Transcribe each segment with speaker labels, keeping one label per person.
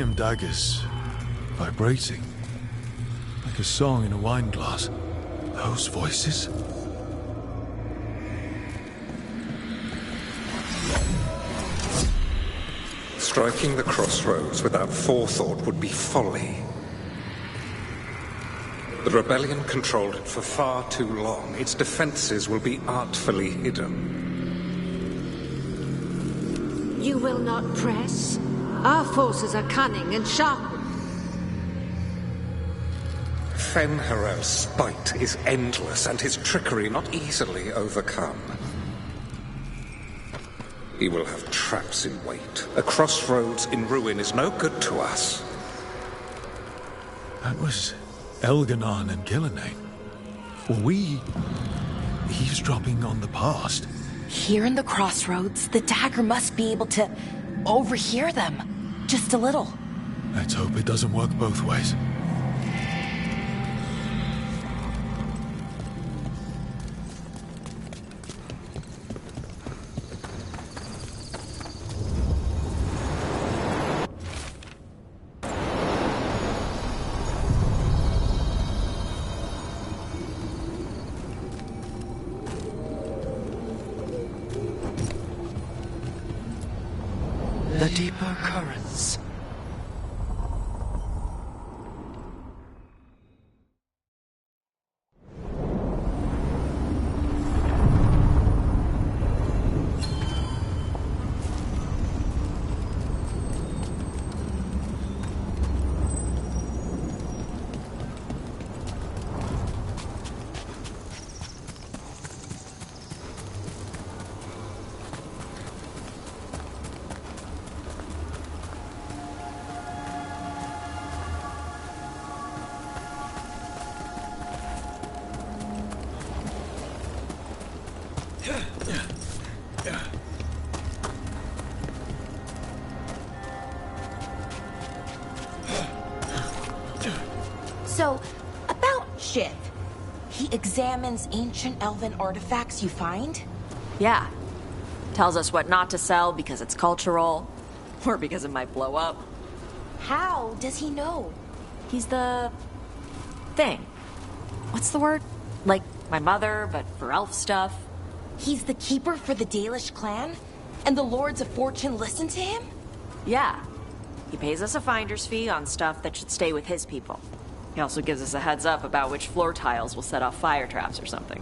Speaker 1: them daggers. Vibrating. Like a song in a wine glass. Those voices?
Speaker 2: Striking the crossroads without forethought would be folly. The rebellion controlled it for far too long. Its defenses will be artfully hidden.
Speaker 3: You will not press? Our forces are cunning and sharp.
Speaker 2: Fen'Harel's spite is endless, and his trickery not easily overcome. He will have traps in wait. A crossroads in ruin is no good to us.
Speaker 1: That was Elganon and Gillenane. Were we eavesdropping on the past?
Speaker 4: Here in the crossroads, the dagger must be able to overhear them. Just a little.
Speaker 1: Let's hope it doesn't work both ways.
Speaker 5: The deeper currents.
Speaker 4: So, about Shiv. He examines ancient elven artifacts you find?
Speaker 6: Yeah. Tells us what not to sell because it's cultural, or because it might blow up.
Speaker 4: How does he know?
Speaker 6: He's the... thing. What's the word? Like my mother, but for elf stuff.
Speaker 4: He's the keeper for the Dalish clan? And the Lords of Fortune listen to him?
Speaker 6: Yeah. He pays us a finder's fee on stuff that should stay with his people. He also gives us a heads up about which floor tiles will set off fire traps or something.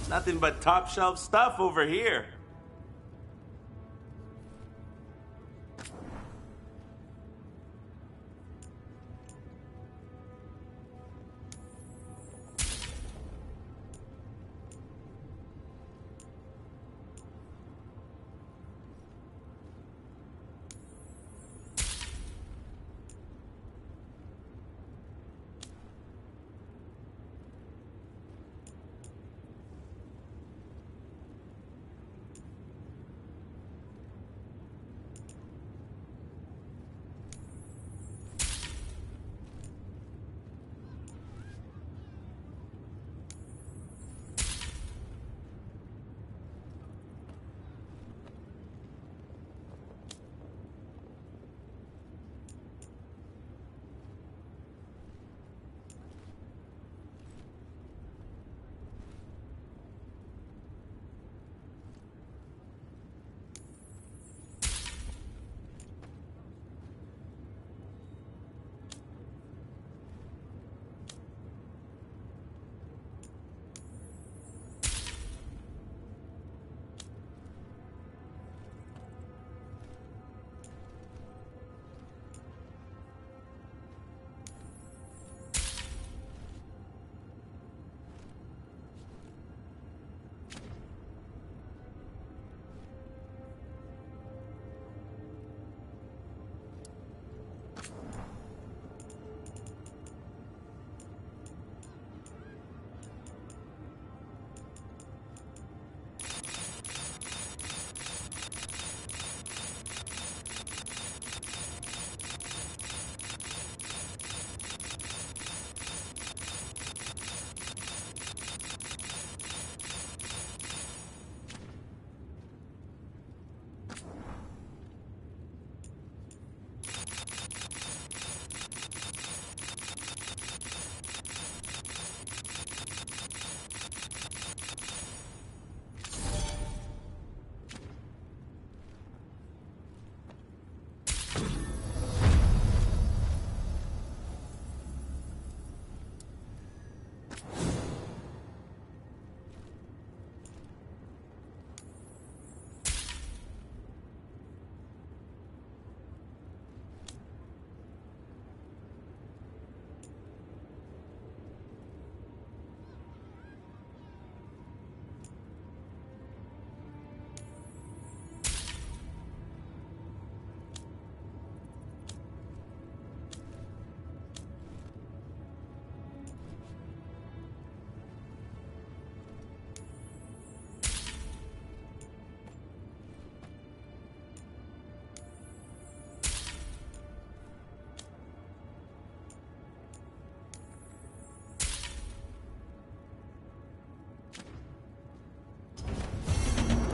Speaker 7: Nothing but top shelf stuff over here.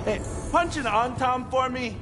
Speaker 7: Hey, punch an on Tom for me.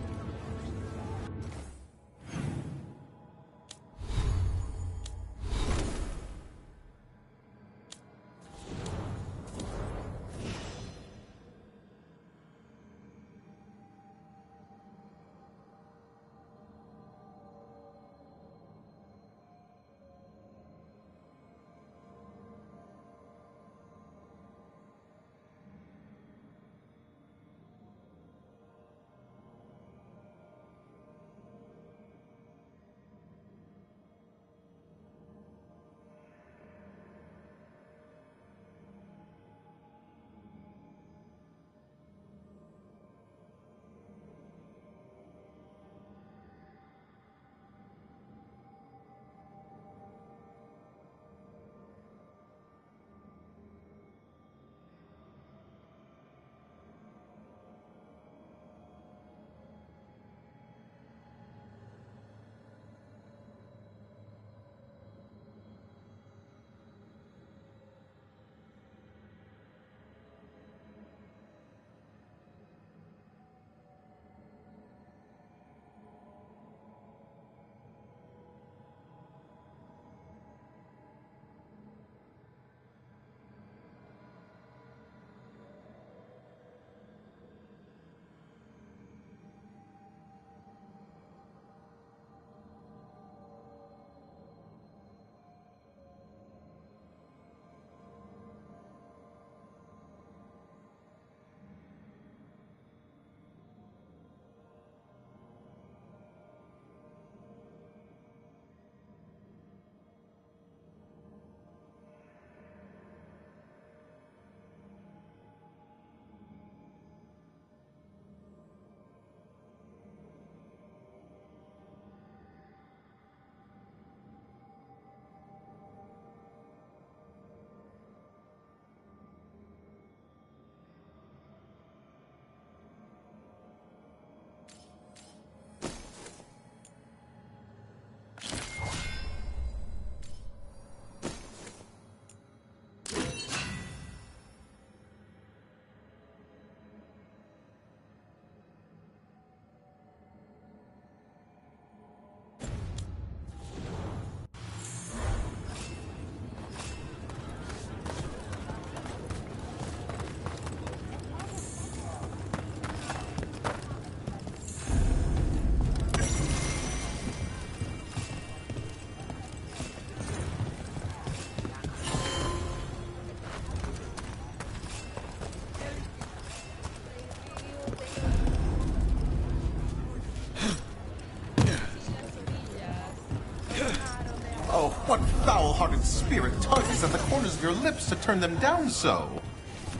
Speaker 8: Oh, what foul-hearted spirit tugs at the corners of your lips to turn them down so?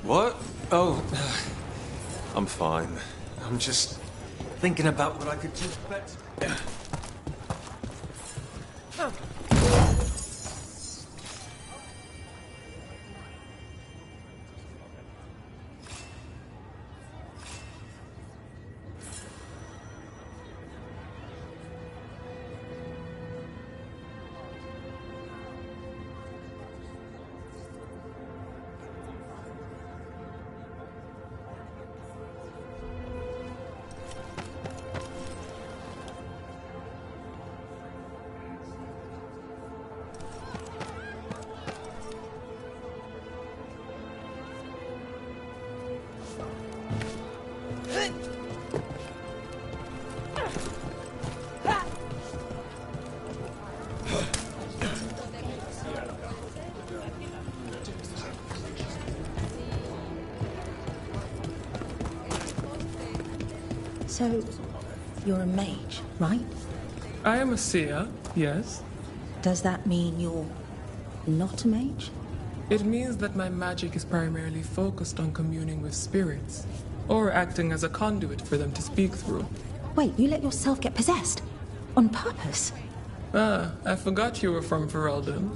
Speaker 9: What? Oh, I'm fine. I'm just thinking about what I could do better.
Speaker 4: So, you're a mage, right?
Speaker 10: I am a seer, yes.
Speaker 4: Does that mean you're not a mage?
Speaker 10: It means that my magic is primarily focused on communing with spirits, or acting as a conduit for them to speak through.
Speaker 4: Wait, you let yourself get possessed? On purpose?
Speaker 10: Ah, I forgot you were from Ferelden.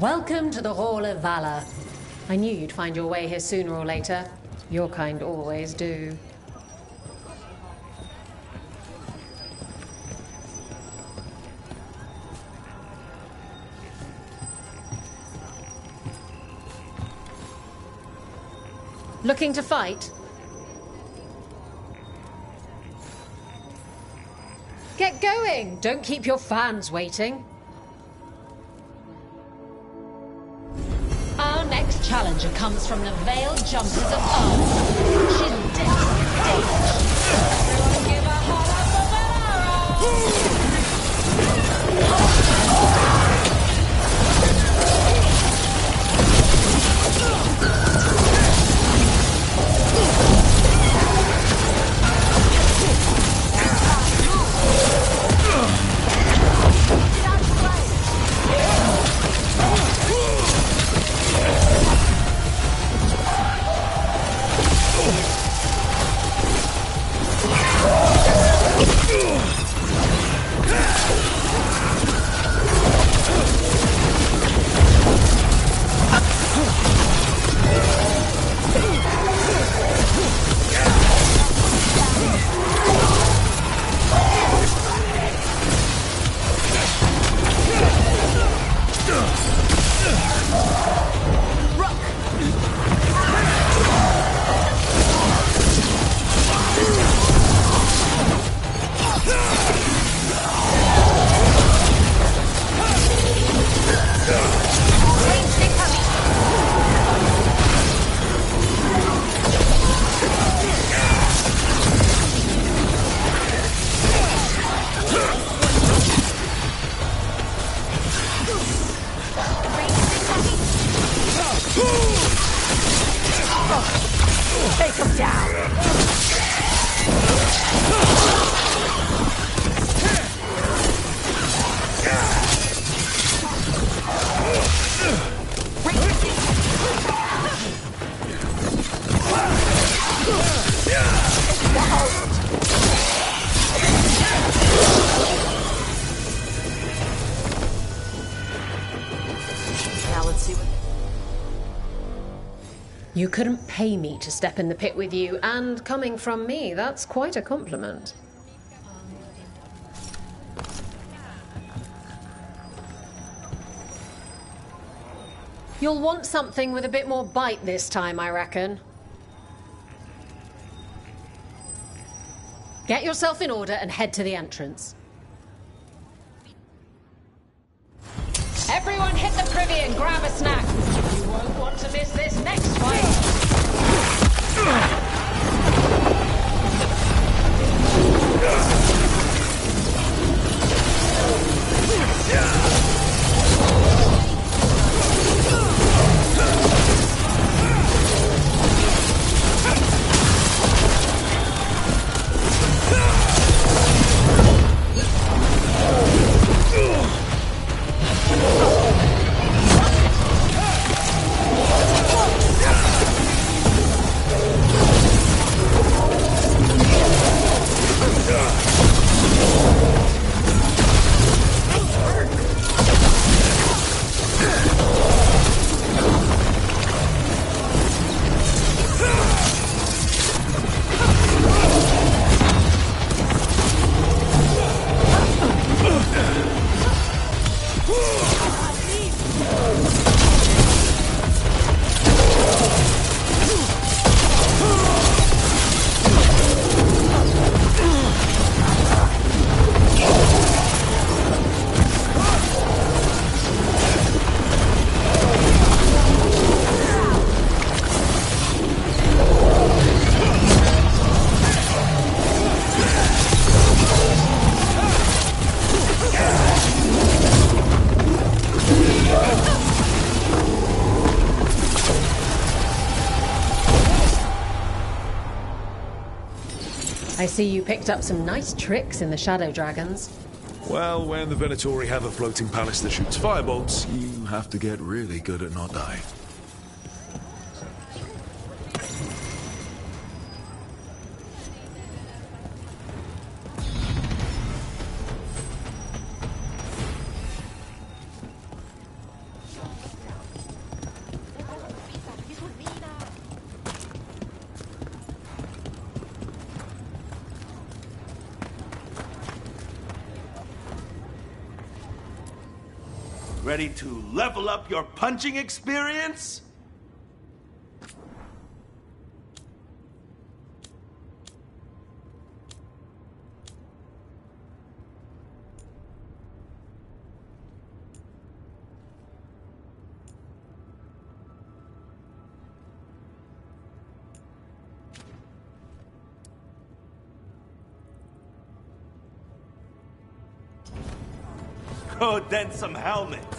Speaker 11: Welcome to the Hall of Valor. I knew you'd find your way here sooner or later. Your kind always do. Looking to fight? Get going! Don't keep your fans waiting. Our next challenger comes from the Veiled Jumpers of Earth. She's desperate. Everyone give a holler for Valera!
Speaker 12: Take him down!
Speaker 6: Now let's see what...
Speaker 11: You couldn't pay me to step in the pit with you, and coming from me, that's quite a compliment. You'll want something with a bit more bite this time, I reckon. Get yourself in order and head to the entrance. Everyone hit the privy and grab a snack. You won't want to miss this next fight. I see you picked up some nice tricks in the Shadow Dragons.
Speaker 1: Well, when the Venatori have a floating palace that shoots firebolts, you have to get really good at not dying.
Speaker 7: Ready to level up your punching experience? Oh, then some helmets.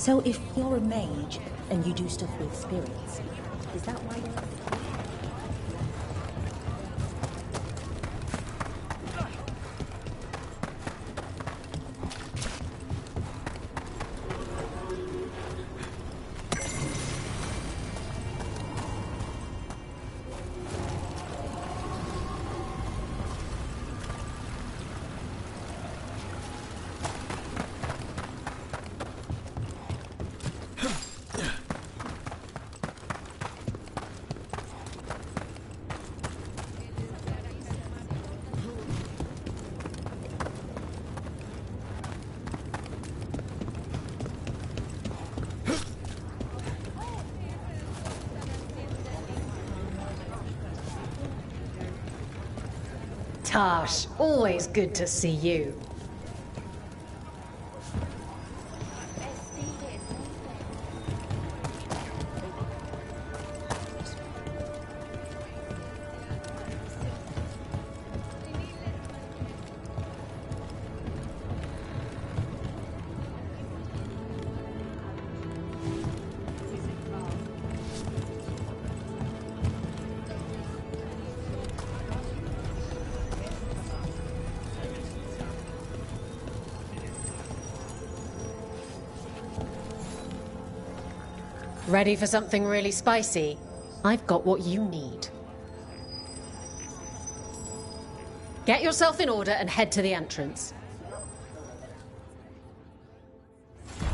Speaker 12: So if you're a mage and you do stuff with spirits, is that why you're...
Speaker 11: Tash, always good to see you. Ready for something really spicy? I've got what you need. Get yourself in order and head to the entrance.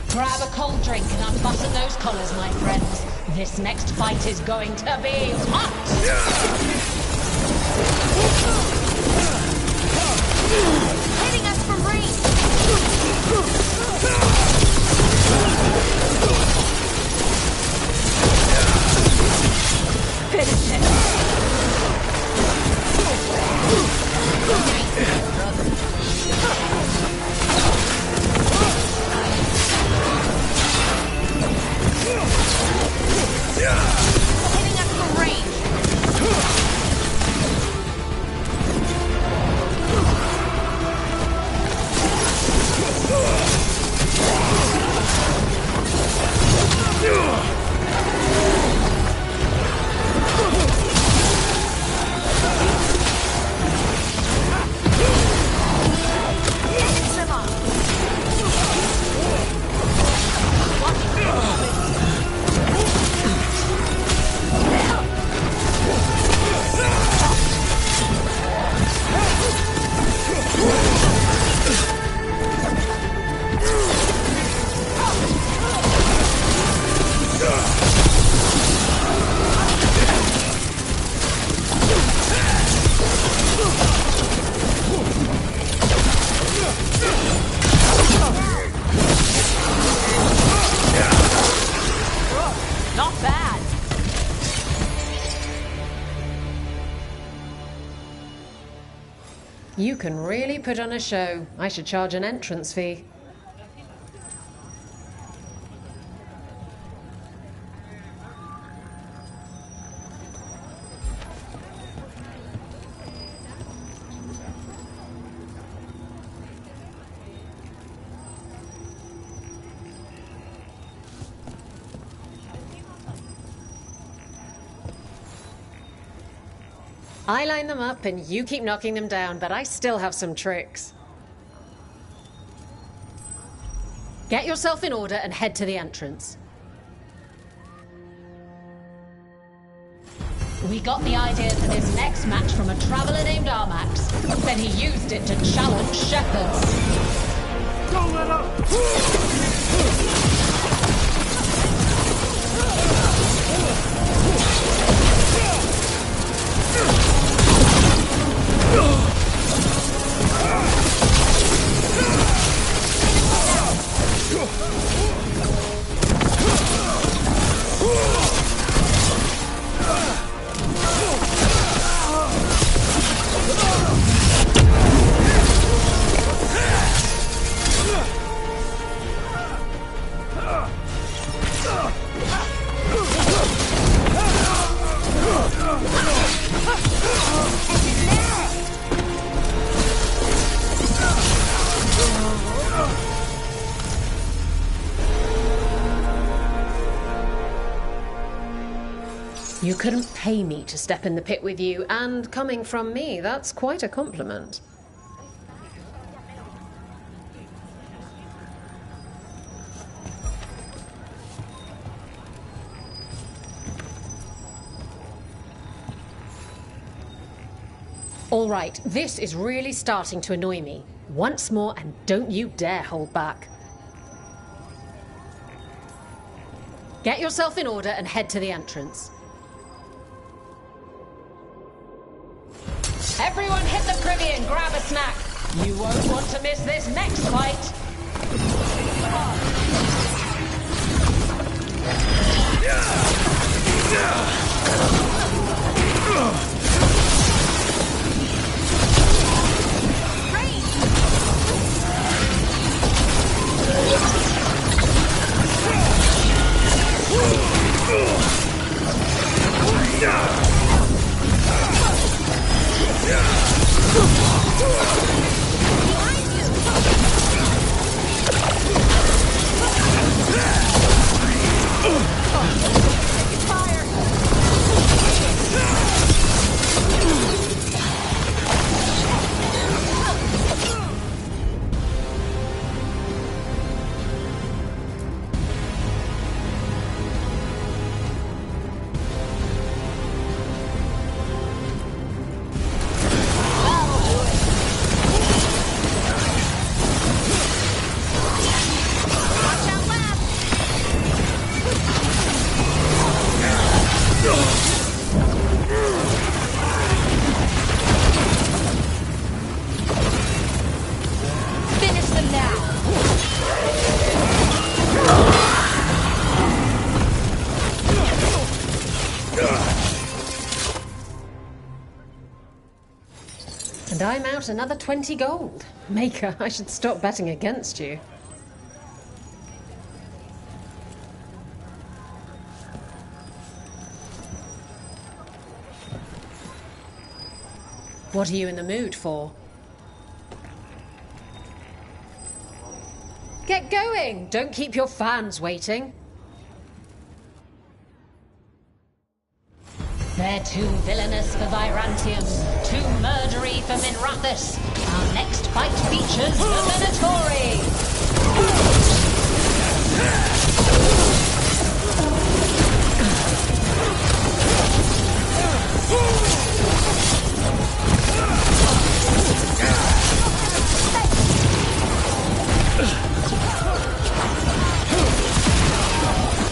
Speaker 11: Grab a cold drink and unbutton those collars, my friends. This next fight is going to be hot!
Speaker 4: Hitting us from range!
Speaker 11: Finish it!
Speaker 4: Hitting us from range!
Speaker 6: Not bad.
Speaker 11: You can really put on a show. I should charge an entrance fee. I line them up and you keep knocking them down, but I still have some tricks. Get yourself in order and head to the entrance. We got the idea for this next match from a traveler named Armax. Then he used it to challenge shepherds.
Speaker 7: Don't let up!
Speaker 11: You couldn't pay me to step in the pit with you, and coming from me, that's quite a compliment. All right, this is really starting to annoy me. Once more, and don't you dare hold back. Get yourself in order and head to the entrance. Everyone hit the privy and grab a snack. You won't want to miss this next fight.
Speaker 13: And I'm out another 20 gold. Maker, I should stop betting against you. What are you in the mood for? Get going! Don't keep your fans waiting.
Speaker 11: They're too villainous for Virantium, too murdery for Minrathus. Our next fight features the Minotauri!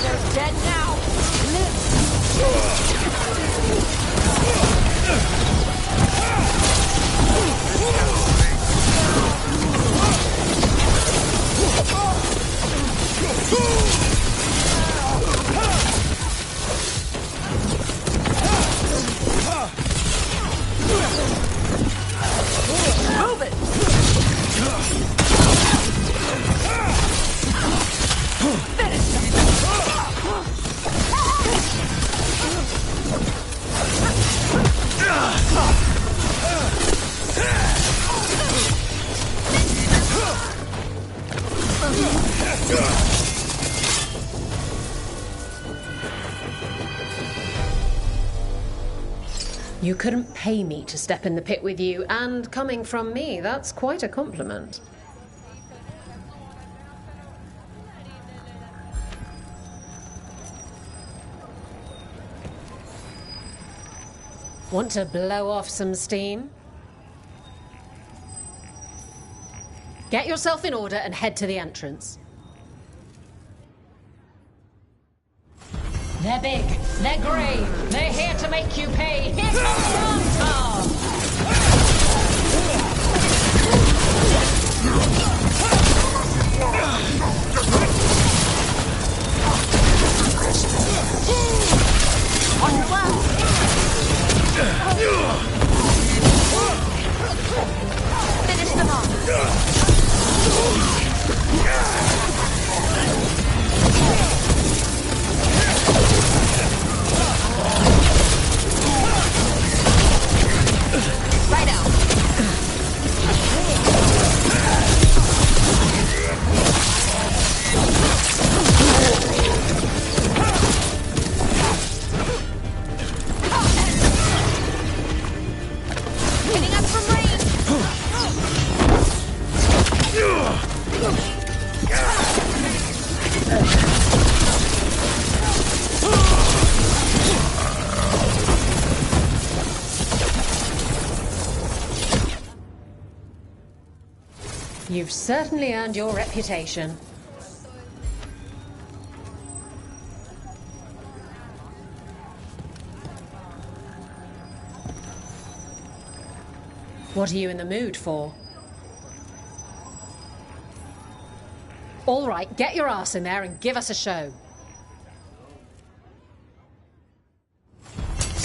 Speaker 6: They're dead now. Move it!
Speaker 13: You couldn't pay me to step in the pit with you, and coming from me, that's quite a compliment. Want to blow off some steam? Get yourself in order and head to the entrance.
Speaker 11: They're big, they're grey, they're here to make you pay. Here comes Rom-Tom!
Speaker 6: On your left! Finish them off! Right out. Hitting us from range.
Speaker 13: You've certainly earned your reputation. What are you in the mood for? All right, get your ass in there and give us a show.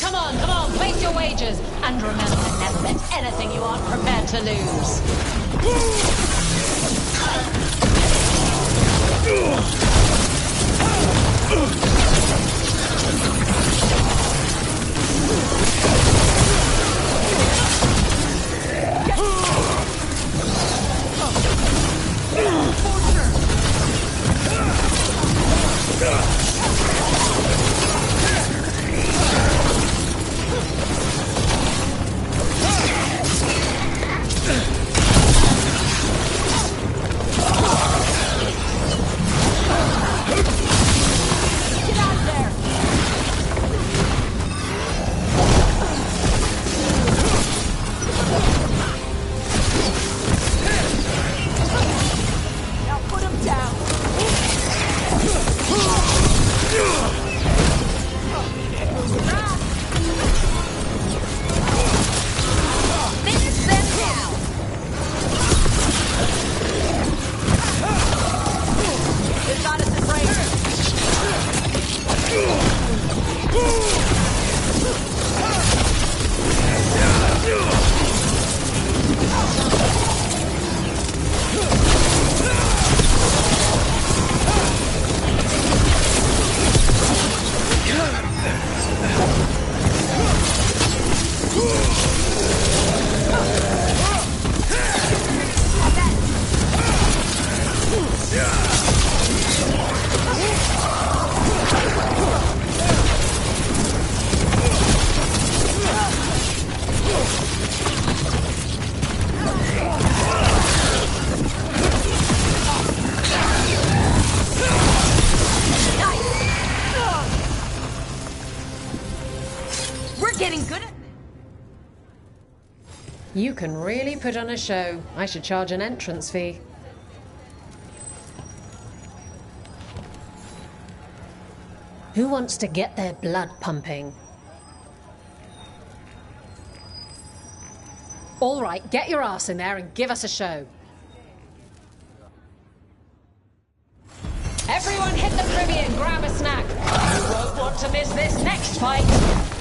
Speaker 11: Come on, place your wagers. And remember, never bet anything you aren't prepared to lose.
Speaker 13: You can really put on a show. I should charge an entrance fee. Who wants to get their blood pumping? All right, get your ass in there and give us a show. Everyone hit the privy and grab a snack. You won't want to miss this next fight.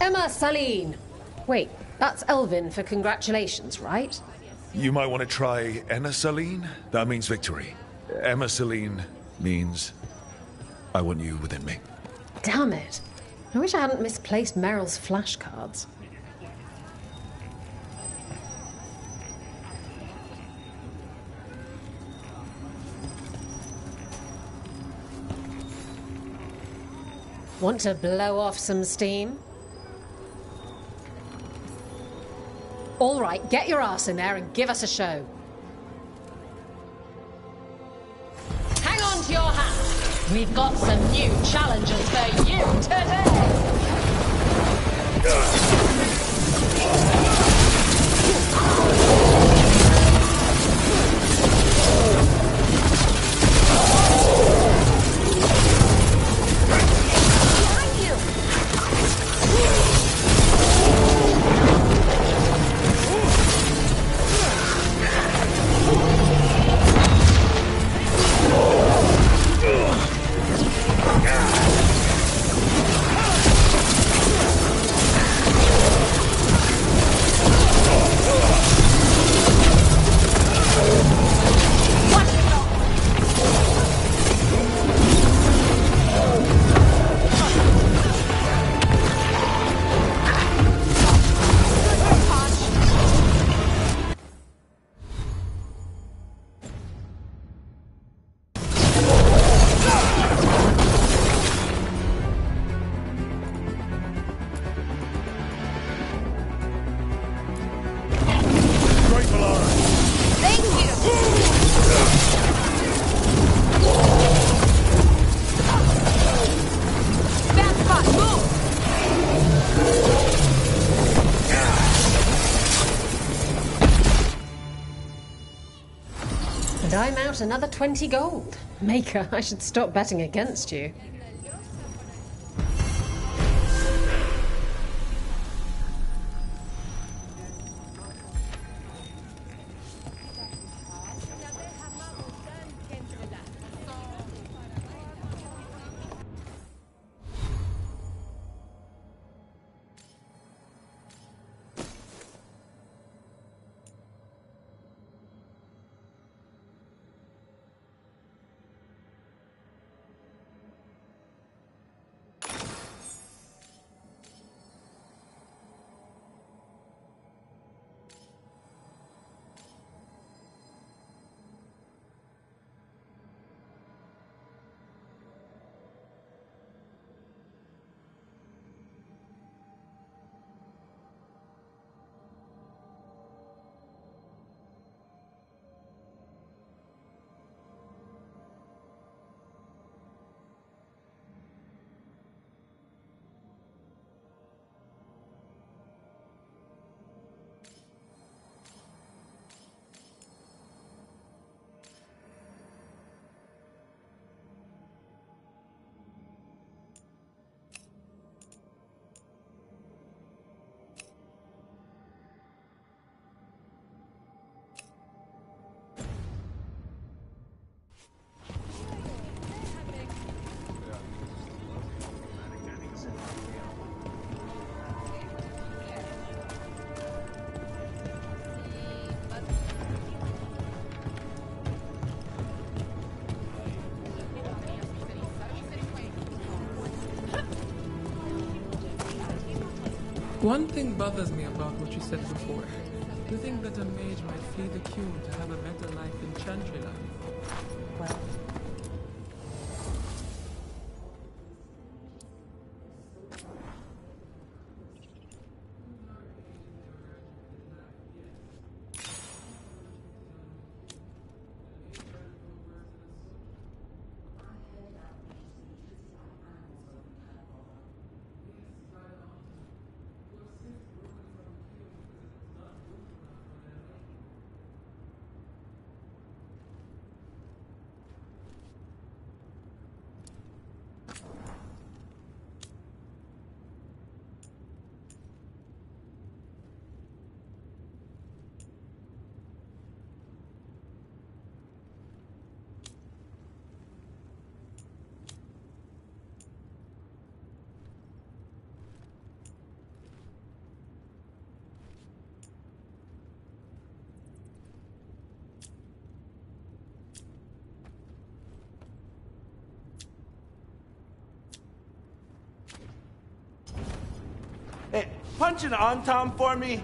Speaker 13: Emma Saline. Wait, that's Elvin for congratulations, right?
Speaker 1: You might want to try Enna Saline. That means victory. Emma Saline means I want you within me.
Speaker 13: Damn it. I wish I hadn't misplaced Meryl's flashcards. Want to blow off some steam? All right, get your ass in there and give us a show. Hang on to your hat. We've got some new challenges for you today. And I'm out another 20 gold. Maker, I should stop betting against you.
Speaker 10: One thing bothers me about what you said before. You think that a mage might flee the queue to have a better life in Chantry life?
Speaker 12: Well,
Speaker 7: Hey, punch an on-tom for me.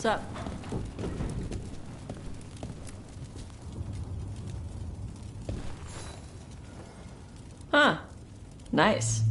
Speaker 6: What's up? Huh. Nice.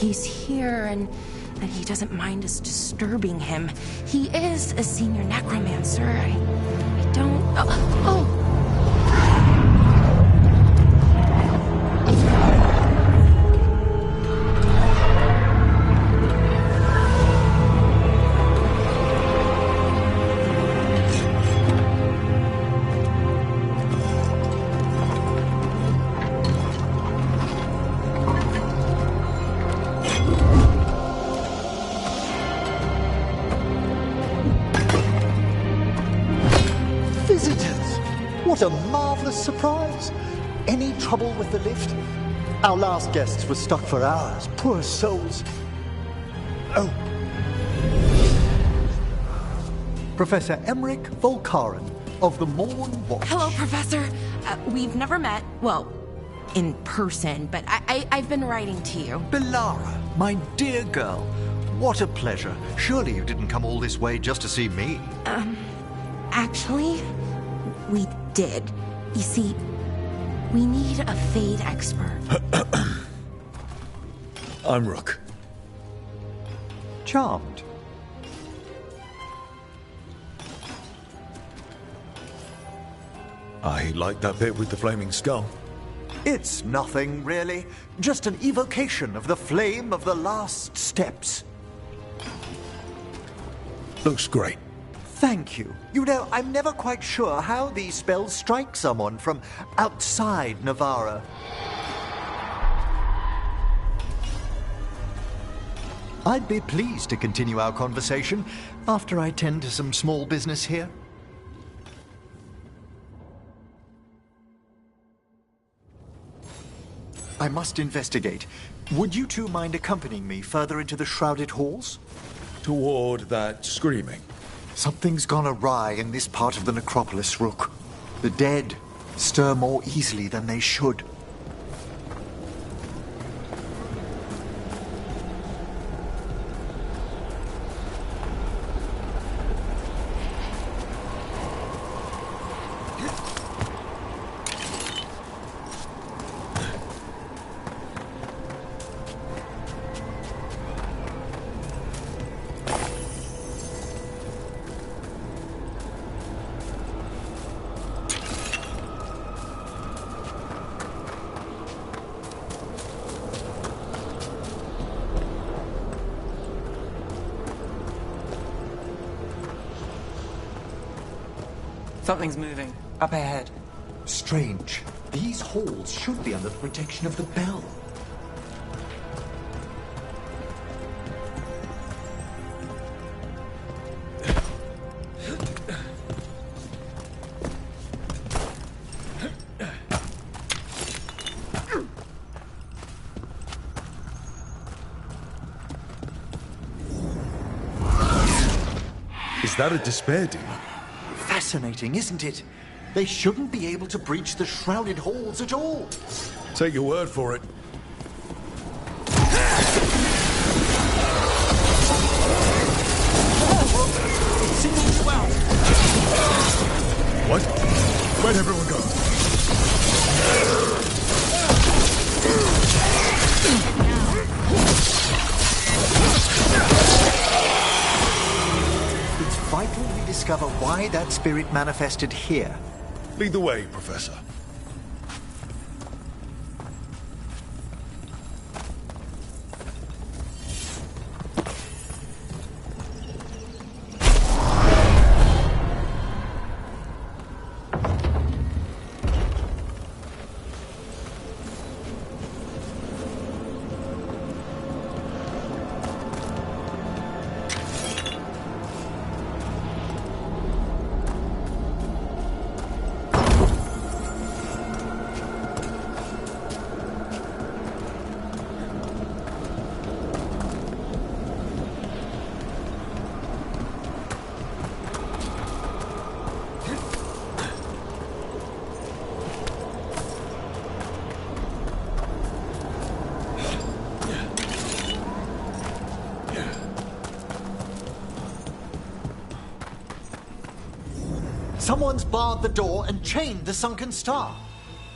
Speaker 4: he's here and that he doesn't mind us disturbing him. He is a senior necromancer. I don't... Oh!
Speaker 14: What a marvelous surprise! Any trouble with the lift? Our last guests were stuck for hours. Poor souls. Oh. Professor Emmerich Volkaren of the Morn Watch.
Speaker 4: Hello, Professor. We've never met, well, in person, but I've been writing to you.
Speaker 14: Belara, my dear girl. What a pleasure. Surely you didn't come all this way just to see me.
Speaker 4: Actually, we did. You see, we need a Fade expert.
Speaker 1: I'm Rook.
Speaker 14: Charmed.
Speaker 1: I like that bit with the flaming skull.
Speaker 14: It's nothing, really. Just an evocation of the flame of the last steps.
Speaker 1: Looks great.
Speaker 14: Thank you. You know, I'm never quite sure how these spells strike someone from outside Navarra. I'd be pleased to continue our conversation after I tend to some small business here. I must investigate. Would you two mind accompanying me further into the shrouded halls?
Speaker 1: Toward that screaming.
Speaker 14: Something's gone awry in this part of the necropolis, Rook. The dead stir more easily than they should.
Speaker 5: Something's moving. Up ahead.
Speaker 14: Strange. These halls should be under the protection of the bell.
Speaker 1: Is that a despair demon?
Speaker 14: Fascinating, isn't it? They shouldn't be able to breach the shrouded halls at all.
Speaker 1: Take your word for it.
Speaker 14: It's singling you out.
Speaker 1: What? Where'd everyone go? It's vital we discover why that spirit manifested here. Lead the way, Professor.
Speaker 14: Someone's barred the door and chained the sunken star.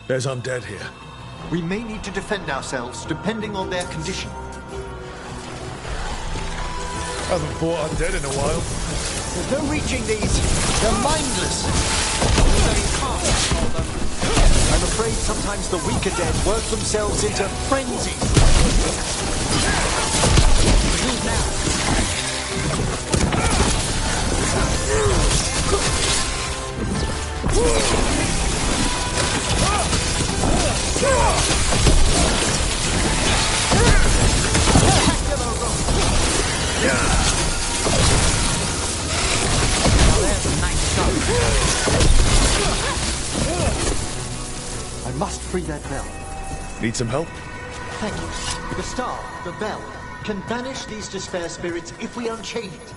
Speaker 1: There's undead here.
Speaker 14: We may need to defend ourselves, depending on their condition.
Speaker 1: Haven't fought undead in a while.
Speaker 14: There's no reaching these. They're mindless. I'm afraid sometimes the weaker dead work themselves into frenzy. I must free that bell.
Speaker 1: Need some help?
Speaker 14: Thank you. The star, the bell, can banish these despair spirits if we unchain it.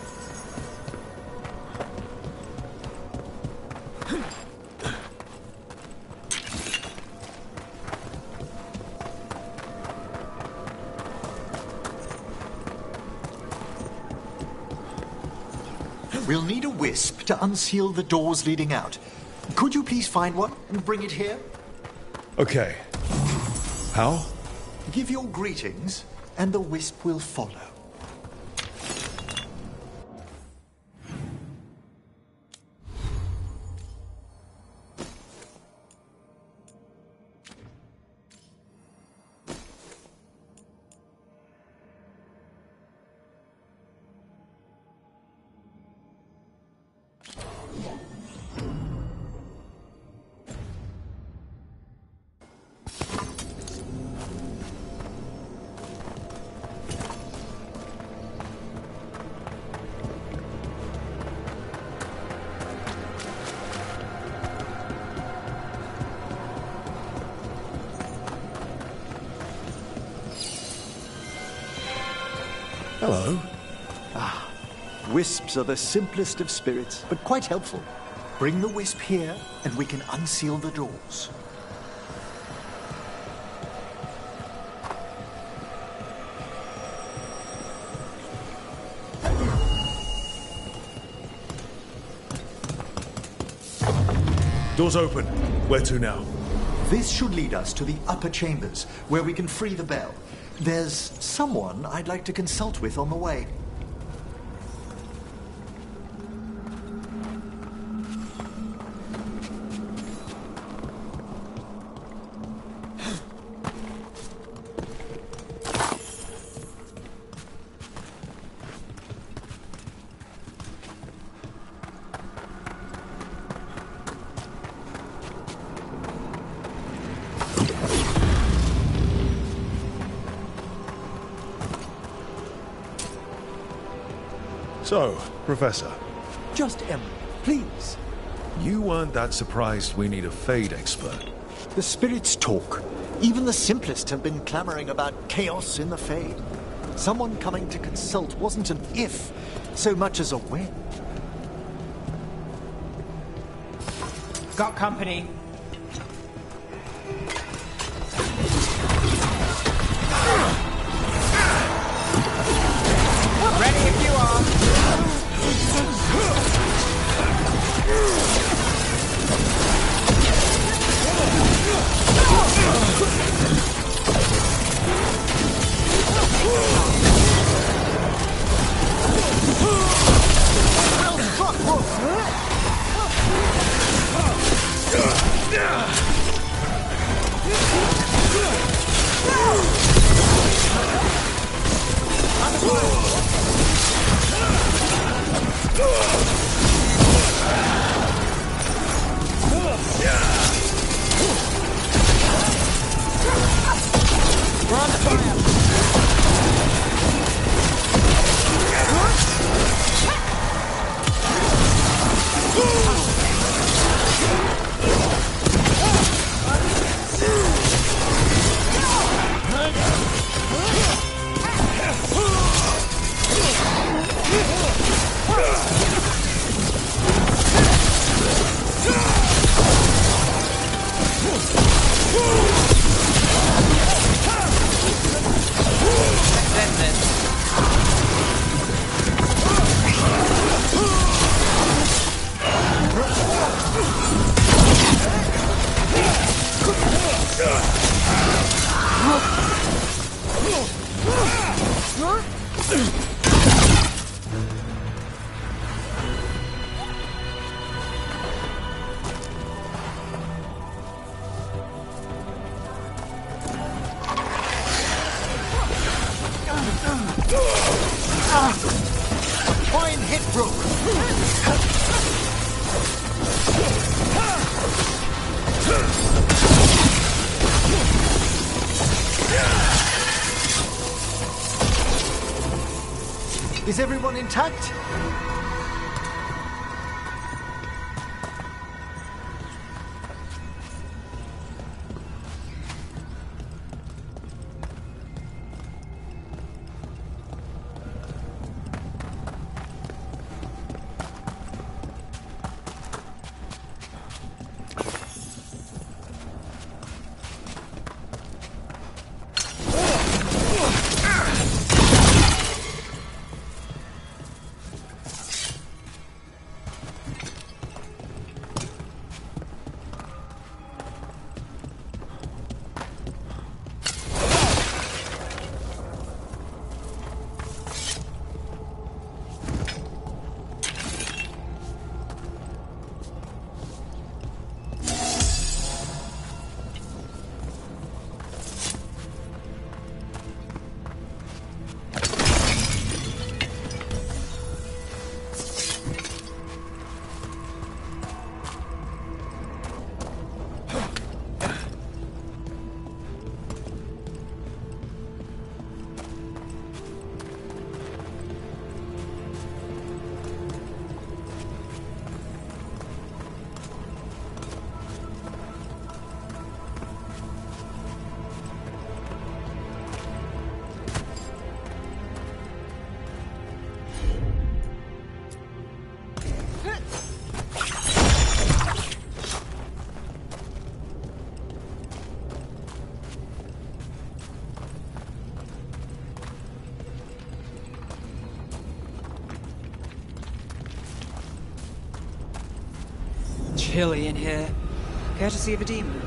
Speaker 14: We'll need a wisp to unseal the doors leading out. Could you please find one and bring it here?
Speaker 1: Okay. How?
Speaker 14: Give your greetings, and the wisp will follow.
Speaker 1: Hello.
Speaker 14: Wisps are the simplest of spirits, but quite helpful. Bring the wisp here, and we can unseal the doors.
Speaker 1: Doors open. Where to now?
Speaker 14: This should lead us to the upper chambers, where we can free the bell. There's someone I'd like to consult with on the way.
Speaker 1: So, Professor.
Speaker 14: Just Emily, please.
Speaker 1: You weren't that surprised we need a Fade expert.
Speaker 14: The spirits talk. Even the simplest have been clamoring about chaos in the Fade. Someone coming to consult wasn't an if, so much as a when.
Speaker 5: Got company. Ready if you are.
Speaker 14: Fine hit, Brooke. Is everyone intact?
Speaker 5: Chilly in here. Courtesy of a demon.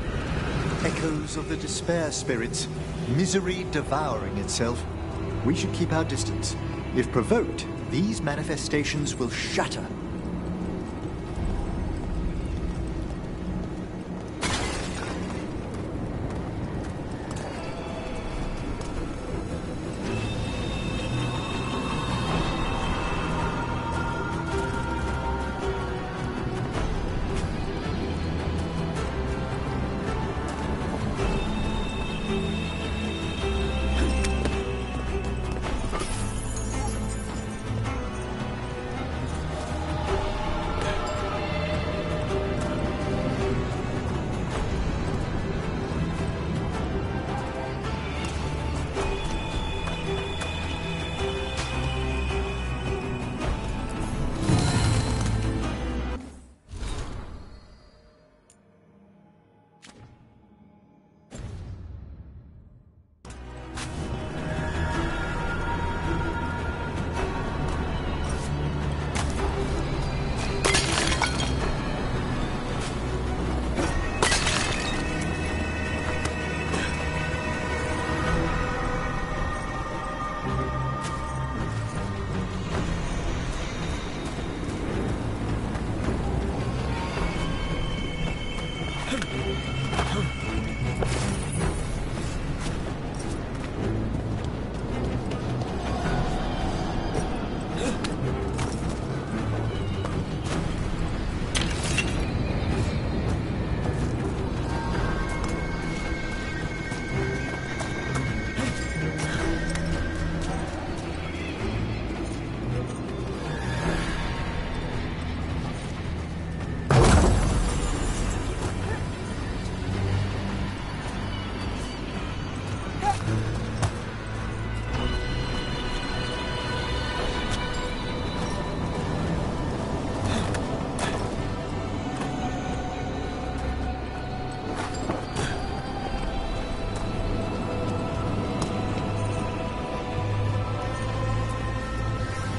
Speaker 14: Echoes of the despair spirits, misery devouring itself. We should keep our distance. If provoked, these manifestations will shatter.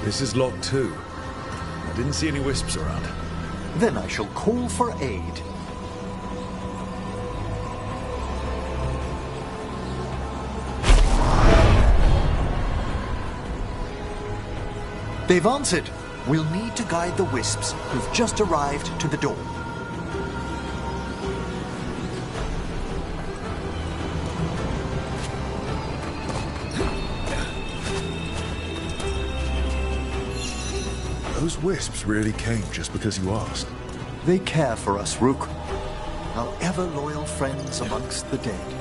Speaker 1: This is log 2. I didn't see any wisps around.
Speaker 14: Then I shall call for aid. They've answered. We'll need to guide the wisps who've just arrived to the door.
Speaker 1: those wisps really came just because you asked.
Speaker 14: They care for us, Rook. Our ever-loyal friends amongst the dead.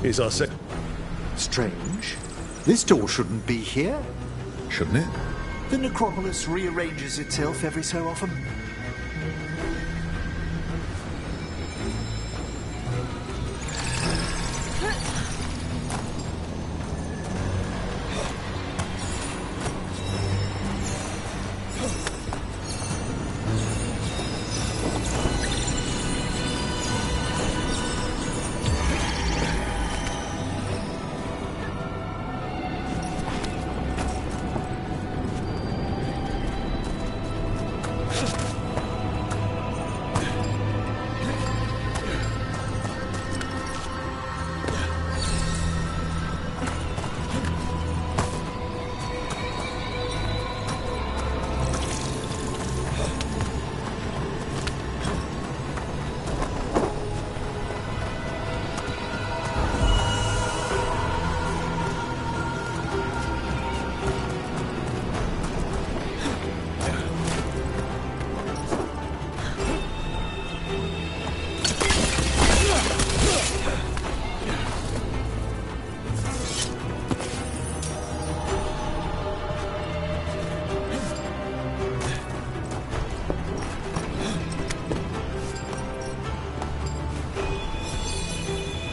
Speaker 1: Is our sec...
Speaker 14: Strange. This door shouldn't be here.
Speaker 1: Shouldn't it?
Speaker 14: The necropolis rearranges itself every so often.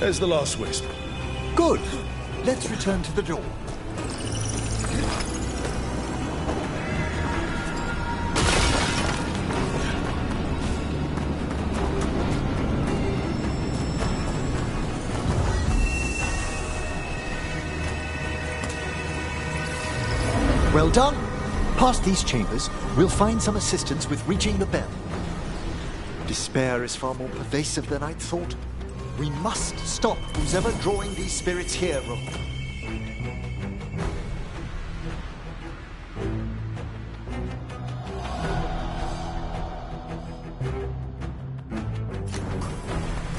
Speaker 1: There's the last wisp.
Speaker 14: Good. Let's return to the door. Well done. Past these chambers, we'll find some assistance with reaching the bell. Despair is far more pervasive than I'd thought. We must stop who's ever drawing these spirits here, Rook.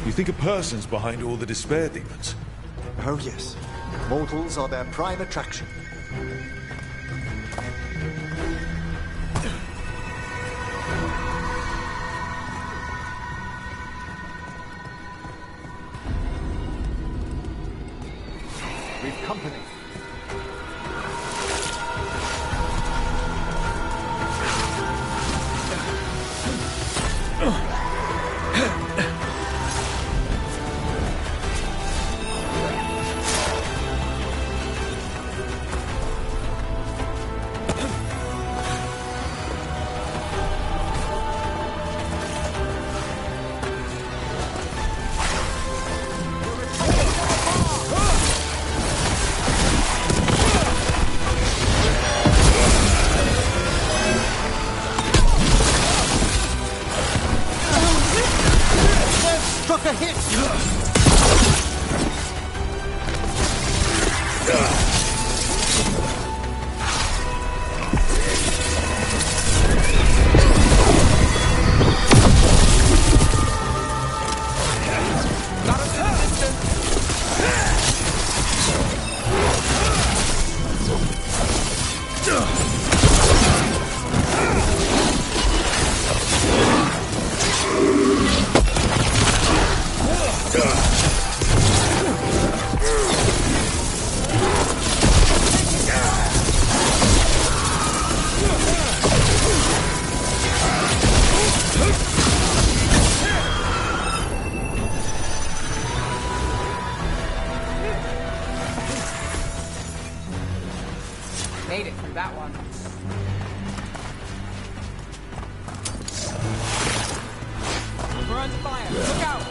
Speaker 1: You think a person's behind all the despair demons?
Speaker 14: Oh, yes. Mortals are their prime attraction. We've company.
Speaker 5: made it through that one. We're under fire. Look out!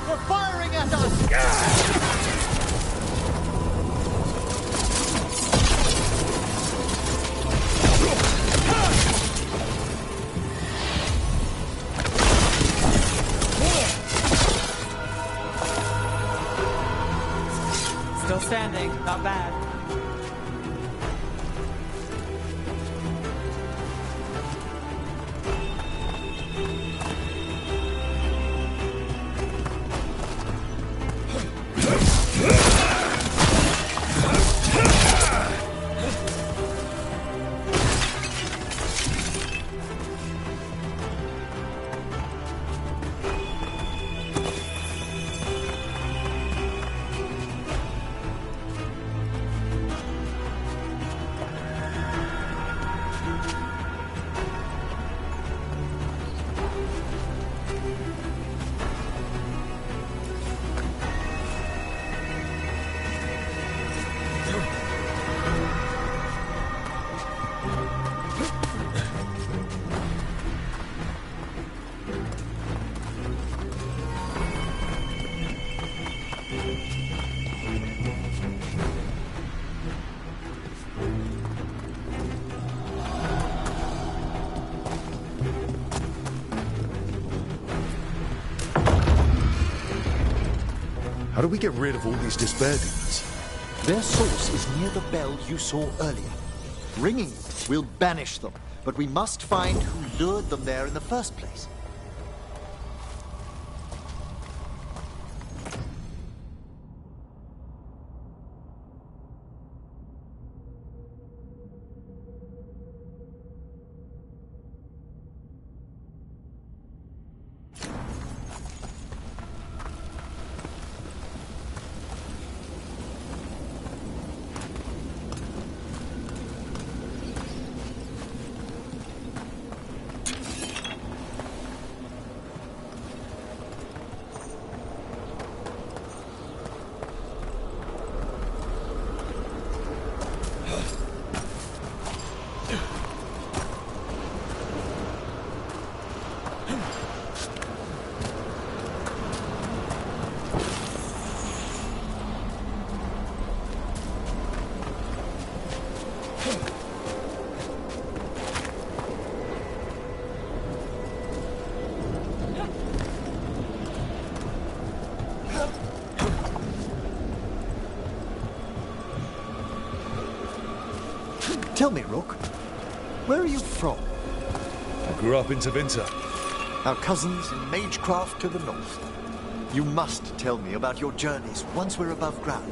Speaker 14: They're firing at us!
Speaker 5: Still standing. Not bad.
Speaker 1: How do we get rid of all these despair demons?
Speaker 14: Their source is near the bell you saw earlier. Ringing it will banish them, but we must find who lured them there in the first place. Tell me, Rook, where are you from?
Speaker 1: I grew up in Tevinter.
Speaker 14: Our cousins in Magecraft to the north. You must tell me about your journeys once we're above ground.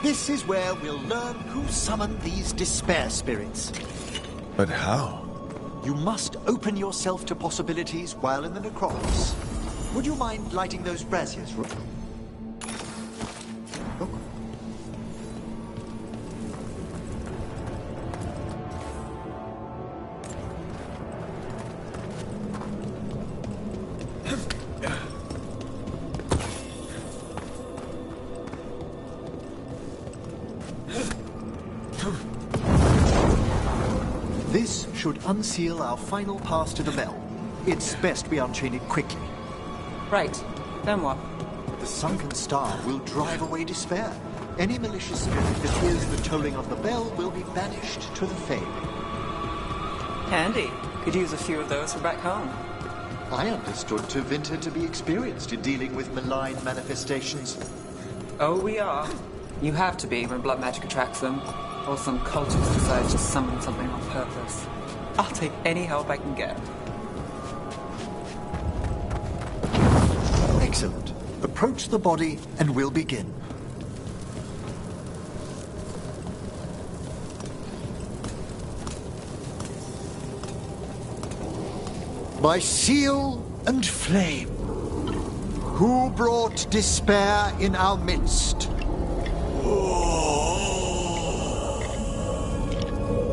Speaker 14: This is where we'll learn who summoned these despair spirits.
Speaker 1: But how?
Speaker 14: You must open yourself to possibilities while in the necropolis. Would you mind lighting those braziers, Rook? Oh. This should unseal our final pass to the bell. It's best we unchain it quickly.
Speaker 5: Right. Then what?
Speaker 14: The sunken star will drive away despair. Any malicious spirit that hears the tolling of the bell will be banished to the Fae.
Speaker 5: Handy. Could use a few of those for back home.
Speaker 14: I understood Tevinter to be experienced in dealing with malign manifestations.
Speaker 5: Oh, we are. You have to be when blood magic attracts them. Or some cultist decides to summon something on purpose. I'll take any help I can get.
Speaker 14: Excellent. Approach the body and we'll begin. By seal and flame, who brought despair in our midst?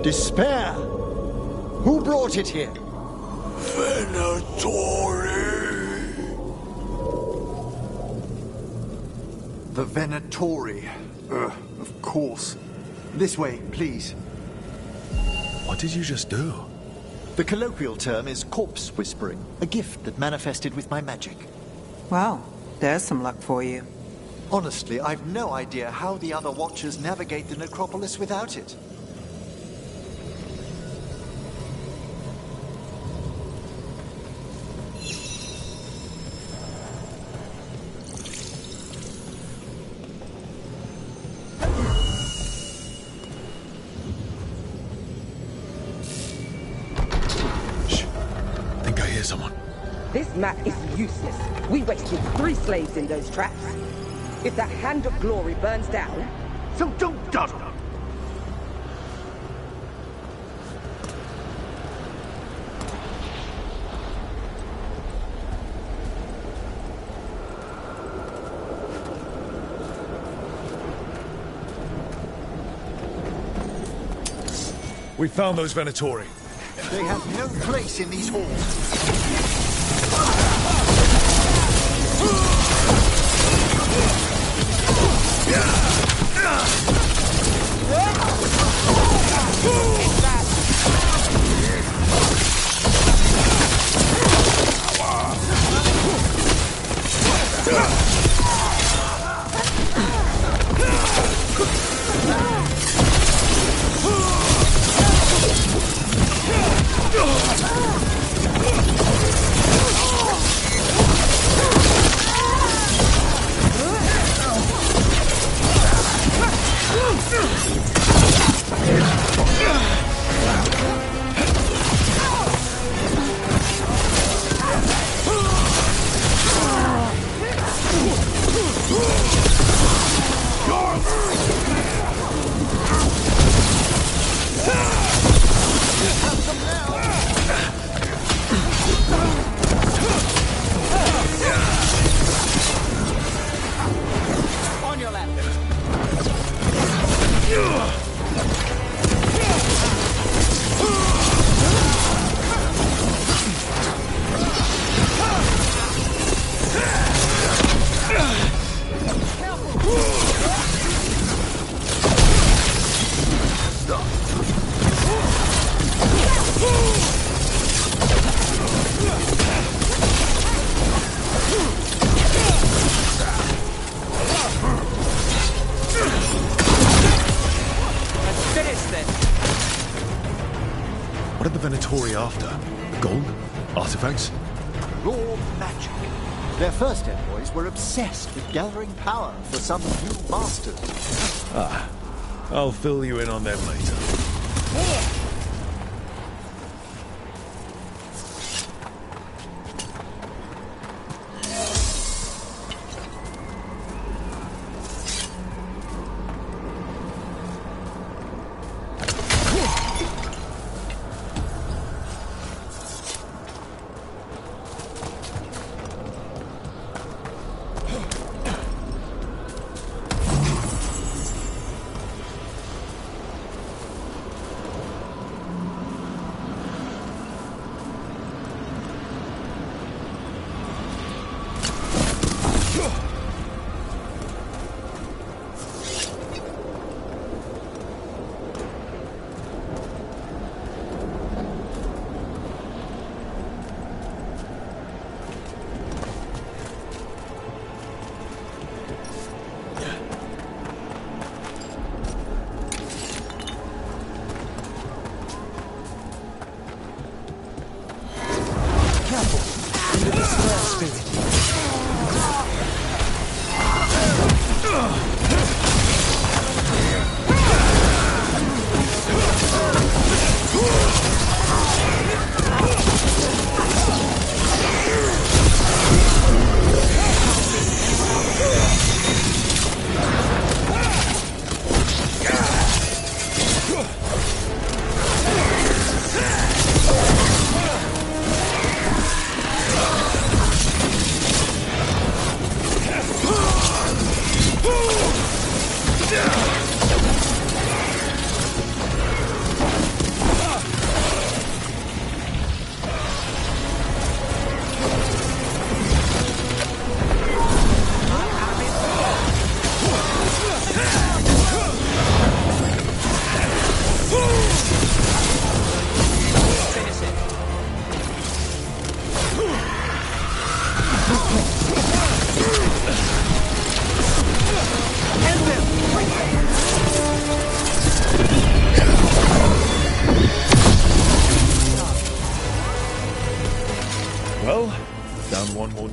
Speaker 14: Despair? Who brought it here?
Speaker 15: Venatori.
Speaker 14: The Venatori. Of course. This way, please.
Speaker 1: What did you just do?
Speaker 14: The colloquial term is corpse whispering, a gift that manifested with my magic.
Speaker 5: Well, there's some luck for you.
Speaker 14: Honestly, I've no idea how the other Watchers navigate the necropolis without it.
Speaker 1: Someone.
Speaker 16: This map is useless. We wasted 3 slaves in those traps. If that Hand of Glory burns down...
Speaker 15: So don't dawdle!
Speaker 1: We found those Venatori.
Speaker 14: They have no place in these halls.
Speaker 1: What are the Venatori after? Gold? Artifacts?
Speaker 14: Raw magic. Their first envoys were obsessed with gathering power for some new masters.
Speaker 1: Ah, I'll fill you in on them later.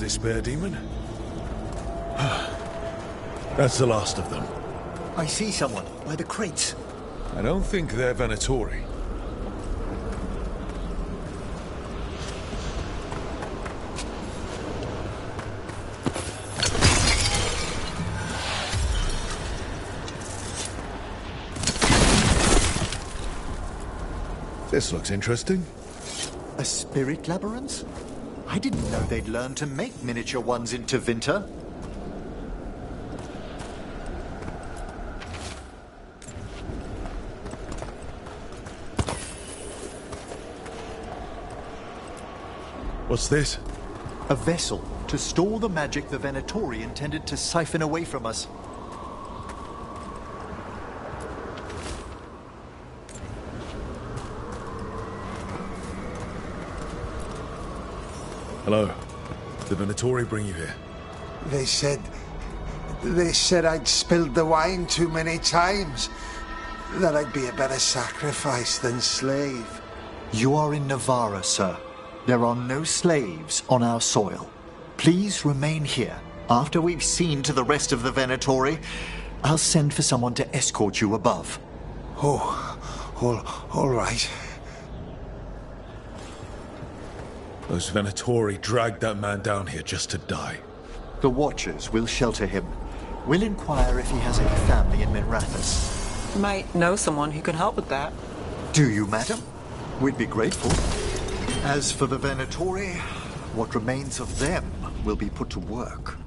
Speaker 1: despair demon. That's the last of them.
Speaker 14: I see someone by the crates.
Speaker 1: I don't think they're Venatori. This looks interesting.
Speaker 14: A spirit labyrinth? I didn't know they'd learned to make miniature ones in Tevinter.
Speaker 1: What's this?
Speaker 14: A vessel to store the magic the Venatori intended to siphon away from us.
Speaker 1: Hello. Did the Venatori bring you here?
Speaker 15: They said I'd spilled the wine too many times. That I'd be a better sacrifice than slave.
Speaker 14: You are in Navarra, sir. There are no slaves on our soil. Please remain here. After we've seen to the rest of the Venatori, I'll send for someone to escort you above.
Speaker 15: All right.
Speaker 1: Those Venatori dragged that man down here just to die.
Speaker 14: The Watchers will shelter him. We'll inquire if he has any family in Minrathous.
Speaker 5: You might know someone who can help with that.
Speaker 14: Do you, madam? We'd be grateful. As for the Venatori, what remains of them will be put to work.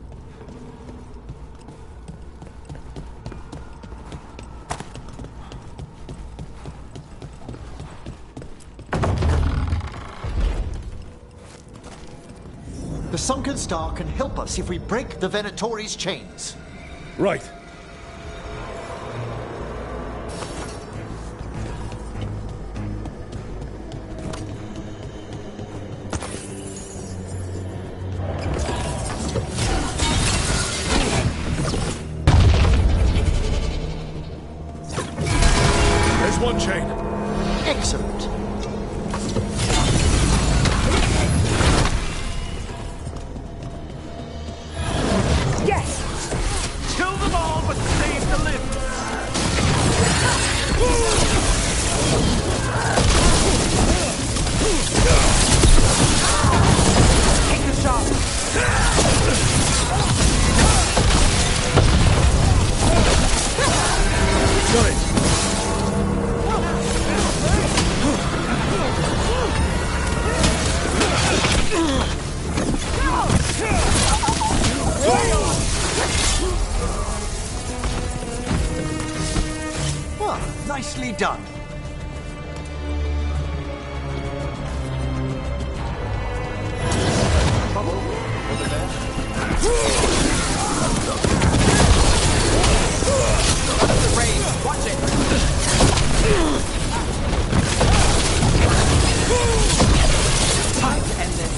Speaker 14: The Sunken Star can help us if we break the Venatori's chains.
Speaker 1: Right. There's one chain.
Speaker 14: Excellent. Nicely done.
Speaker 5: Watch it! Time to end this.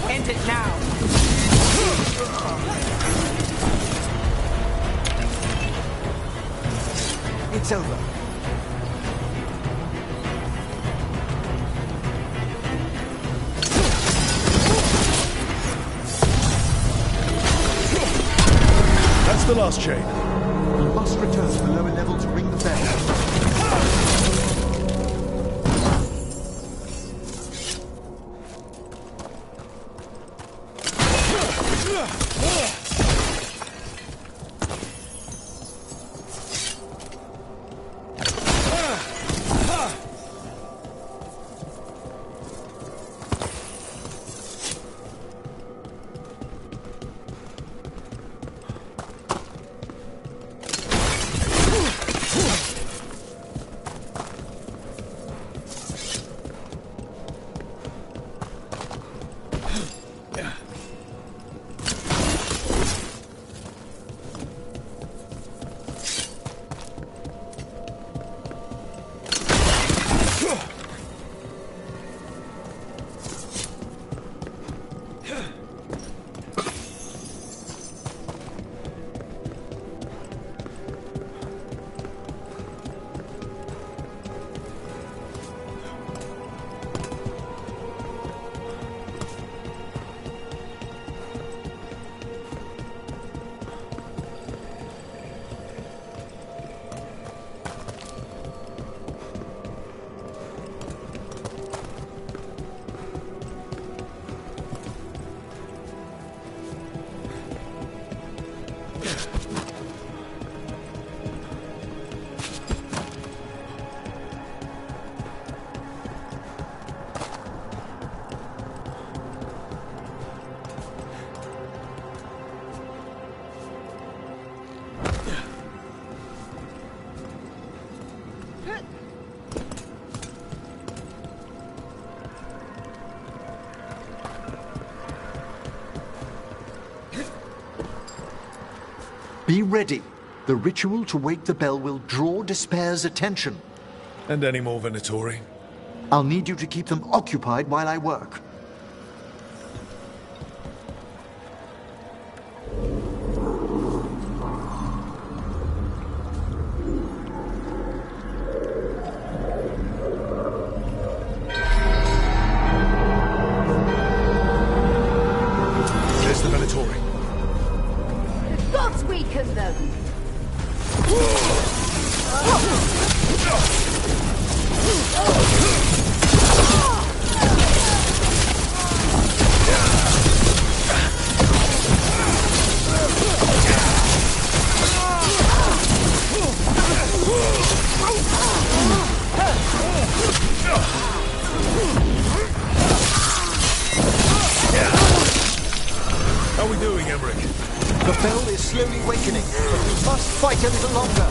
Speaker 5: End it now!
Speaker 14: It's over.
Speaker 1: That's the last chain.
Speaker 14: We must return to the lower level to ring the bell. Be ready. The ritual to wake the bell will draw Despair's attention.
Speaker 1: And any more Venatori?
Speaker 14: I'll need you to keep them occupied while I work.
Speaker 1: There's the Venatori.
Speaker 3: The gods weaken them!
Speaker 1: How are we doing, Emmerich?
Speaker 14: The bell is slowly wakening, but we must fight a little longer.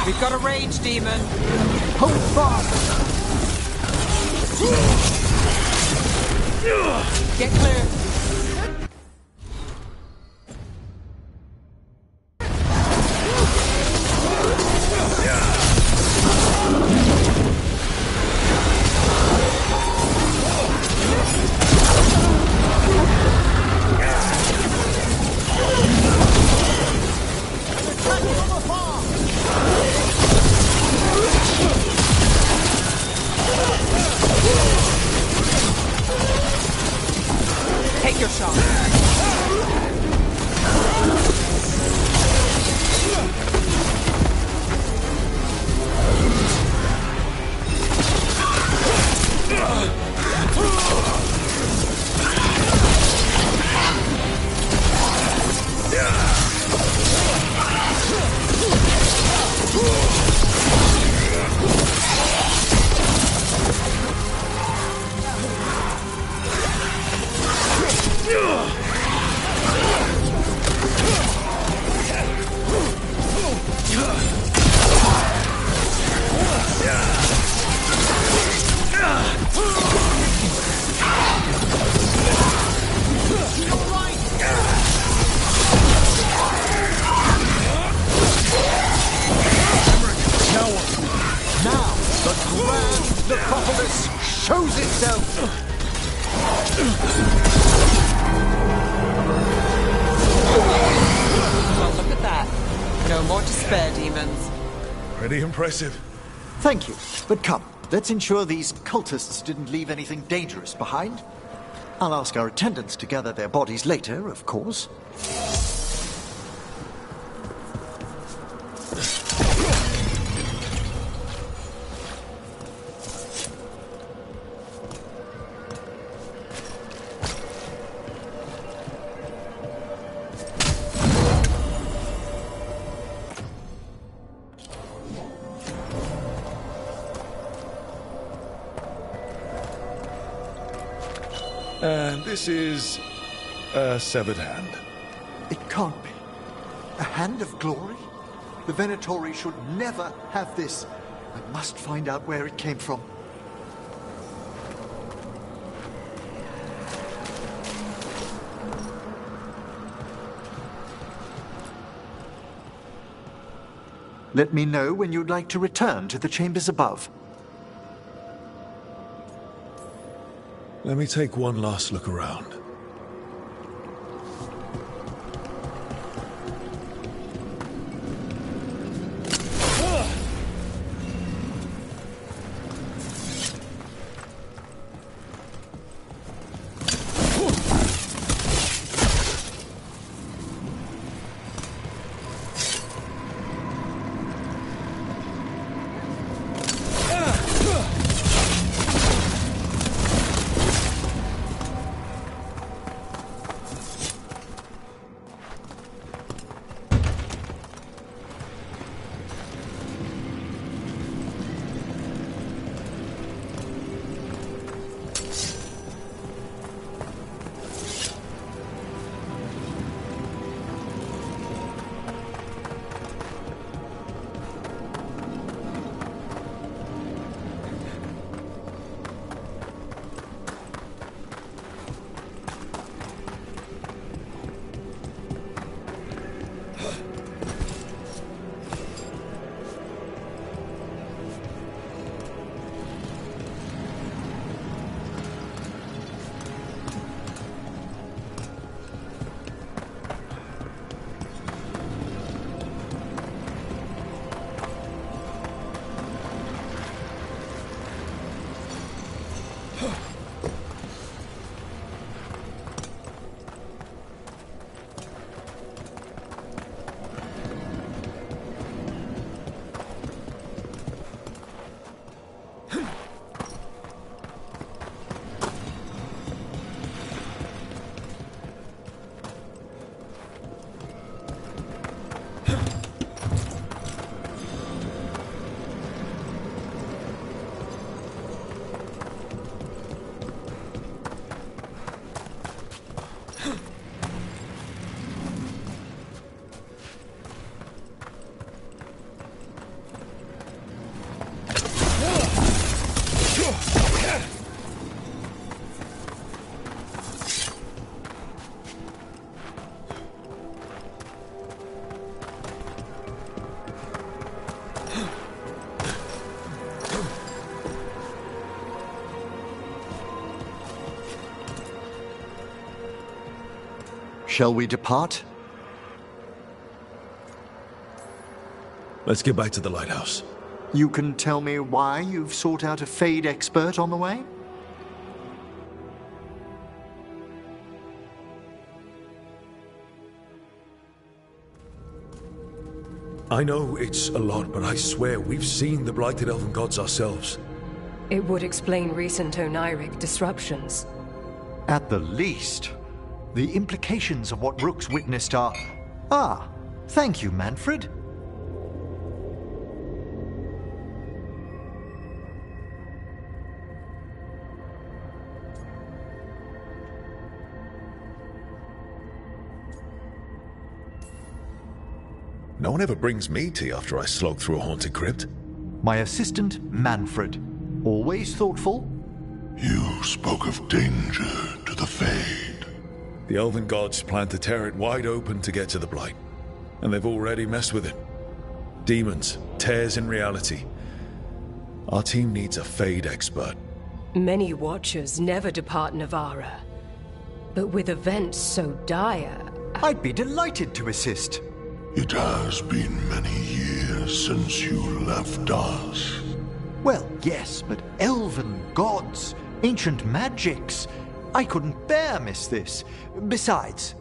Speaker 5: We've got a rage demon.
Speaker 14: Hold fast.
Speaker 5: Get clear. Take your shot.
Speaker 14: Now, the grand necropolis shows itself!
Speaker 5: Well, look at that. No more despair demons.
Speaker 1: Pretty impressive.
Speaker 14: Thank you, but come, let's ensure these cultists didn't leave anything dangerous behind. I'll ask our attendants to gather their bodies later, of course.
Speaker 1: And this is a severed hand.
Speaker 14: It can't be. A hand of glory? The Venatori should never have this. I must find out where it came from. Let me know when you'd like to return to the chambers above.
Speaker 1: Let me take one last look around.
Speaker 14: Shall we depart?
Speaker 1: Let's get back to the lighthouse.
Speaker 14: You can tell me why you've sought out a Fade expert on the way?
Speaker 1: I know it's a lot, but I swear we've seen the blighted elven gods ourselves.
Speaker 17: It would explain recent Oniric disruptions.
Speaker 14: At the least, the implications of what Rook's witnessed are... Ah, thank you, Manfred.
Speaker 1: No one ever brings me tea after I slog through a haunted crypt.
Speaker 14: My assistant, Manfred. Always thoughtful.
Speaker 18: You spoke of danger to the Fade.
Speaker 1: The elven gods plan to tear it wide open to get to the Blight. And they've already messed with it. Demons, tears in reality. Our team needs a Fade expert.
Speaker 17: Many Watchers never depart Navara. But with events so dire...
Speaker 14: I'd be delighted to assist.
Speaker 18: It has been many years since you left us.
Speaker 14: Well, yes, but elven gods, ancient magics. I couldn't bear miss this. Besides,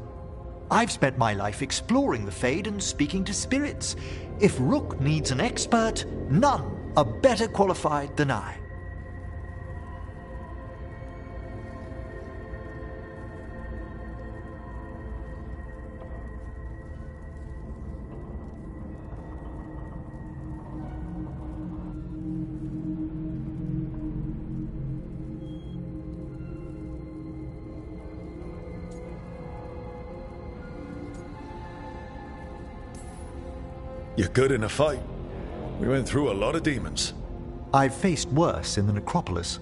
Speaker 14: I've spent my life exploring the Fade and speaking to spirits. If Rook needs an expert, none are better qualified than I.
Speaker 1: You're good in a fight. We went through a lot of demons.
Speaker 14: I've faced worse in the necropolis.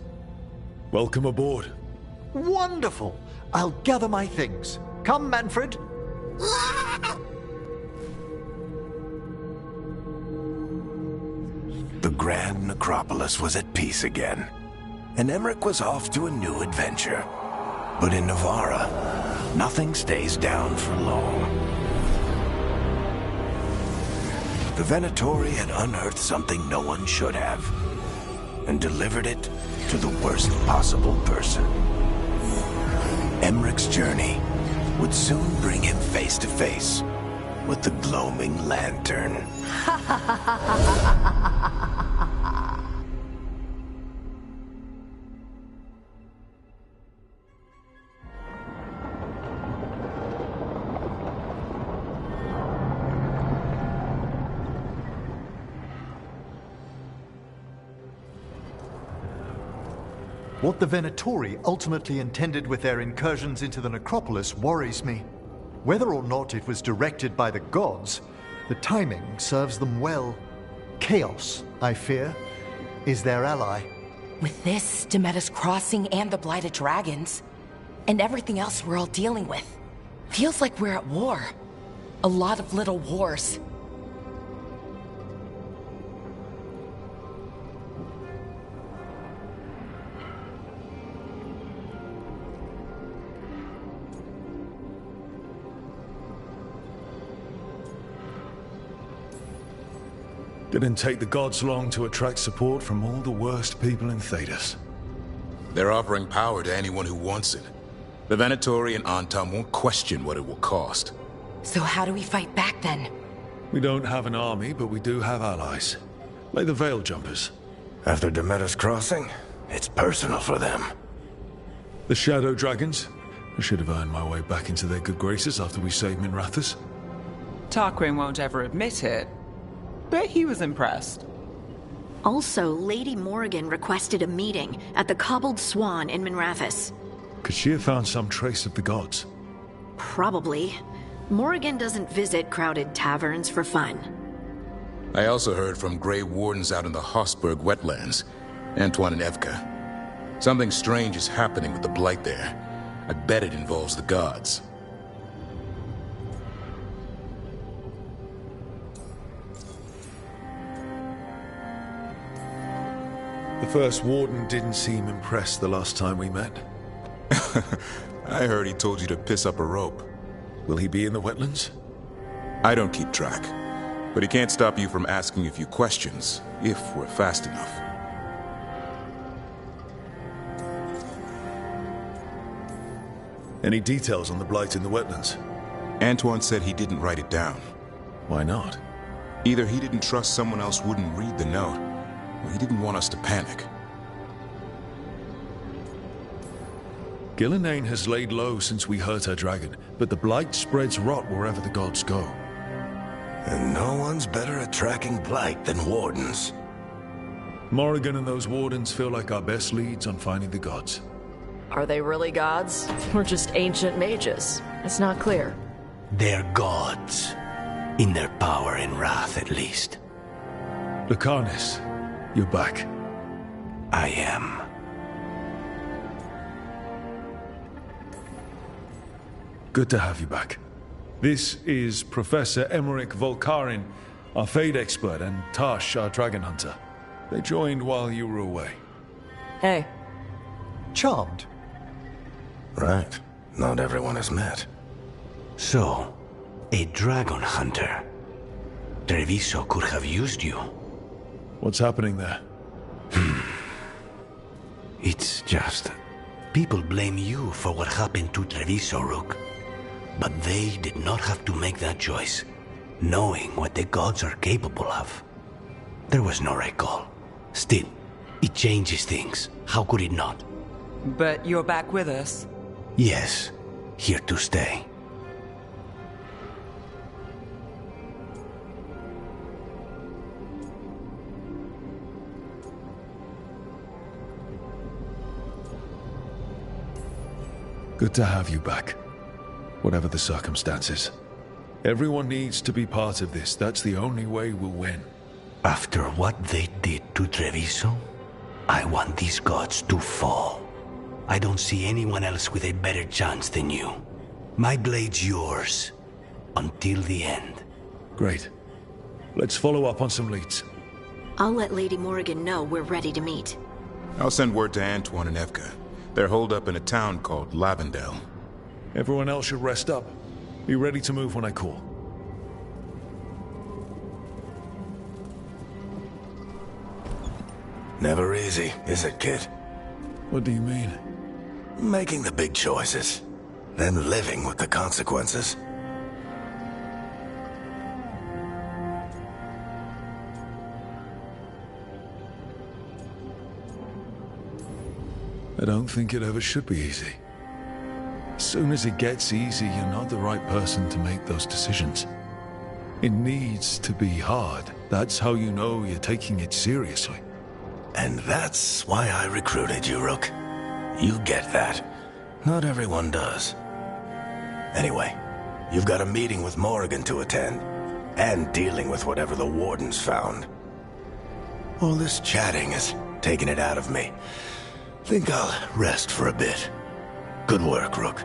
Speaker 1: Welcome aboard.
Speaker 14: Wonderful! I'll gather my things. Come, Manfred.
Speaker 19: The Grand Necropolis was at peace again, and Emmerich was off to a new adventure. But in Navara, nothing stays down for long. The Venatori had unearthed something no one should have, and delivered it to the worst possible person. Emmerich's journey would soon bring him face to face with the gloaming lantern.
Speaker 14: What the Venatori ultimately intended with their incursions into the necropolis worries me. Whether or not it was directed by the gods, the timing serves them well. Chaos, I fear, is their ally.
Speaker 4: With this, Demeter's Crossing and the Blighted Dragons, and everything else we're all dealing with, feels like we're at war. A lot of little wars.
Speaker 1: Didn't take the gods long to attract support from all the worst people in Thedas.
Speaker 20: They're offering power to anyone who wants it. The Venatori and Antam won't question what it will cost.
Speaker 4: So how do we fight back then?
Speaker 1: We don't have an army, but we do have allies. Like the Veil Jumpers.
Speaker 19: After Demeter's Crossing, it's personal for them.
Speaker 1: The Shadow Dragons? I should have earned my way back into their good graces after we saved Minrathous.
Speaker 5: Tarquin won't ever admit it, but he was impressed.
Speaker 6: Also, Lady Morrigan requested a meeting at the Cobbled Swan in Minrathous.
Speaker 1: Could she have found some trace of the gods?
Speaker 6: Probably. Morrigan doesn't visit crowded taverns for fun.
Speaker 20: I also heard from Grey Wardens out in the Hossberg wetlands, Antoine and Evka. Something strange is happening with the Blight there. I bet it involves the gods.
Speaker 1: The first warden didn't seem impressed the last time we met.
Speaker 20: I heard he told you to piss up a rope.
Speaker 1: Will he be in the wetlands?
Speaker 20: I don't keep track, but he can't stop you from asking a few questions, if we're fast enough.
Speaker 1: Any details on the Blight in the wetlands?
Speaker 20: Antoine said he didn't write it down.
Speaker 1: Why not?
Speaker 20: Either he didn't trust someone else wouldn't read the note, or he didn't want us to panic.
Speaker 1: Gillenane has laid low since we hurt her dragon, but the Blight spreads rot wherever the gods go.
Speaker 19: And no one's better at tracking Blight than wardens.
Speaker 1: Morrigan and those wardens feel like our best leads on finding the gods.
Speaker 6: Are they really gods? Or just ancient mages? It's not clear.
Speaker 19: They're gods. In their power and wrath, at least.
Speaker 1: Lucanus, you're back.
Speaker 19: I am.
Speaker 1: Good to have you back. This is Professor Emmerich Volkarin, our Fade expert, and Tash, our dragon hunter. They joined while you were away.
Speaker 6: Hey.
Speaker 14: Charmed.
Speaker 19: Right. Not everyone has met. So, a dragon hunter. Treviso could have used you.
Speaker 1: What's happening there?
Speaker 19: It's just... people blame you for what happened to Treviso, Rook. But they did not have to make that choice, knowing what the gods are capable of. There was no recall. Still, it changes things. How could it not?
Speaker 5: But you're back with us.
Speaker 19: Yes, here to stay.
Speaker 1: Good to have you back. Whatever the circumstances. Everyone needs to be part of this. That's the only way we'll win.
Speaker 19: After what they did to Treviso, I want these gods to fall. I don't see anyone else with a better chance than you. My blade's yours. Until the end.
Speaker 1: Great. Let's follow up on some leads.
Speaker 6: I'll let Lady Morrigan know we're ready to meet.
Speaker 20: I'll send word to Antoine and Evka. They're holed up in a town called Lavendel.
Speaker 1: Everyone else should rest up. Be ready to move when I call.
Speaker 19: Never easy, is it, kid?
Speaker 1: What do you mean?
Speaker 19: Making the big choices, then living with the consequences.
Speaker 1: I don't think it ever should be easy. As soon as it gets easy, you're not the right person to make those decisions. It needs to be hard. That's how you know you're taking it seriously.
Speaker 19: And that's why I recruited you, Rook. You get that. Not everyone does. Anyway, you've got a meeting with Morrigan to attend, and dealing with whatever the Wardens found. All this chatting is taking it out of me. Think I'll rest for a bit. Good work, Rook.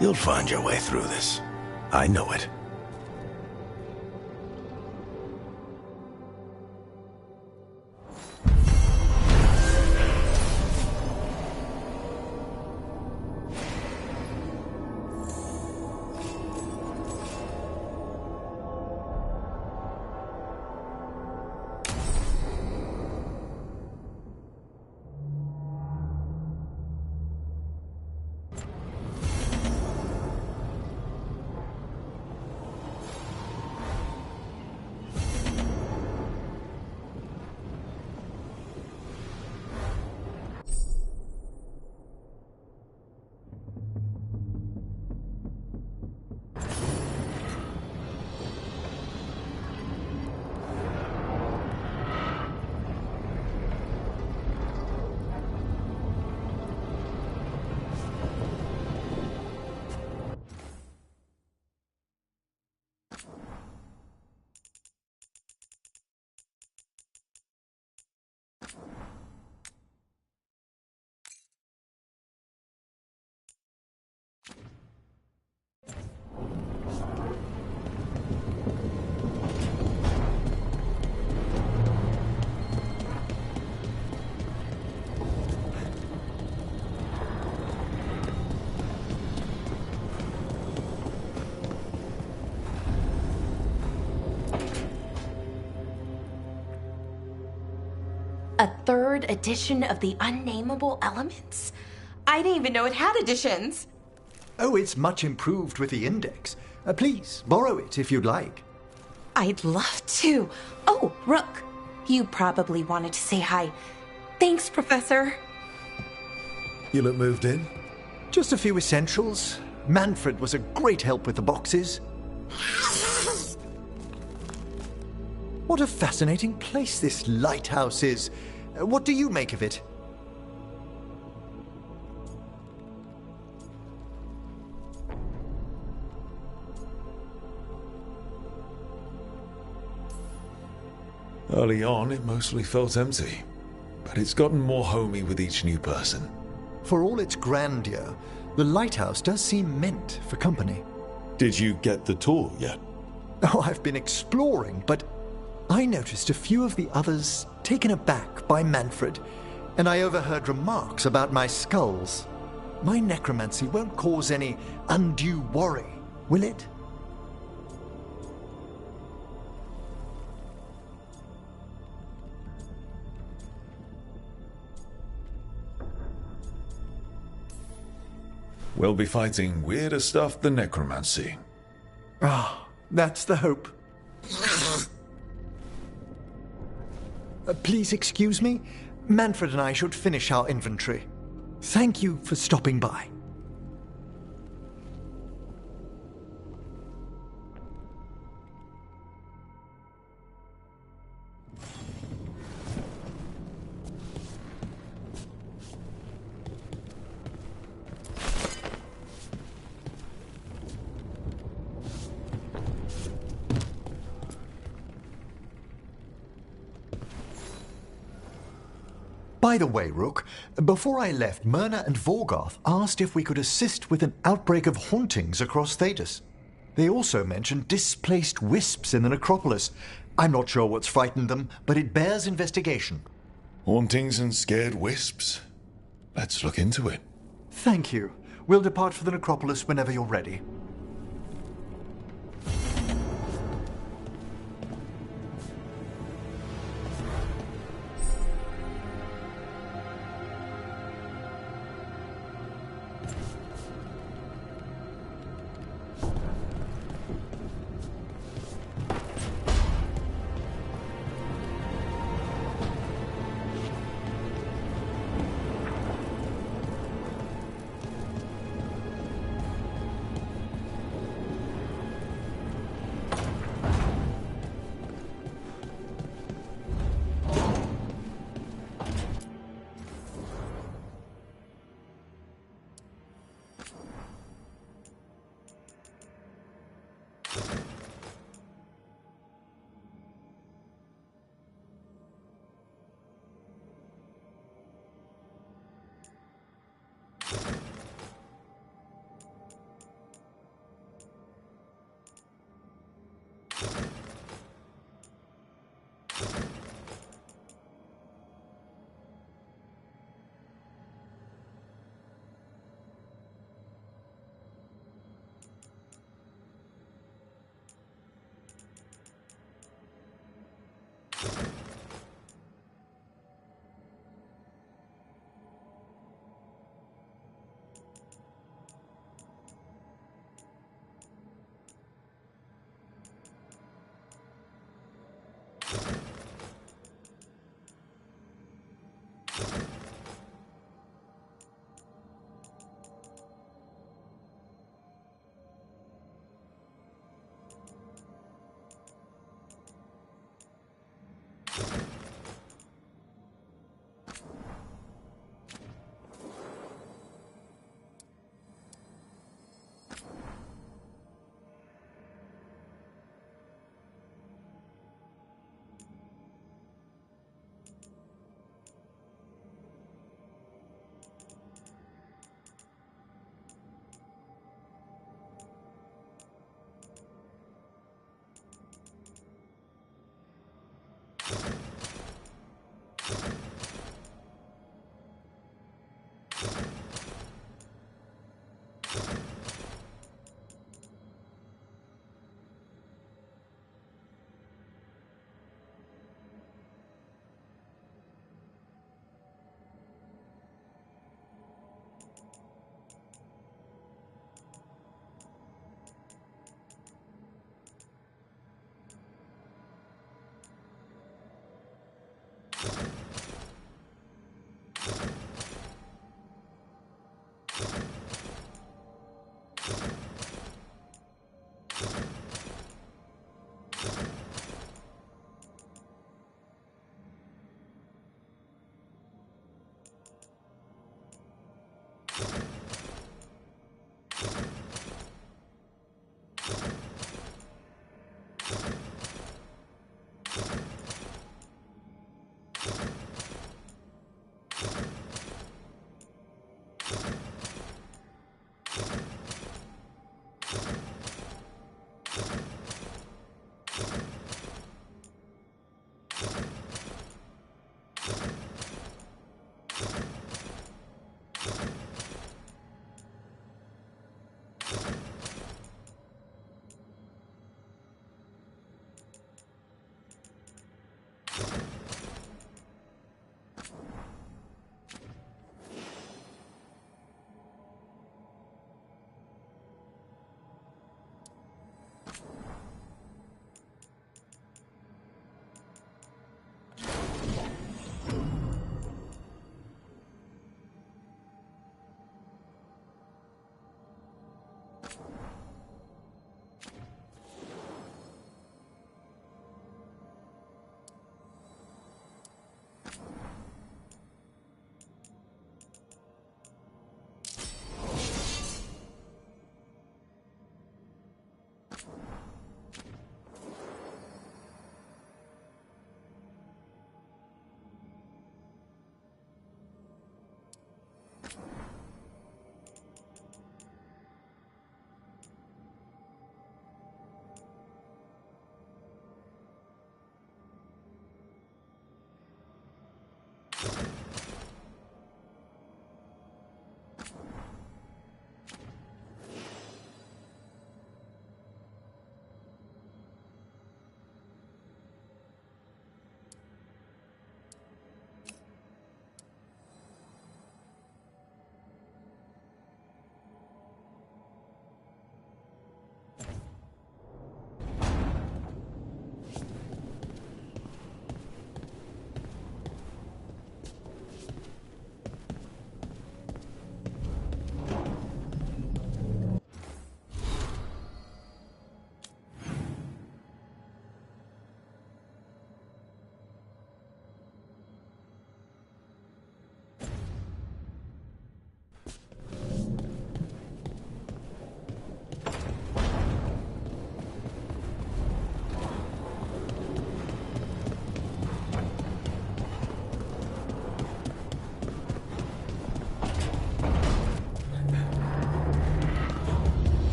Speaker 19: You'll find your way through this. I know it.
Speaker 4: third edition of the Unnameable Elements? I didn't even know it had editions.
Speaker 14: Oh, it's much improved with the index. Please, borrow it if you'd like.
Speaker 4: I'd love to. Oh, Rook, you probably wanted to say hi. Thanks, Professor.
Speaker 1: You look moved in?
Speaker 14: Just a few essentials. Manfred was a great help with the boxes. What a fascinating place this lighthouse is. What do you make of it?
Speaker 1: Early on, it mostly felt empty, but it's gotten more homey with each new person.
Speaker 14: For all its grandeur, the lighthouse does seem meant for company.
Speaker 1: Did you get the tour yet?
Speaker 14: Oh, I've been exploring, but I noticed a few of the others taken aback by Manfred, and I overheard remarks about my skulls. My necromancy won't cause any undue worry, will it?
Speaker 1: We'll be fighting weirder stuff than necromancy.
Speaker 14: Ah, that's the hope. Please excuse me. Manfred and I should finish our inventory. Thank you for stopping by. By the way, Rook, before I left, Myrna and Vorgarth asked if we could assist with an outbreak of hauntings across Thedas. They also mentioned displaced wisps in the necropolis. I'm not sure what's frightened them, but it bears investigation.
Speaker 1: Hauntings and scared wisps? Let's look into it.
Speaker 14: Thank you. We'll depart for the necropolis whenever you're ready.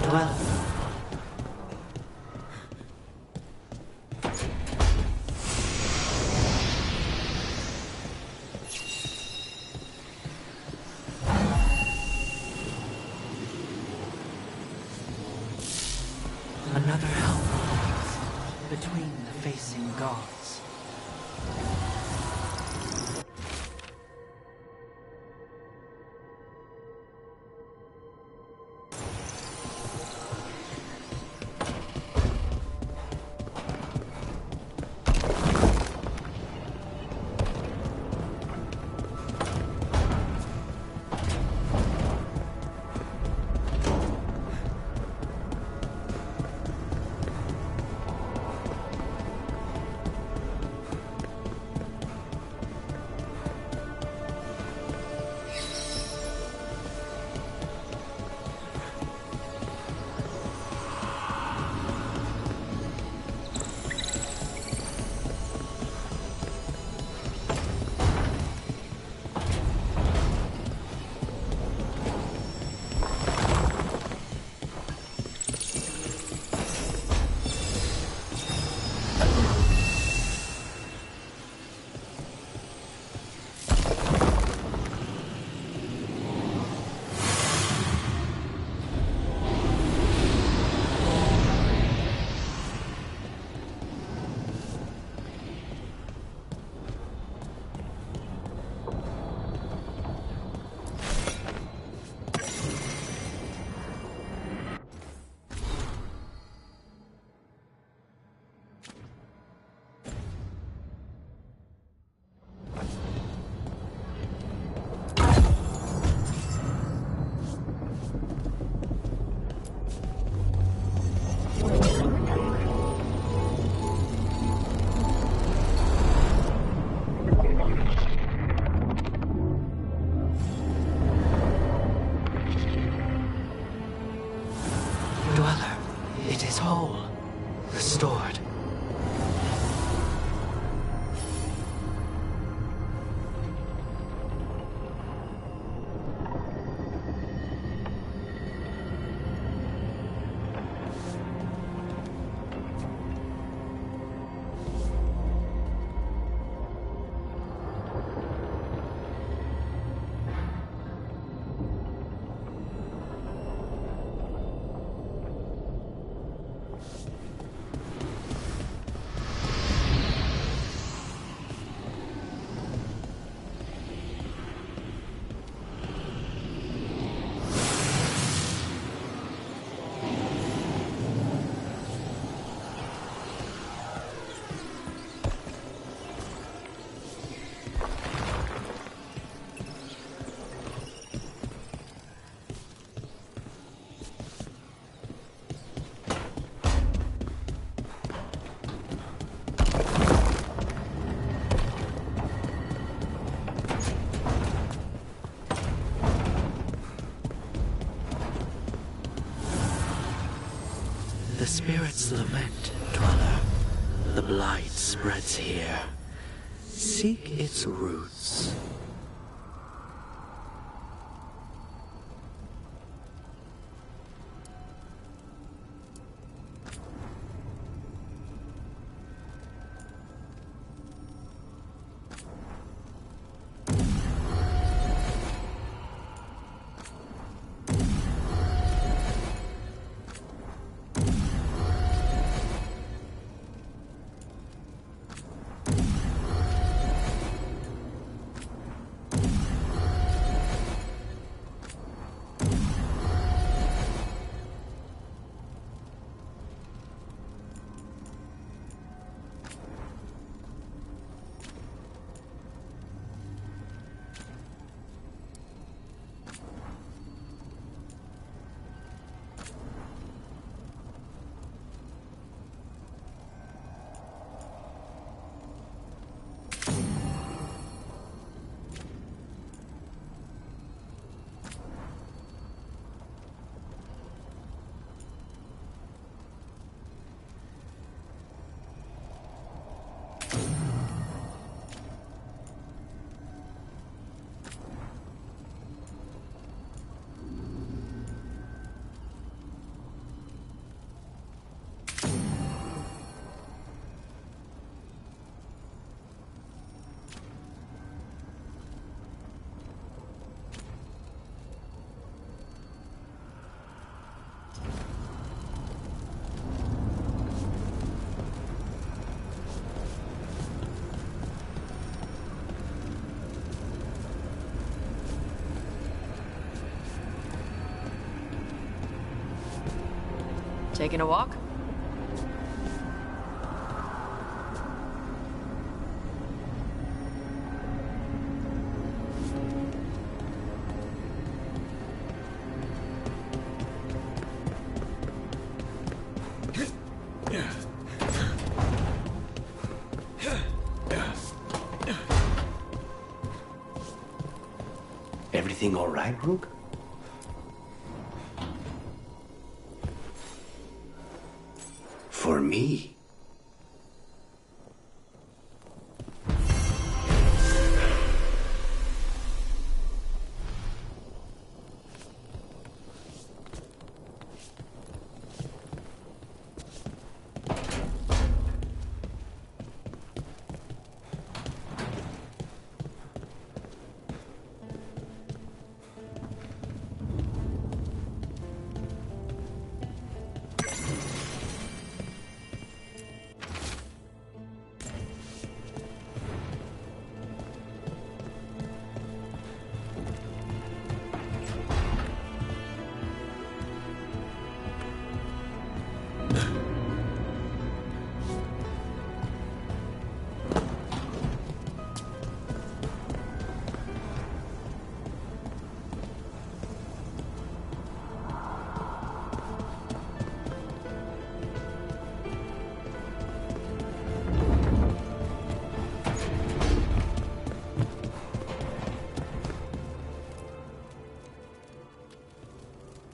Speaker 21: Dweller. Another help between the facing gods. Dweller, it is whole, restored. The spirits lament, Dweller. The blight spreads here. Seek its roots.
Speaker 6: Taking a walk?
Speaker 2: Everything all right, Rook? For me?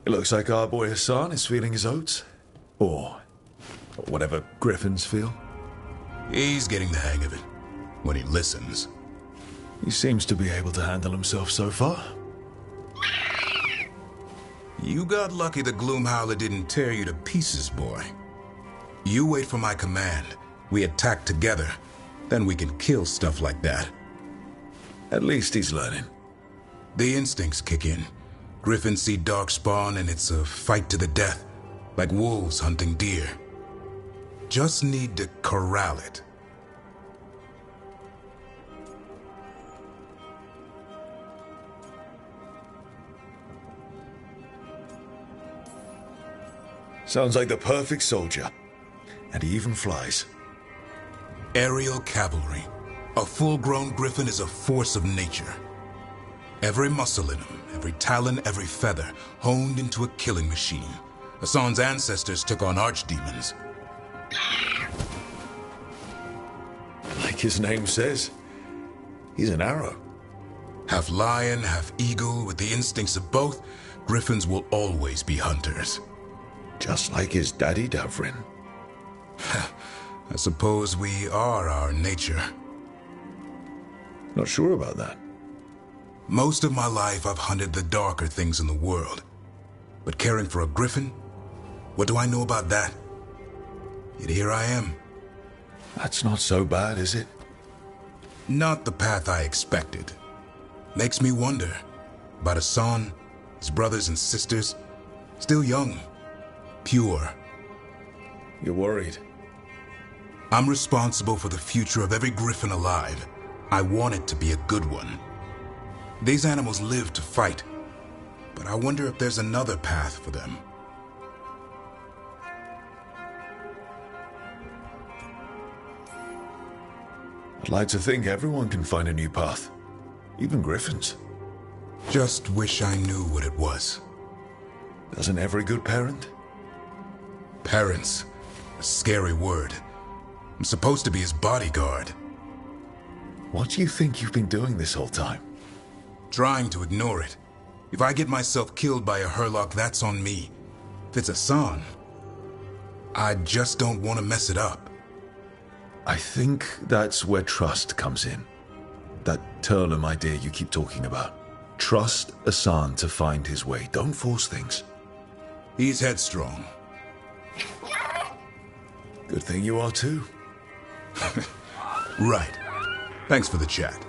Speaker 1: It looks like our boy Hassan is feeling his oats. Or whatever griffins feel.
Speaker 20: He's getting the hang of it. When he listens.
Speaker 1: He seems to be able to handle himself so far.
Speaker 20: You got lucky the Gloomhowler didn't tear you to pieces, boy. You wait for my command. We attack together. Then we can kill stuff like that.
Speaker 1: At least he's learning.
Speaker 20: The instincts kick in. Griffins see darkspawn and it's a fight to the death. Like wolves hunting deer. Just need to corral it.
Speaker 1: Sounds like the perfect soldier. And he even flies.
Speaker 20: Aerial cavalry. A full-grown griffin is a force of nature. Every muscle in him, every talon, every feather, honed into a killing machine. Hassan's ancestors took on archdemons.
Speaker 1: Like his name says, he's an arrow.
Speaker 20: Half lion, half eagle, with the instincts of both, griffins will always be hunters.
Speaker 1: Just like his daddy Davrin.
Speaker 20: I suppose we are our nature.
Speaker 1: Not sure about that.
Speaker 20: Most of my life I've hunted the darker things in the world. But caring for a griffin? What do I know about that? Yet here I am.
Speaker 1: That's not so bad, is it?
Speaker 20: Not the path I expected. Makes me wonder about Hassan, his brothers and sisters. Still young. Pure.
Speaker 1: You're worried?
Speaker 20: I'm responsible for the future of every griffin alive. I want it to be a good one. These animals live to fight, but I wonder if there's another path for them.
Speaker 1: I'd like to think everyone can find a new path. Even griffins.
Speaker 20: Just wish I knew what it was.
Speaker 1: Doesn't every good parent?
Speaker 20: Parents. A scary word. I'm supposed to be his bodyguard.
Speaker 1: What do you think you've been doing this whole time?
Speaker 20: Trying to ignore it. If I get myself killed by a Hurlock, that's on me. If it's Hassan, I just don't want to mess it up.
Speaker 1: I think that's where trust comes in. That Turlum idea you keep talking about. Trust Hassan to find his way. Don't force things.
Speaker 20: He's headstrong.
Speaker 1: Good thing you are too.
Speaker 20: Right. Thanks for the chat.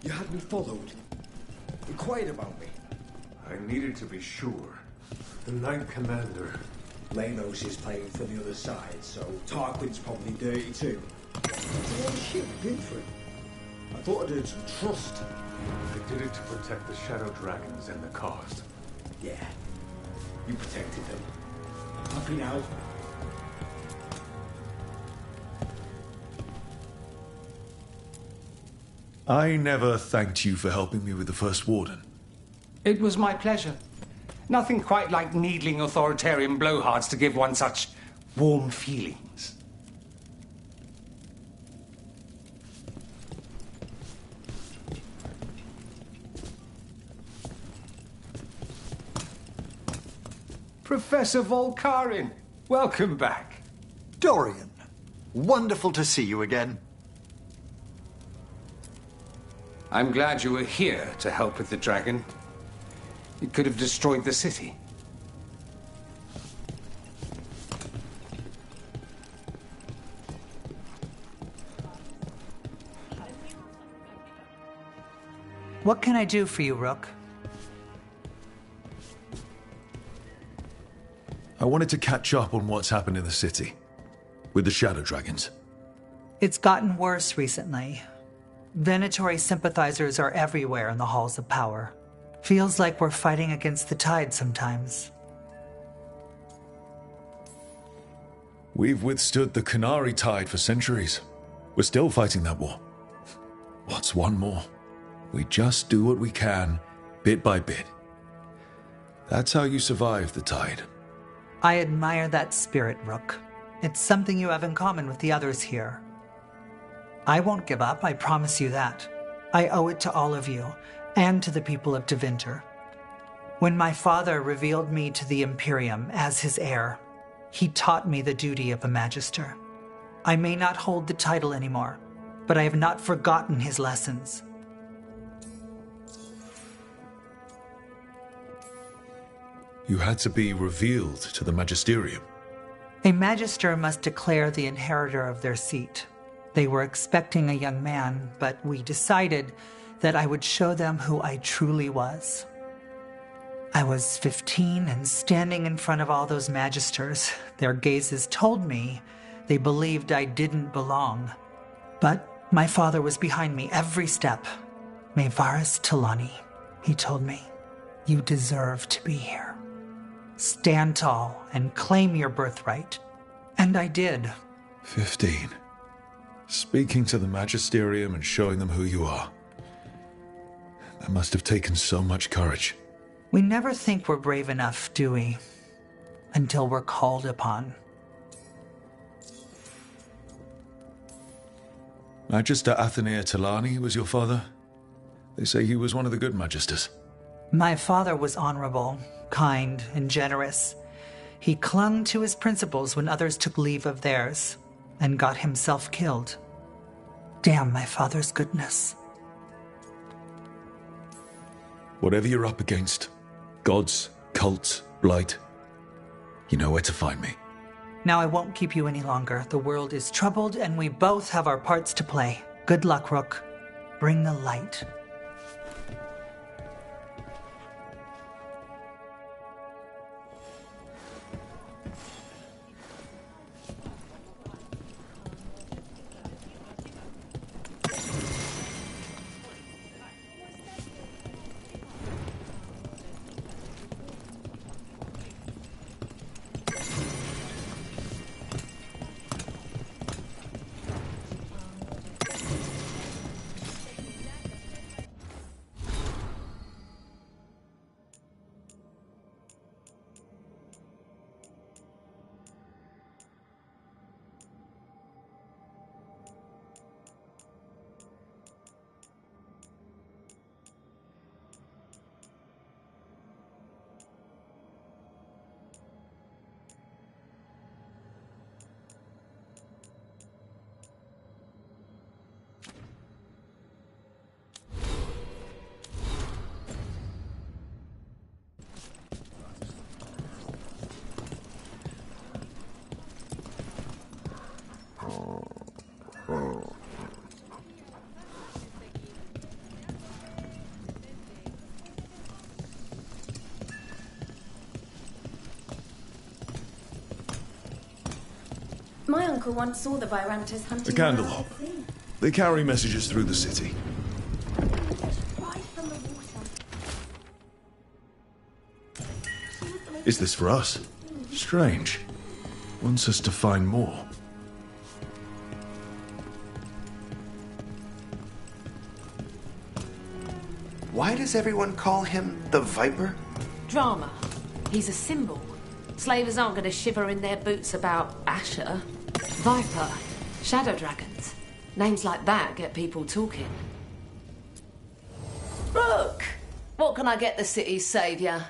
Speaker 8: You had me followed. Inquired about me.
Speaker 9: I needed to be sure. The Ninth Commander.
Speaker 8: Lanos is playing for the other side, so Tarquin's probably dirty too. It's a lot of shit we did for him. I thought I'd earn some trust.
Speaker 9: I did it to protect the Shadow Dragons and the cause.
Speaker 8: Yeah, you protected them. Happy now?
Speaker 1: I never thanked you for helping me with the First Warden.
Speaker 22: It was my pleasure. Nothing quite like needling authoritarian blowhards to give one such warm feelings. Professor Volkarin, welcome back.
Speaker 14: Dorian, wonderful to see you again.
Speaker 22: I'm glad you were here to help with the dragon. It could have destroyed the city.
Speaker 23: What can I do for you, Rook?
Speaker 1: I wanted to catch up on what's happened in the city with the Shadow Dragons.
Speaker 23: It's gotten worse recently. Venatori sympathizers are everywhere in the halls of power. Feels like we're fighting against the tide sometimes.
Speaker 1: We've withstood the Canary tide for centuries. We're still fighting that war. What's one more? We just do what we can, bit by bit. That's how you survive the tide.
Speaker 23: I admire that spirit, Rook. It's something you have in common with the others here. I won't give up, I promise you that. I owe it to all of you, and to the people of Deventer. When my father revealed me to the Imperium as his heir, he taught me the duty of a Magister. I may not hold the title anymore, but I have not forgotten his lessons.
Speaker 1: You had to be revealed to the Magisterium.
Speaker 23: A Magister must declare the inheritor of their seat. They were expecting a young man, but we decided that I would show them who I truly was. I was 15 and standing in front of all those Magisters. Their gazes told me they believed I didn't belong. But my father was behind me every step. Mevaris Talani, he told me, you deserve to be here. Stand tall and claim your birthright. And I did.
Speaker 1: 15. Speaking to the Magisterium and showing them who you are. That must have taken so much courage.
Speaker 23: We never think we're brave enough, do we? Until we're called upon.
Speaker 1: Magister Athenea Talani was your father? They say he was one of the good Magisters.
Speaker 23: My father was honorable, kind, and generous. He clung to his principles when others took leave of theirs, and got himself killed. Damn my father's goodness.
Speaker 1: Whatever you're up against, gods, cults, blight, you know where to find me.
Speaker 23: Now I won't keep you any longer. The world is troubled, and we both have our parts to play. Good luck, Rook. Bring the light.
Speaker 10: uncle once saw the Virantas hunting.
Speaker 1: The Candlehop. They carry messages through the city. Is this for us? Strange. Wants us to find more.
Speaker 2: Why does everyone call him the Viper?
Speaker 3: Drama. He's a symbol. Slavers aren't going to shiver in their boots about Asher. Viper. Shadow dragons. Names like that get people talking. Look! What can I get the city's saviour?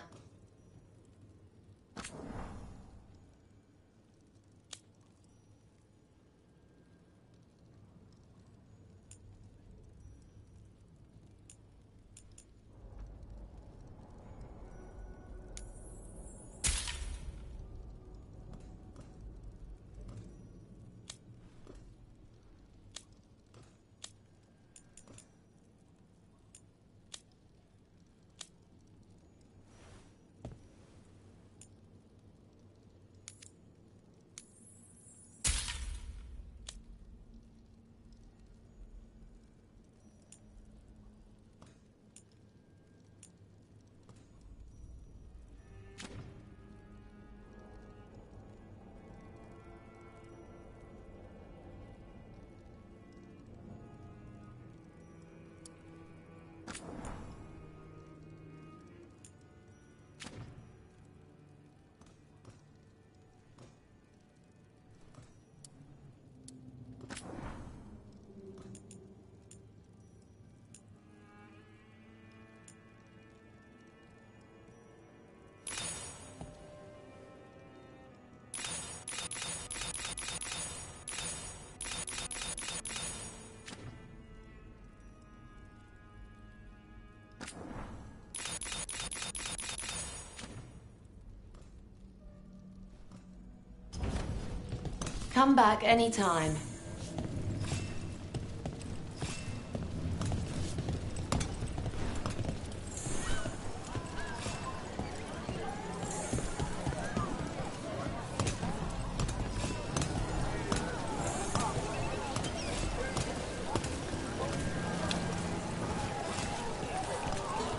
Speaker 3: Come back anytime.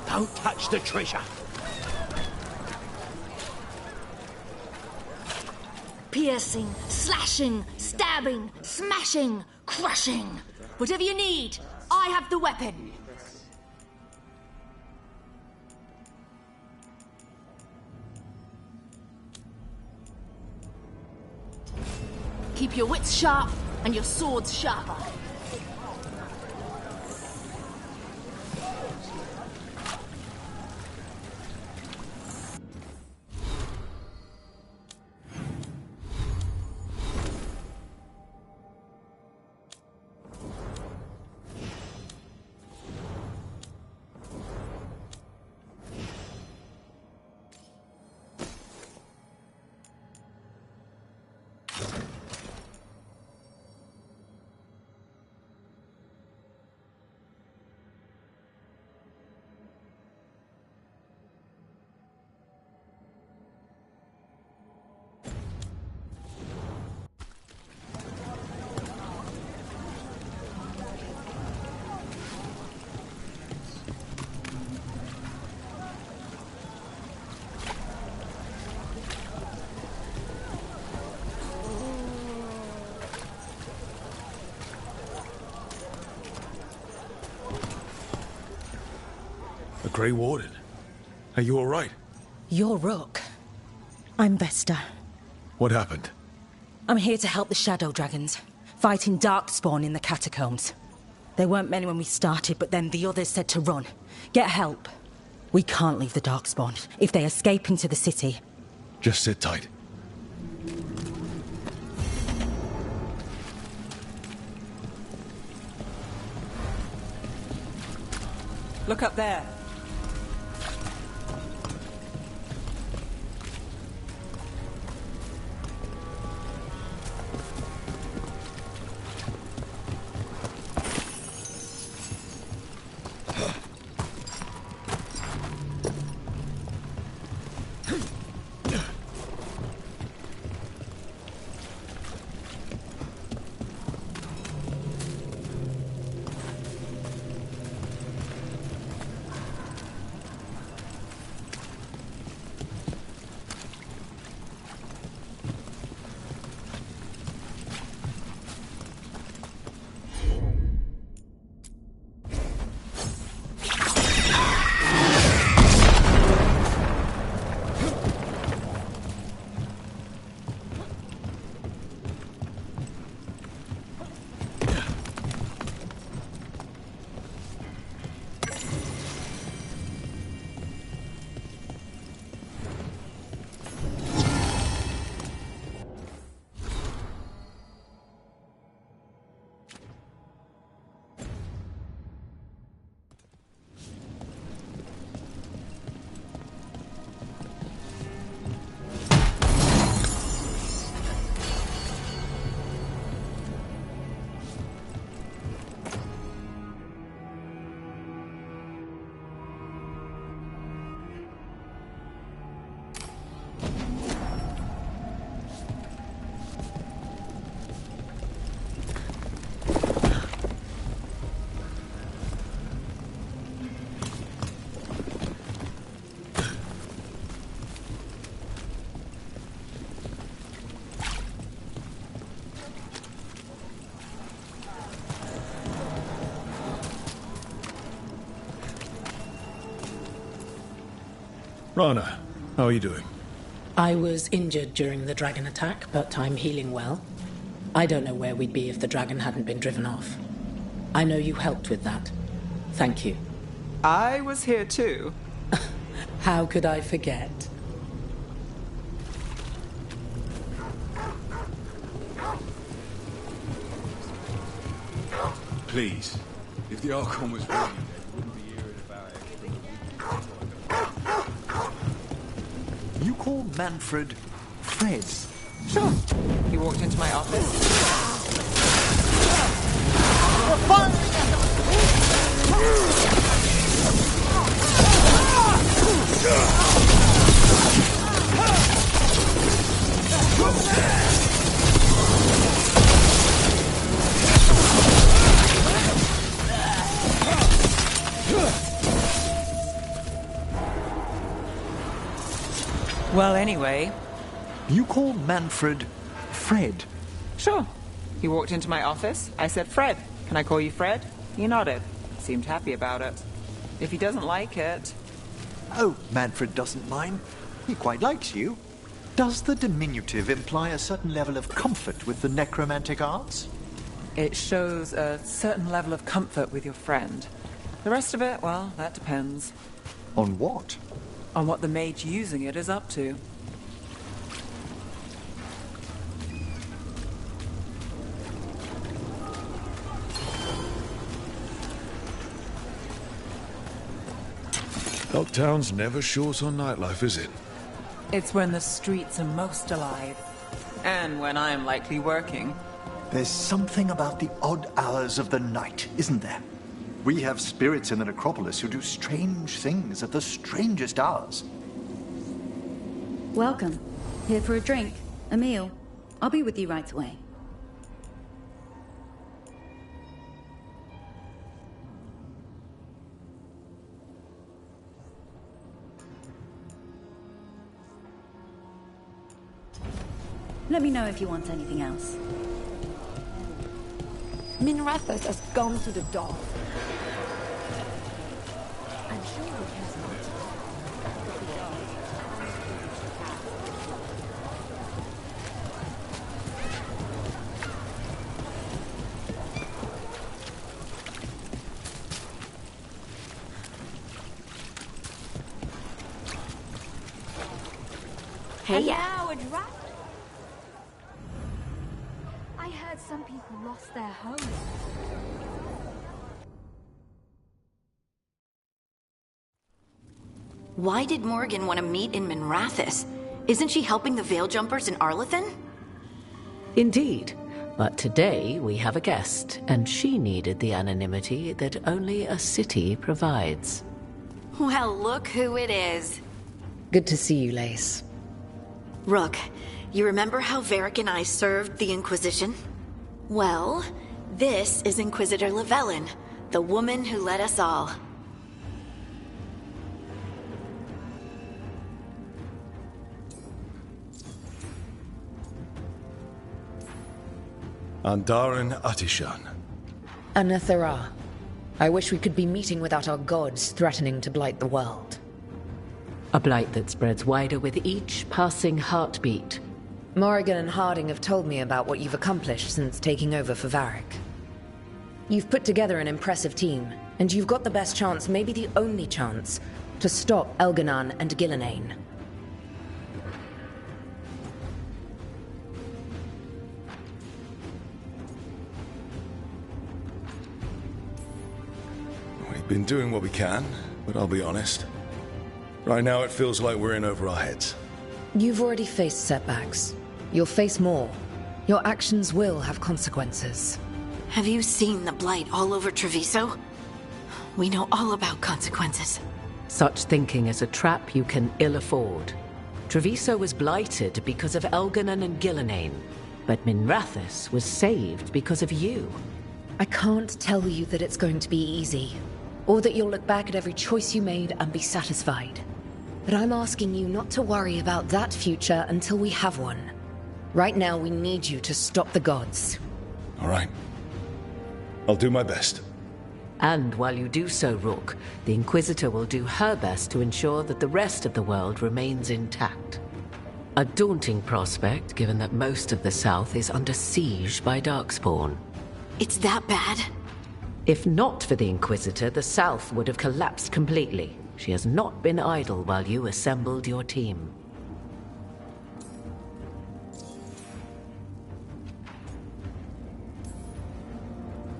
Speaker 11: Don't touch the treasure.
Speaker 3: Piercing, slashing, stabbing, smashing, crushing. Whatever you need, I have the weapon. Keep your wits sharp and your swords sharper.
Speaker 1: The Grey Warden. Are you all right?
Speaker 12: You're Rook. I'm Vesta.
Speaker 1: What happened?
Speaker 12: I'm here to help the Shadow Dragons, fighting Darkspawn in the catacombs. There weren't many when we started, but then the others said to run. Get help. We can't leave the Darkspawn. If they escape into the city...
Speaker 1: Just sit tight.
Speaker 5: Look up there.
Speaker 1: Rana, how are you doing?
Speaker 7: I was injured during the dragon attack, but I'm healing well. I don't know where we'd be if the dragon hadn't been driven off. I know you helped with that. Thank you.
Speaker 5: I was here too.
Speaker 7: How could I forget?
Speaker 20: Please, if the Archon was ready, they wouldn't be hearing about it.
Speaker 14: You call Manfred Fred?
Speaker 5: Sure. He walked into my office. Well, anyway.
Speaker 14: You call Manfred Fred?
Speaker 5: Sure. He walked into my office. I said, Fred, can I call you Fred? He nodded. Seemed happy about it. If he doesn't like it...
Speaker 14: Oh, Manfred doesn't mind. He quite likes you. Does the diminutive imply a certain level of comfort with the necromantic arts?
Speaker 5: It shows a certain level of comfort with your friend. The rest of it, well, that depends.
Speaker 14: On what?
Speaker 5: On what the mage using it is up to.
Speaker 1: Dogtown's never short on nightlife, is it?
Speaker 5: It's when the streets are most alive. And when I'm likely working.
Speaker 14: There's something about the odd hours of the night, isn't there? We have spirits in the necropolis who do strange things at the strangest hours.
Speaker 10: Welcome. Here for a drink, a meal. I'll be with you right away. Let me know if you want anything else.
Speaker 3: Minrathus has gone to the dock. I'm sure he cares not.
Speaker 10: Hey,
Speaker 13: now a draft. I heard some people lost their homes.
Speaker 4: Why did Morrigan want to meet in Minrathus? Isn't she helping the Veil Jumpers in Arlathan?
Speaker 24: Indeed. But today we have a guest, and she needed the anonymity that only a city provides.
Speaker 4: Well, look who it is.
Speaker 7: Good to see you, Lace.
Speaker 4: Rook, you remember how Varric and I served the Inquisition? Well, this is Inquisitor Llewellyn, the woman who led us all.
Speaker 1: Andaran Atishan.
Speaker 7: Anathara. I wish we could be meeting without our gods threatening to blight the world.
Speaker 24: A blight that spreads wider with each passing heartbeat.
Speaker 7: Morrigan and Harding have told me about what you've accomplished since taking over for Varric. You've put together an impressive team, and you've got the best chance, maybe the only chance, to stop Elganon and Gillenane.
Speaker 1: We've been doing what we can, but I'll be honest. Right now it feels like we're in over our heads.
Speaker 7: You've already faced setbacks. You'll face more. Your actions will have consequences.
Speaker 4: Have you seen the blight all over Treviso? We know all about consequences.
Speaker 24: Such thinking is a trap you can ill afford. Treviso was blighted because of Elganon and Gillenane, but Minrathus was saved because of you.
Speaker 7: I can't tell you that it's going to be easy, or that you'll look back at every choice you made and be satisfied. But I'm asking you not to worry about that future until we have one. Right now, we need you to stop the gods.
Speaker 1: All right. I'll do my best.
Speaker 24: And while you do so, Rook, the Inquisitor will do her best to ensure that the rest of the world remains intact. A daunting prospect, given that most of the South is under siege by Darkspawn.
Speaker 15: It's that bad?
Speaker 24: If not for the Inquisitor, the South would have collapsed completely. She has not been idle while you assembled your team.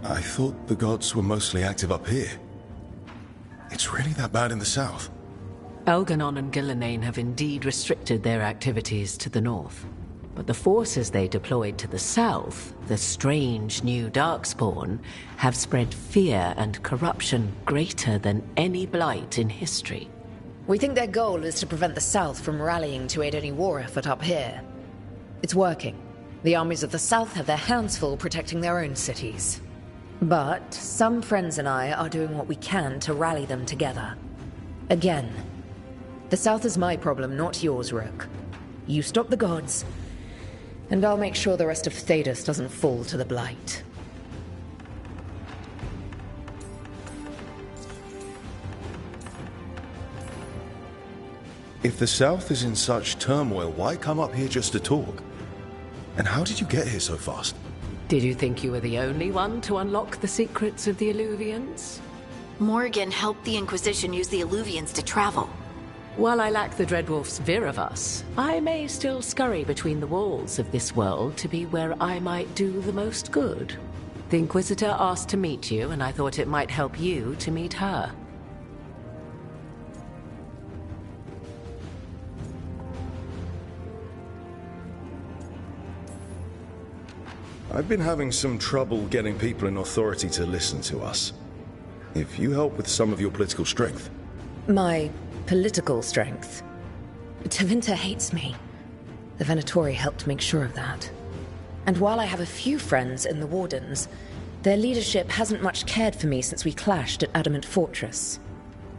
Speaker 1: I thought the gods were mostly active up here. It's really that bad in the south?
Speaker 24: Elganon and Gillenane have indeed restricted their activities to the north. But the forces they deployed to the south, the strange new Darkspawn, have spread fear and corruption greater than any blight in history.
Speaker 7: We think their goal is to prevent the south from rallying to aid any war effort up here. It's working. The armies of the south have their hands full protecting their own cities. But some friends and I are doing what we can to rally them together. Again, the South is my problem, not yours, Rook. You stop the gods, and I'll make sure the rest of Thedas doesn't fall to the Blight.
Speaker 1: If the South is in such turmoil, why come up here just to talk? And how did you get here so fast?
Speaker 24: Did you think you were the only one to unlock the secrets of the Illuvians?
Speaker 15: Morrigan helped the Inquisition use the Illuvians to travel.
Speaker 24: While I lack the Dreadwolf's Viravus, I may still scurry between the walls of this world to be where I might do the most good. The Inquisitor asked to meet you, and I thought it might help you to meet her.
Speaker 1: I've been having some trouble getting people in authority to listen to us. If you help with some of your political strength.
Speaker 7: My political strength? Tevinter hates me. The Venatori helped make sure of that. And while I have a few friends in the Wardens, their leadership hasn't much cared for me since we clashed at Adamant Fortress.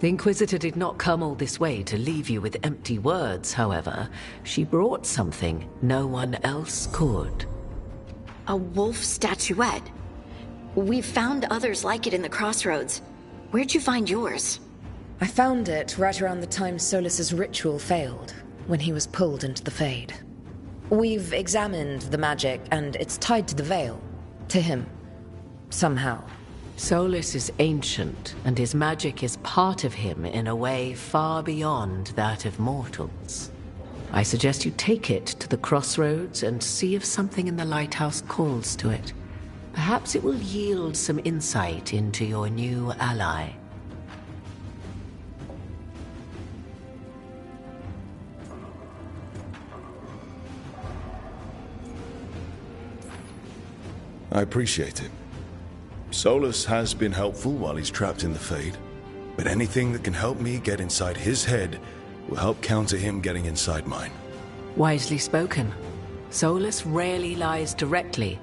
Speaker 24: The Inquisitor did not come all this way to leave you with empty words, however. She brought something no one else could.
Speaker 15: A wolf statuette. We've found others like it in the crossroads. Where'd you find yours?
Speaker 7: I found it right around the time Solus's ritual failed, when he was pulled into the Fade. We've examined the magic, and it's tied to the Veil. To him. Somehow.
Speaker 24: Solus is ancient, and his magic is part of him in a way far beyond that of mortals. I suggest you take it to the crossroads and see if something in the lighthouse calls to it. Perhaps it will yield some insight into your new ally.
Speaker 1: I appreciate it. Solus has been helpful while he's trapped in the Fade, but anything that can help me get inside his head will help counter him getting inside mine.
Speaker 24: Wisely spoken. Solus rarely lies directly,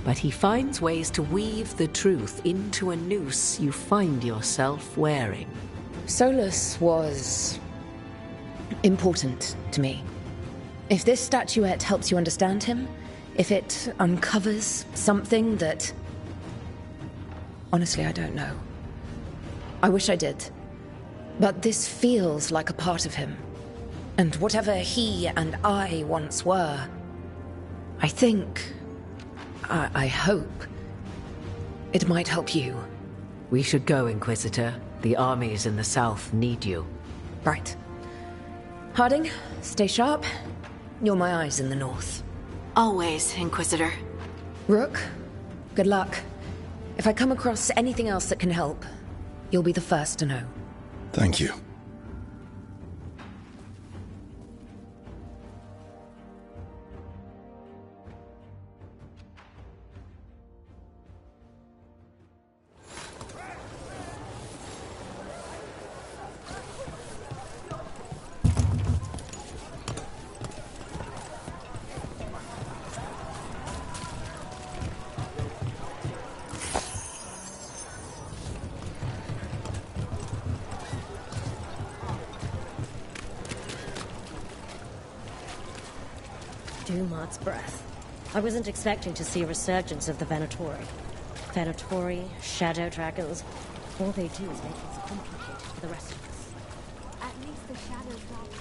Speaker 24: but he finds ways to weave the truth into a noose you find yourself wearing.
Speaker 7: Solus was important to me. If this statuette helps you understand him, if it uncovers something that... Honestly, I don't know. I wish I did. But this feels like a part of him. And whatever he and I once were, I think... I hope... it might help you.
Speaker 24: We should go, Inquisitor. The armies in the south need you.
Speaker 7: Right. Harding, stay sharp. You're my eyes in the north.
Speaker 15: Always, Inquisitor.
Speaker 7: Rook, good luck. If I come across anything else that can help, you'll be the first to know.
Speaker 1: Thank you.
Speaker 16: Dumat's breath. I wasn't expecting to see a resurgence of the Venatori.
Speaker 6: Venatori, shadow dragons. All they do is make things complicated for the rest of us.
Speaker 13: At least the shadow dragons.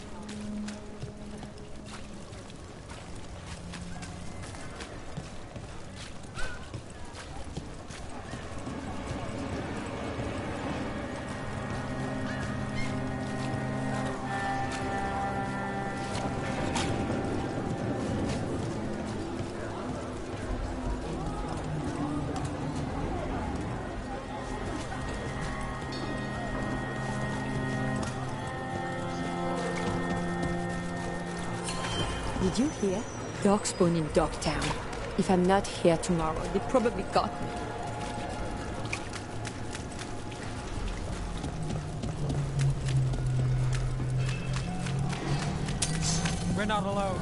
Speaker 16: Did you hear? Darkspawn in Dogtown. If I'm not here tomorrow, they probably got me.
Speaker 5: We're not alone.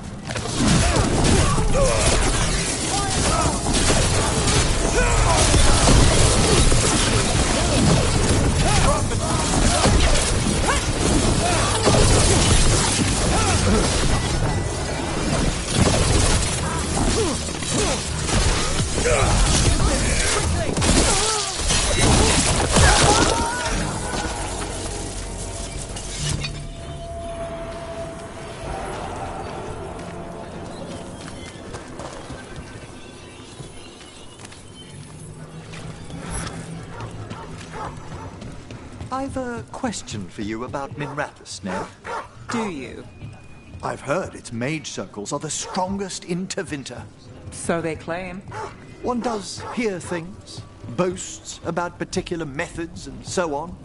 Speaker 14: I've a question for you about Minrathous, Ned.
Speaker 5: Do you?
Speaker 14: I've heard its mage circles are the strongest in Tevinter.
Speaker 5: So they claim.
Speaker 14: One does hear things, boasts about particular methods and so on.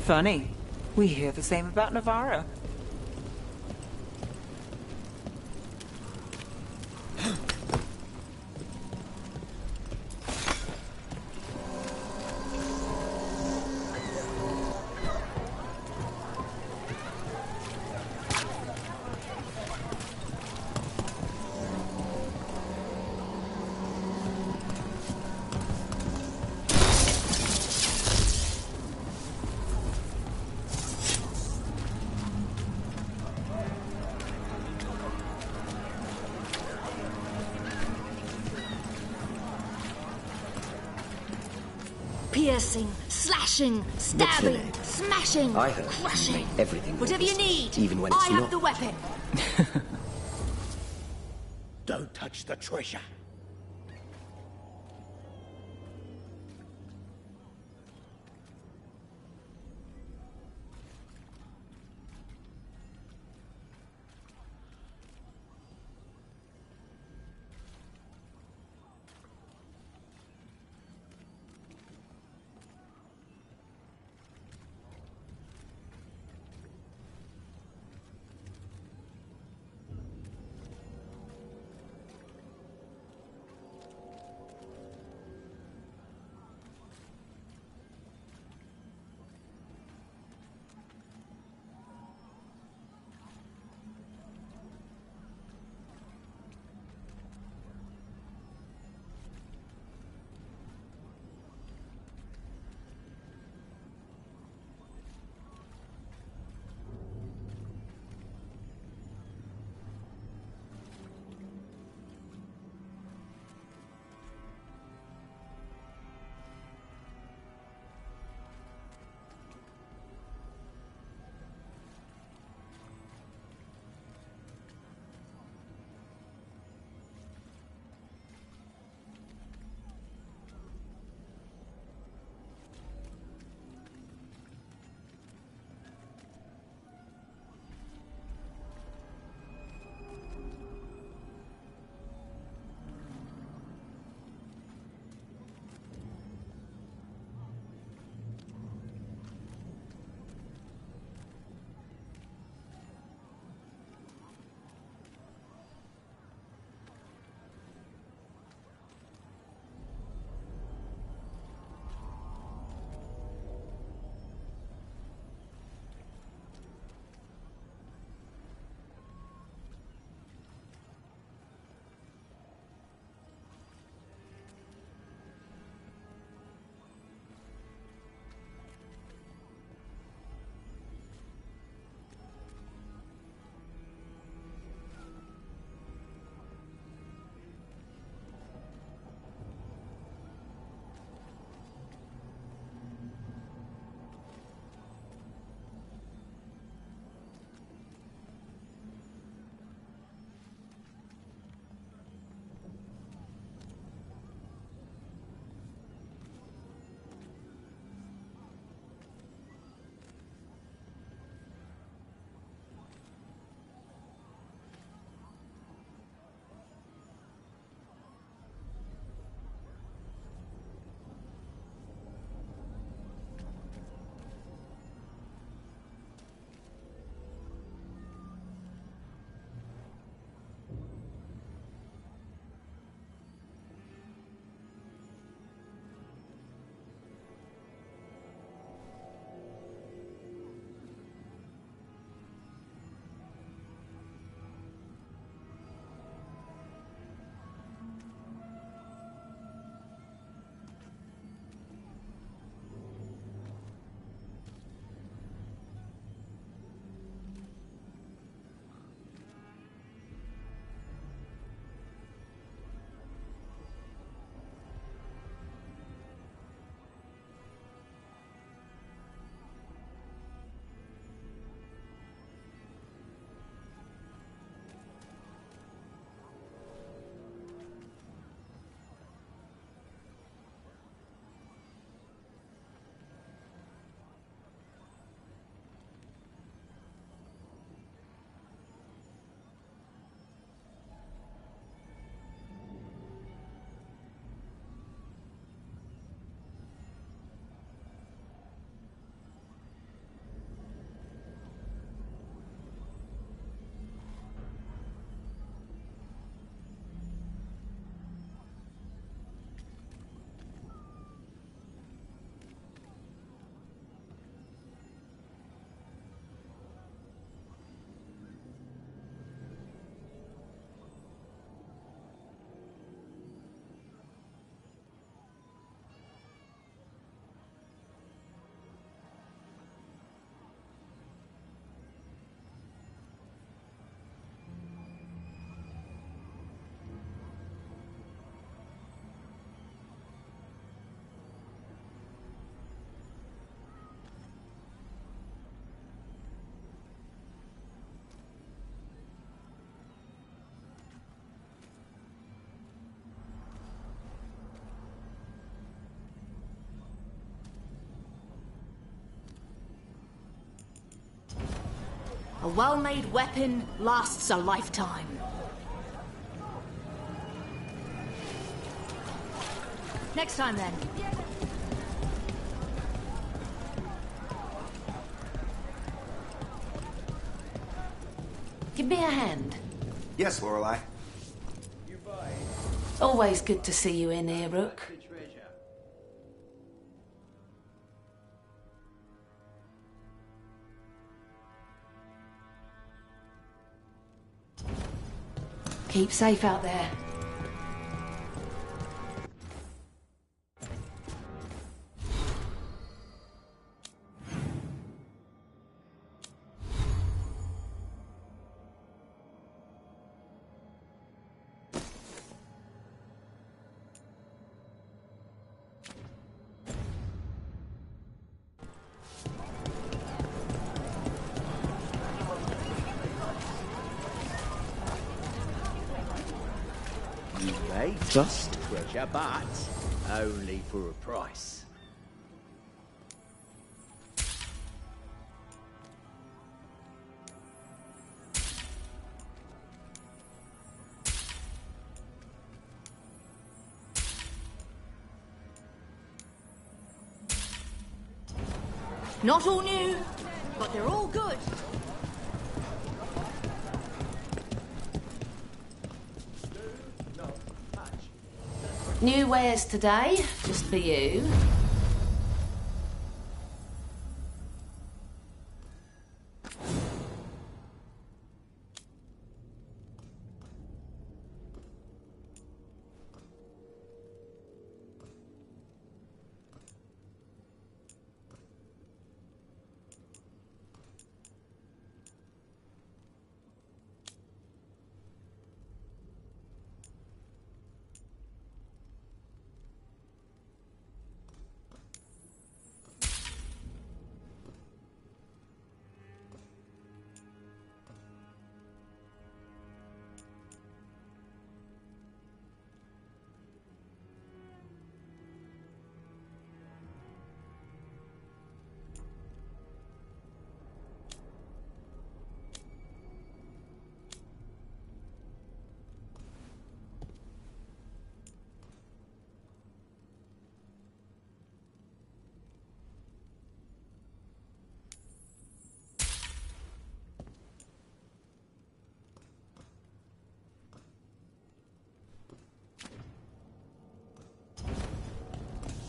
Speaker 5: Funny. We hear the same about Navarro.
Speaker 13: Piercing, slashing, stabbing, smashing,
Speaker 17: I heard
Speaker 13: crushing.
Speaker 17: everything.
Speaker 13: Whatever you need.
Speaker 17: Even when it's
Speaker 13: I have
Speaker 17: not.
Speaker 13: the weapon.
Speaker 11: Don't touch the treasure.
Speaker 13: A well-made weapon lasts a lifetime. Next time, then.
Speaker 3: Give me a hand.
Speaker 2: Yes, Lorelei.
Speaker 3: Always good to see you in here, Rook. Keep safe out there.
Speaker 11: You may trust treasure, but only for a price.
Speaker 13: Not all new, but they're all good.
Speaker 3: New wares today, just for you.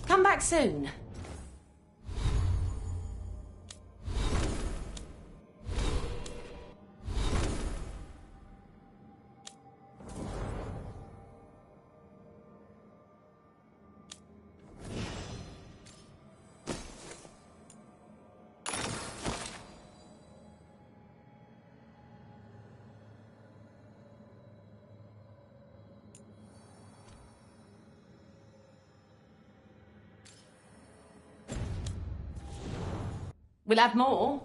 Speaker 3: Come back soon. We'll have more.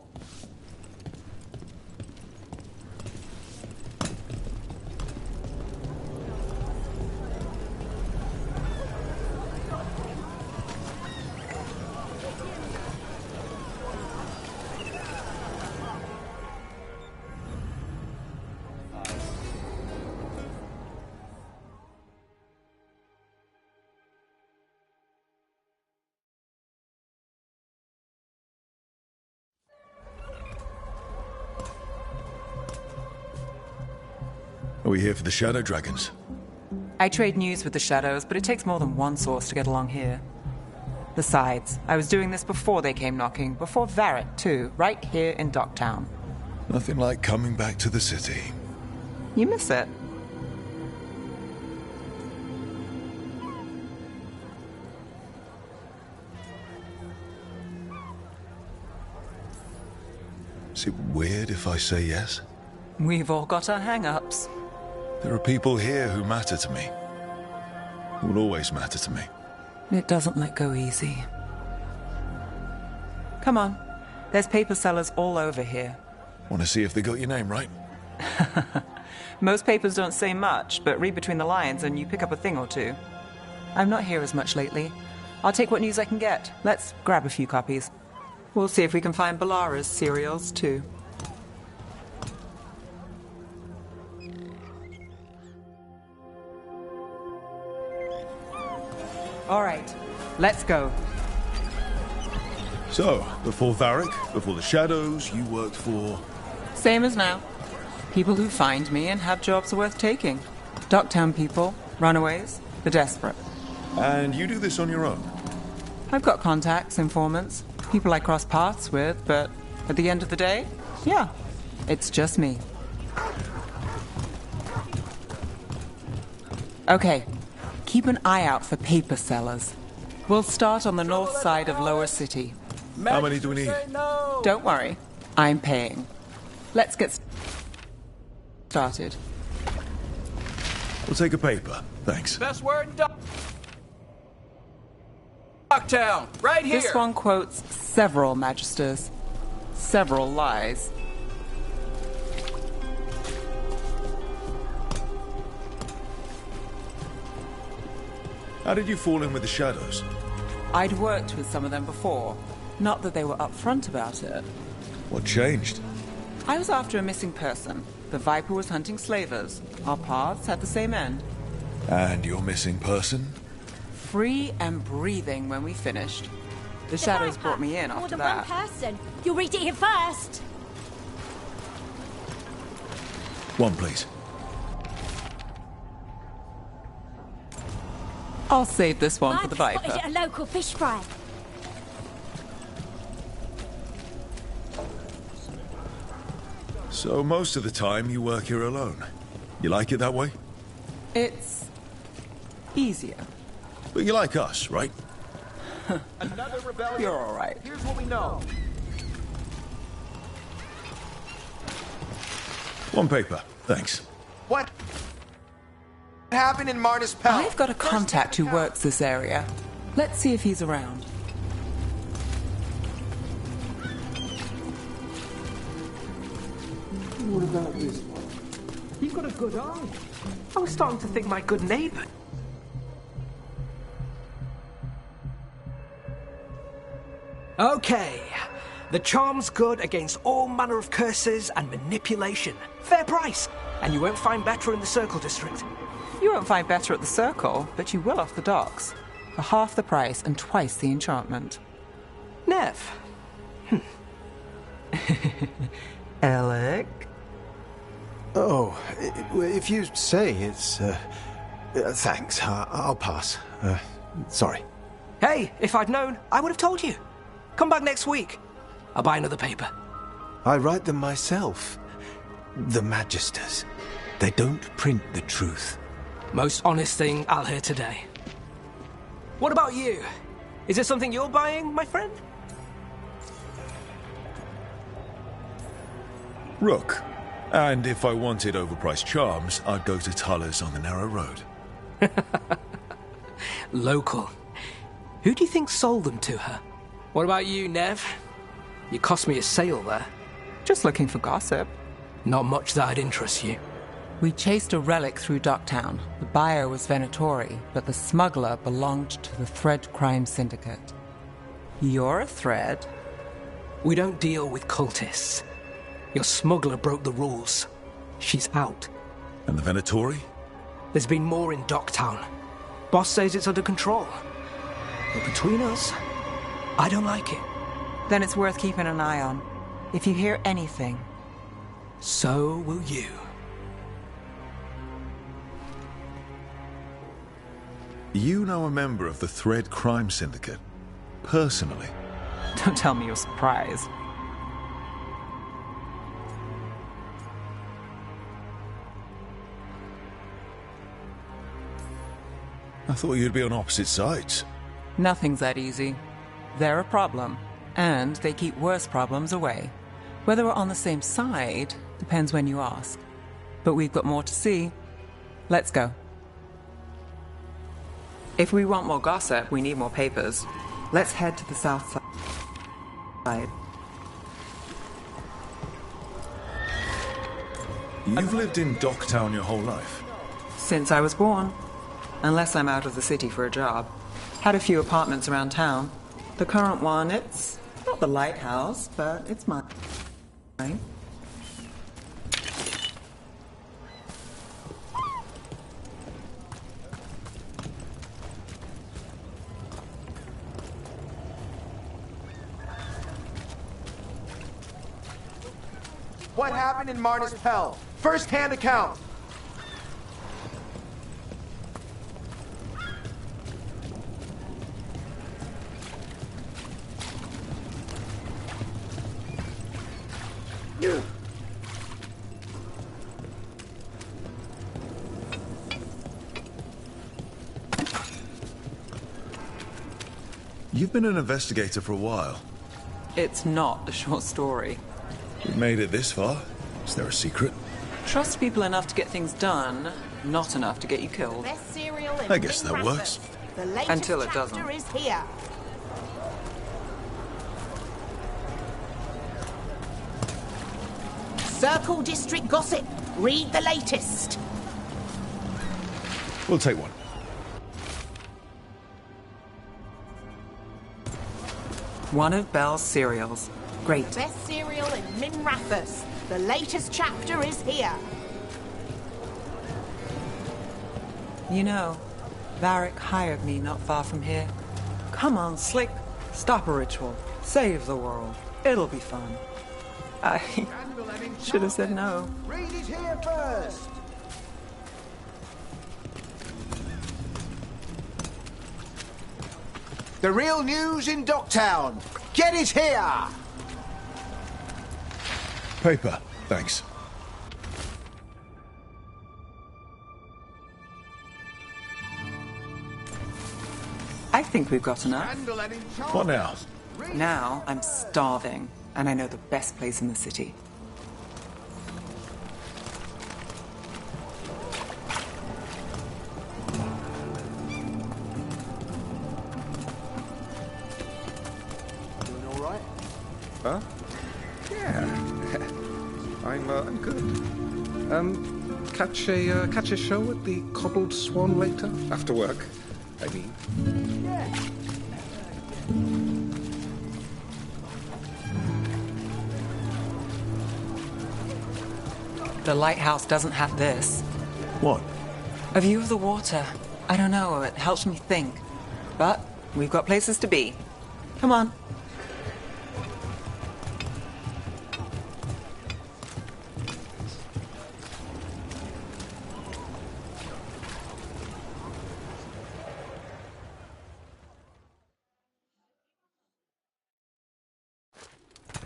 Speaker 1: Are we here for the Shadow Dragons?
Speaker 5: I trade news with the Shadows, but it takes more than one source to get along here. Besides, I was doing this before they came knocking, before Varric, too, right here in Docktown.
Speaker 1: Nothing like coming back to the city.
Speaker 5: You miss it.
Speaker 1: Is it weird if I say yes?
Speaker 5: We've all got our hang-ups.
Speaker 1: There are people here who matter to me. Who will always matter to me.
Speaker 5: It doesn't let go easy. Come on. There's paper sellers all over here.
Speaker 1: Want to see if they got your name right?
Speaker 5: Most papers don't say much, but read between the lines and you pick up a thing or two. I'm not here as much lately. I'll take what news I can get. Let's grab a few copies. We'll see if we can find Balara's cereals, too. All right, let's go.
Speaker 1: So, before Varric, before the Shadows, you worked for...
Speaker 5: Same as now. People who find me and have jobs worth taking. Docktown people, runaways, the desperate.
Speaker 1: And you do this on your own?
Speaker 5: I've got contacts, informants, people I cross paths with, but at the end of the day, yeah, it's just me. Okay, keep an eye out for paper sellers. We'll start on the north side of Lower City.
Speaker 1: How many do we need?
Speaker 5: Don't worry, I'm paying. Let's get started.
Speaker 1: We'll take a paper, thanks.
Speaker 11: Best word in Docktown, right here.
Speaker 5: This one quotes several magisters, several lies.
Speaker 1: How did you fall in with the Shadows?
Speaker 5: I'd worked with some of them before. Not that they were upfront about it.
Speaker 1: What changed?
Speaker 5: I was after a missing person. The Viper was hunting slavers. Our paths had the same end.
Speaker 1: And your missing person?
Speaker 5: Free and breathing when we finished. The Shadows brought me in after that.
Speaker 13: More than one person. You'll read it here first.
Speaker 1: One, please.
Speaker 5: I'll save this one for the
Speaker 13: I've
Speaker 5: Viper.
Speaker 13: spotted a local fish fry.
Speaker 1: So most of the time you work here alone. You like it that way?
Speaker 5: It's easier.
Speaker 1: But you like us, right?
Speaker 11: Another rebellion.
Speaker 5: You're all right.
Speaker 11: Here's what we know.
Speaker 1: One paper, thanks.
Speaker 2: What happened in Martis Pell?
Speaker 5: I've got a contact who works this area. Let's see if he's around.
Speaker 17: What about this one? You've got a good eye. I was starting to think my good neighbor. Okay. The charm's good against all manner of curses and manipulation. Fair price. And you won't find better in the Circle District.
Speaker 5: You won't find better at the Circle, but you will off the docks. For half the price and twice the enchantment.
Speaker 17: Nev.
Speaker 5: Alec?
Speaker 14: Oh, if you say it's... thanks, I'll pass. Sorry.
Speaker 17: Hey, if I'd known, I would have told you. Come back next week. I'll buy another paper.
Speaker 14: I write them myself. The Magisters. They don't print the truth.
Speaker 17: Most honest thing I'll hear today. What about you? Is there something you're buying, my friend?
Speaker 1: Rook. And if I wanted overpriced charms, I'd go to Tuller's on the narrow road.
Speaker 17: Local. Who do you think sold them to her? What about you, Nev? You cost me a sale there.
Speaker 5: Just looking for gossip.
Speaker 17: Not much that'd interest you.
Speaker 5: We chased a relic through Docktown. The buyer was Venatori, but the smuggler belonged to the Thread Crime Syndicate. You're a Thread?
Speaker 17: We don't deal with cultists. Your smuggler broke the rules. She's out.
Speaker 1: And the Venatori?
Speaker 17: There's been more in Docktown. Boss says it's under control. But between us, I don't like it.
Speaker 5: Then it's worth keeping an eye on. If you hear anything.
Speaker 17: So will you.
Speaker 1: You know a member of the Thread Crime Syndicate? Personally?
Speaker 5: Don't tell me you're surprised.
Speaker 1: I thought you'd be on opposite sides.
Speaker 5: Nothing's that easy. They're a problem, and they keep worse problems away. Whether we're on the same side depends when you ask. But we've got more to see. Let's go. If we want more gossip, we need more papers. Let's head to the south side.
Speaker 1: You've lived in Docktown your whole life?
Speaker 5: Since I was born. Unless I'm out of the city for a job. Had a few apartments around town. The current one, it's not the lighthouse, but it's mine.
Speaker 2: What happened in Marnus Pell? First-hand account.
Speaker 1: You've been an investigator for a while.
Speaker 5: It's not a short story.
Speaker 1: We've made it this far. Is there a secret?
Speaker 5: Trust people enough to get things done, not enough to get you killed.
Speaker 13: Best cereal in
Speaker 1: I guess that works.
Speaker 13: The latest
Speaker 5: Until it
Speaker 13: chapter
Speaker 5: doesn't.
Speaker 13: is here. Circle District Gossip. Read the latest.
Speaker 1: We'll take one.
Speaker 5: One of Belle's cereals. Great.
Speaker 13: Best cereal in Minrathous. The latest chapter is here.
Speaker 5: You know, Varric hired me not far from here. Come on, Slick. Stop a ritual. Save the world. It'll be fun. I should have said no.
Speaker 8: Read it here first. The real news in Docktown. Get it here!
Speaker 1: Paper, thanks.
Speaker 5: I think we've got enough.
Speaker 1: What now?
Speaker 5: Now I'm starving, and I know the best place in the city.
Speaker 8: Doing all right?
Speaker 9: Huh? Yeah. I'm good. Catch a show at the Cobbled Swan later after work. I mean.
Speaker 5: The lighthouse doesn't have this.
Speaker 1: What?
Speaker 5: A view of the water. I don't know, it helps me think. But we've got places to be. Come on.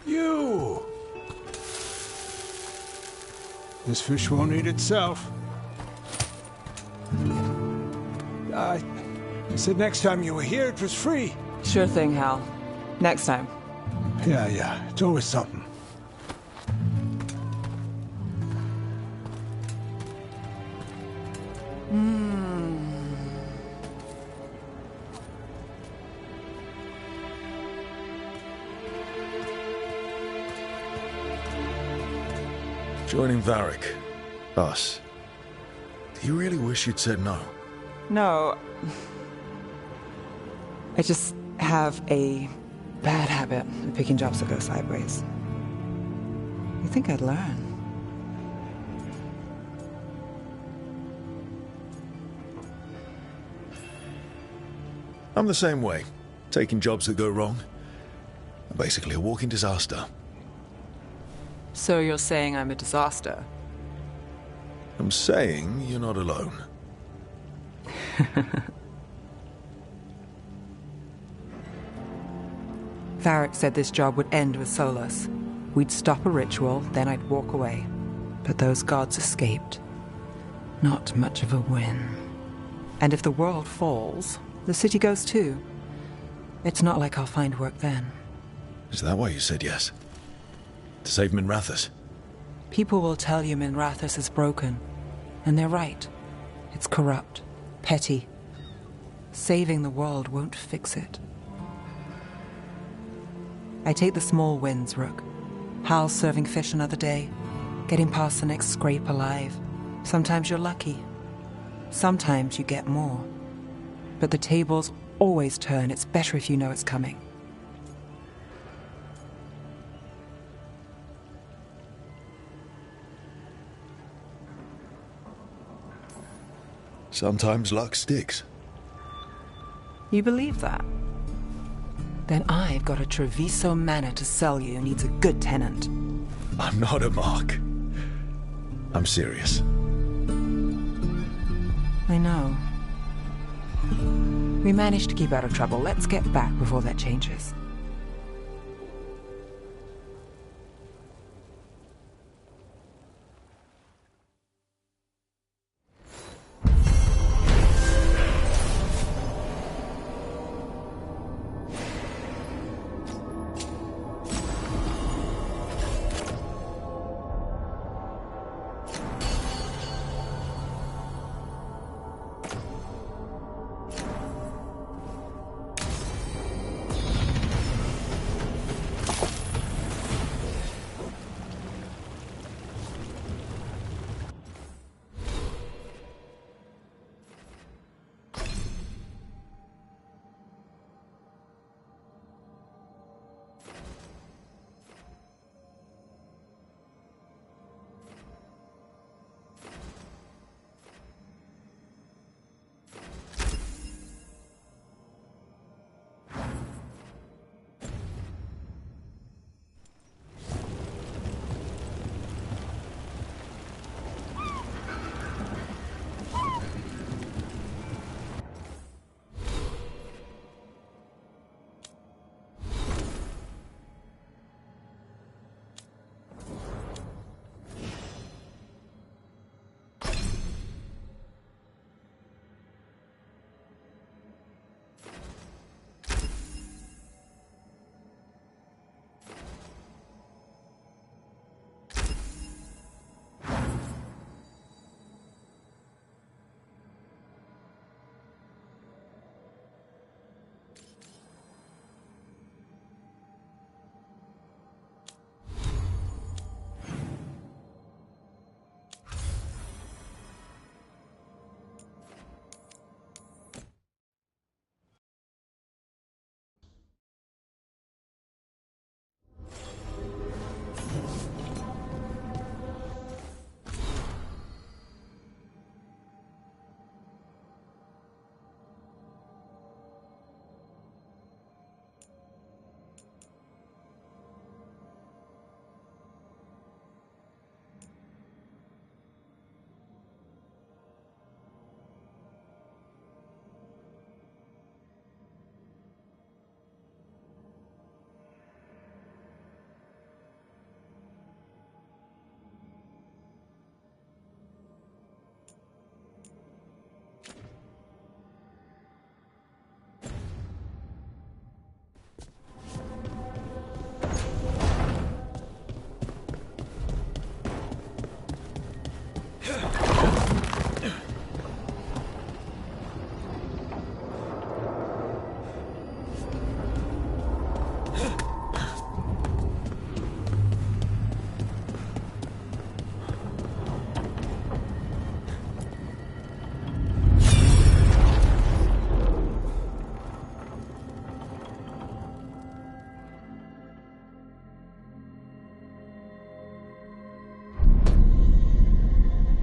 Speaker 18: You! This fish won't eat itself. I said next time you were here it was free.
Speaker 5: Sure thing, Hal. Next time.
Speaker 18: Yeah. It's always something.
Speaker 1: Joining Varric. Us. Do you really wish you'd said no?
Speaker 5: No. I just have a bad habit of picking jobs that go sideways. You think I'd learn?
Speaker 1: I'm the same way. Taking jobs that go wrong. I'm basically a walking disaster.
Speaker 5: So you're saying I'm a disaster?
Speaker 1: I'm saying you're not alone.
Speaker 5: Varric said this job would end with Solus. We'd stop a ritual, then I'd walk away. But those gods escaped. Not much of a win. And if the world falls, the city goes too. It's not like I'll find work then.
Speaker 1: Is that why you said yes? To save Minrathous?
Speaker 5: People will tell you Minrathous is broken. And they're right. It's corrupt. Petty. Saving the world won't fix it. I take the small wins, Rook. Hal serving fish another day. Getting past the next scrape alive. Sometimes you're lucky. Sometimes you get more. But the tables always turn. It's better if you know it's coming.
Speaker 1: Sometimes luck sticks.
Speaker 5: You believe that? Then I've got a Treviso manor to sell you. Needs a good tenant.
Speaker 1: I'm not a mark. I'm serious.
Speaker 5: I know. We managed to keep out of trouble. Let's get back before that changes.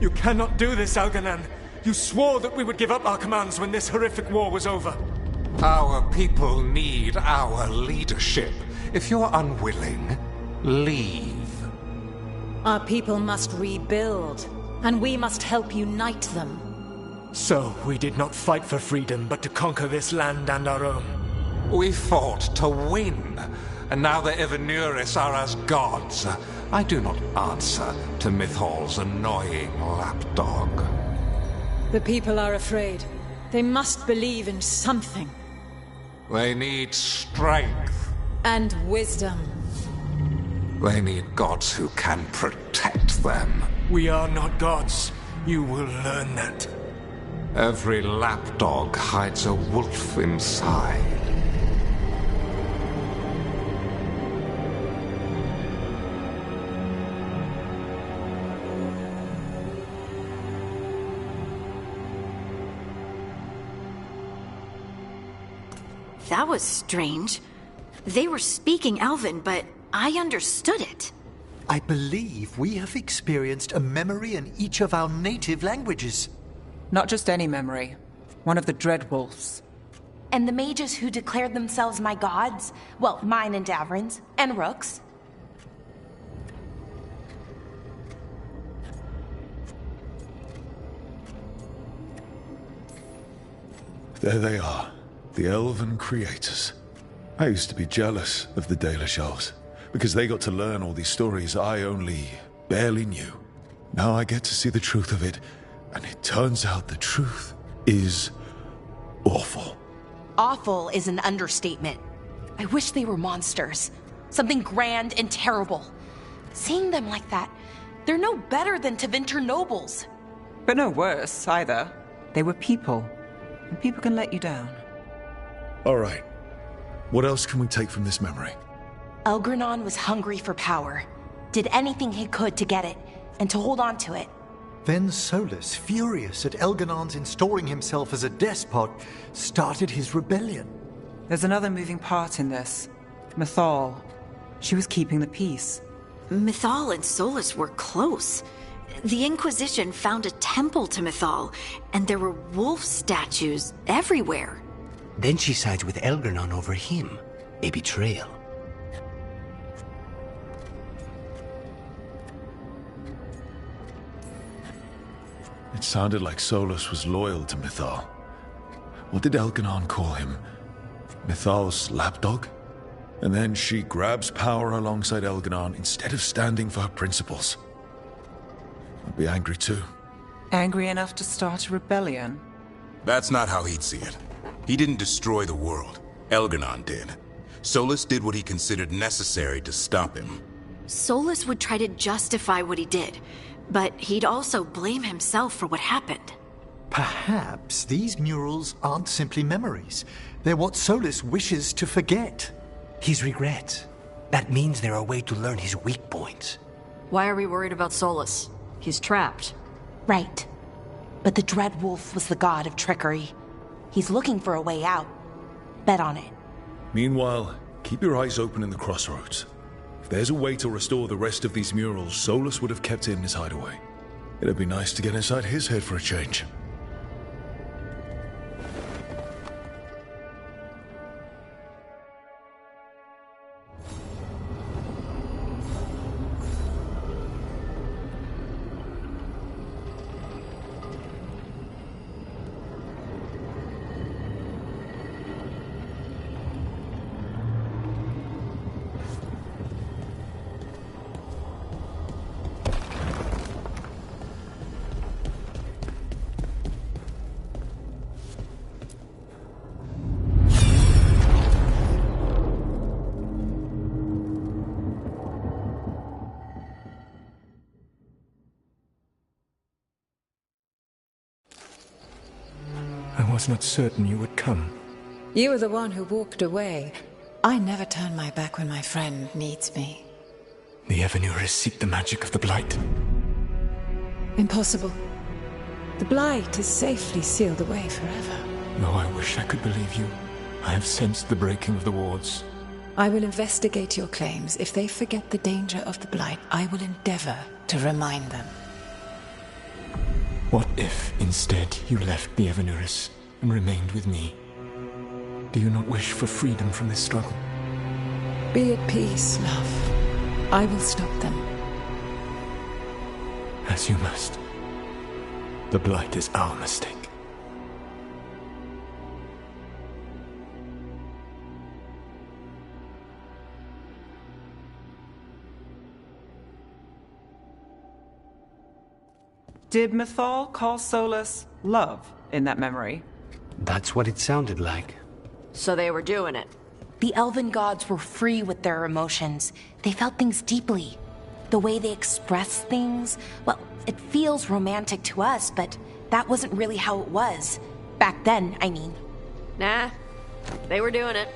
Speaker 17: You cannot do this, Algernon. You swore that we would give up our commands when this horrific war was over.
Speaker 9: Our people need our leadership. If you're unwilling, leave.
Speaker 12: Our people must rebuild, and we must help unite them.
Speaker 17: So, we did not fight for freedom, but to conquer this land and our own.
Speaker 9: We fought to win, and now the Evenuris are as gods. I do not answer to Mythal's annoying lapdog.
Speaker 12: The people are afraid. They must believe in something.
Speaker 9: They need strength.
Speaker 12: And wisdom.
Speaker 9: They need gods who can protect them.
Speaker 17: We are not gods. You will learn that.
Speaker 9: Every lapdog hides a wolf inside.
Speaker 15: That was strange. They were speaking Elven, but I understood it.
Speaker 14: I believe we have experienced a memory in each of our native languages.
Speaker 5: Not just any memory. One of the Dread Wolves.
Speaker 4: And the mages who declared themselves my gods? Well, mine and Davrin's, and Rook's.
Speaker 1: There they are, the elven creators. I used to be jealous of the Dalish elves, because they got to learn all these stories I only barely knew. Now I get to see the truth of it, and it turns out the truth is awful.
Speaker 4: Awful is an understatement. I wish they were monsters. Something grand and terrible. Seeing them like that, they're no better than Tevinter nobles.
Speaker 5: But no worse, either. They were people, and people can let you down.
Speaker 1: All right. What else can we take from this memory?
Speaker 4: Elgranon was hungry for power. Did anything he could to get it, and to hold on to it.
Speaker 14: Then Solus, furious at Elganon's installing himself as a despot, started his rebellion.
Speaker 5: There's another moving part in this. Mythal. She was keeping the peace.
Speaker 15: Mythal and Solus were close. The Inquisition found a temple to Mythal, and there were wolf statues everywhere.
Speaker 17: Then she sides with Elgranon over him. A betrayal.
Speaker 1: It sounded like Solus was loyal to Mythal. What did Elganon call him? Mythal's lapdog? And then she grabs power alongside Elganon instead of standing for her principles. I'd be angry too.
Speaker 5: Angry enough to start a rebellion?
Speaker 20: That's not how he'd see it. He didn't destroy the world. Elganon did. Solus did what he considered necessary to stop him.
Speaker 15: Solus would try to justify what he did, but he'd also blame himself for what happened.
Speaker 14: Perhaps these murals aren't simply memories. They're what Solus wishes to forget.
Speaker 17: His regret. That means they're a way to learn his weak points.
Speaker 6: Why are we worried about Solus? He's trapped.
Speaker 4: Right. But the Dread Wolf was the god of trickery. He's looking for a way out. Bet on it.
Speaker 1: Meanwhile, keep your eyes open in the crossroads. If there's a way to restore the rest of these murals, Solus would have kept it in his hideaway. It'd be nice to get inside his head for a change.
Speaker 18: I was not certain you would come.
Speaker 19: You were the one who walked away. I never turn my back when my friend needs me.
Speaker 18: The Evanurus seek the magic of the Blight.
Speaker 19: Impossible. The Blight is safely sealed away forever.
Speaker 18: Though I wish I could believe you. I have sensed the breaking of the wards.
Speaker 19: I will investigate your claims. If they forget the danger of the Blight, I will endeavor to remind them.
Speaker 18: What if, instead, you left the Evanurus and remained with me? Do you not wish for freedom from this struggle?
Speaker 19: Be at peace, love. I will stop them.
Speaker 18: As you must. The Blight is our mistake.
Speaker 5: Did Mythal call Solus love in that memory?
Speaker 17: That's what it sounded like.
Speaker 6: So they were doing it.
Speaker 4: The elven gods were free with their emotions. They felt things deeply. The way they expressed things, well, it feels romantic to us, but that wasn't really how it was. Back then, I mean.
Speaker 6: Nah, they were doing it.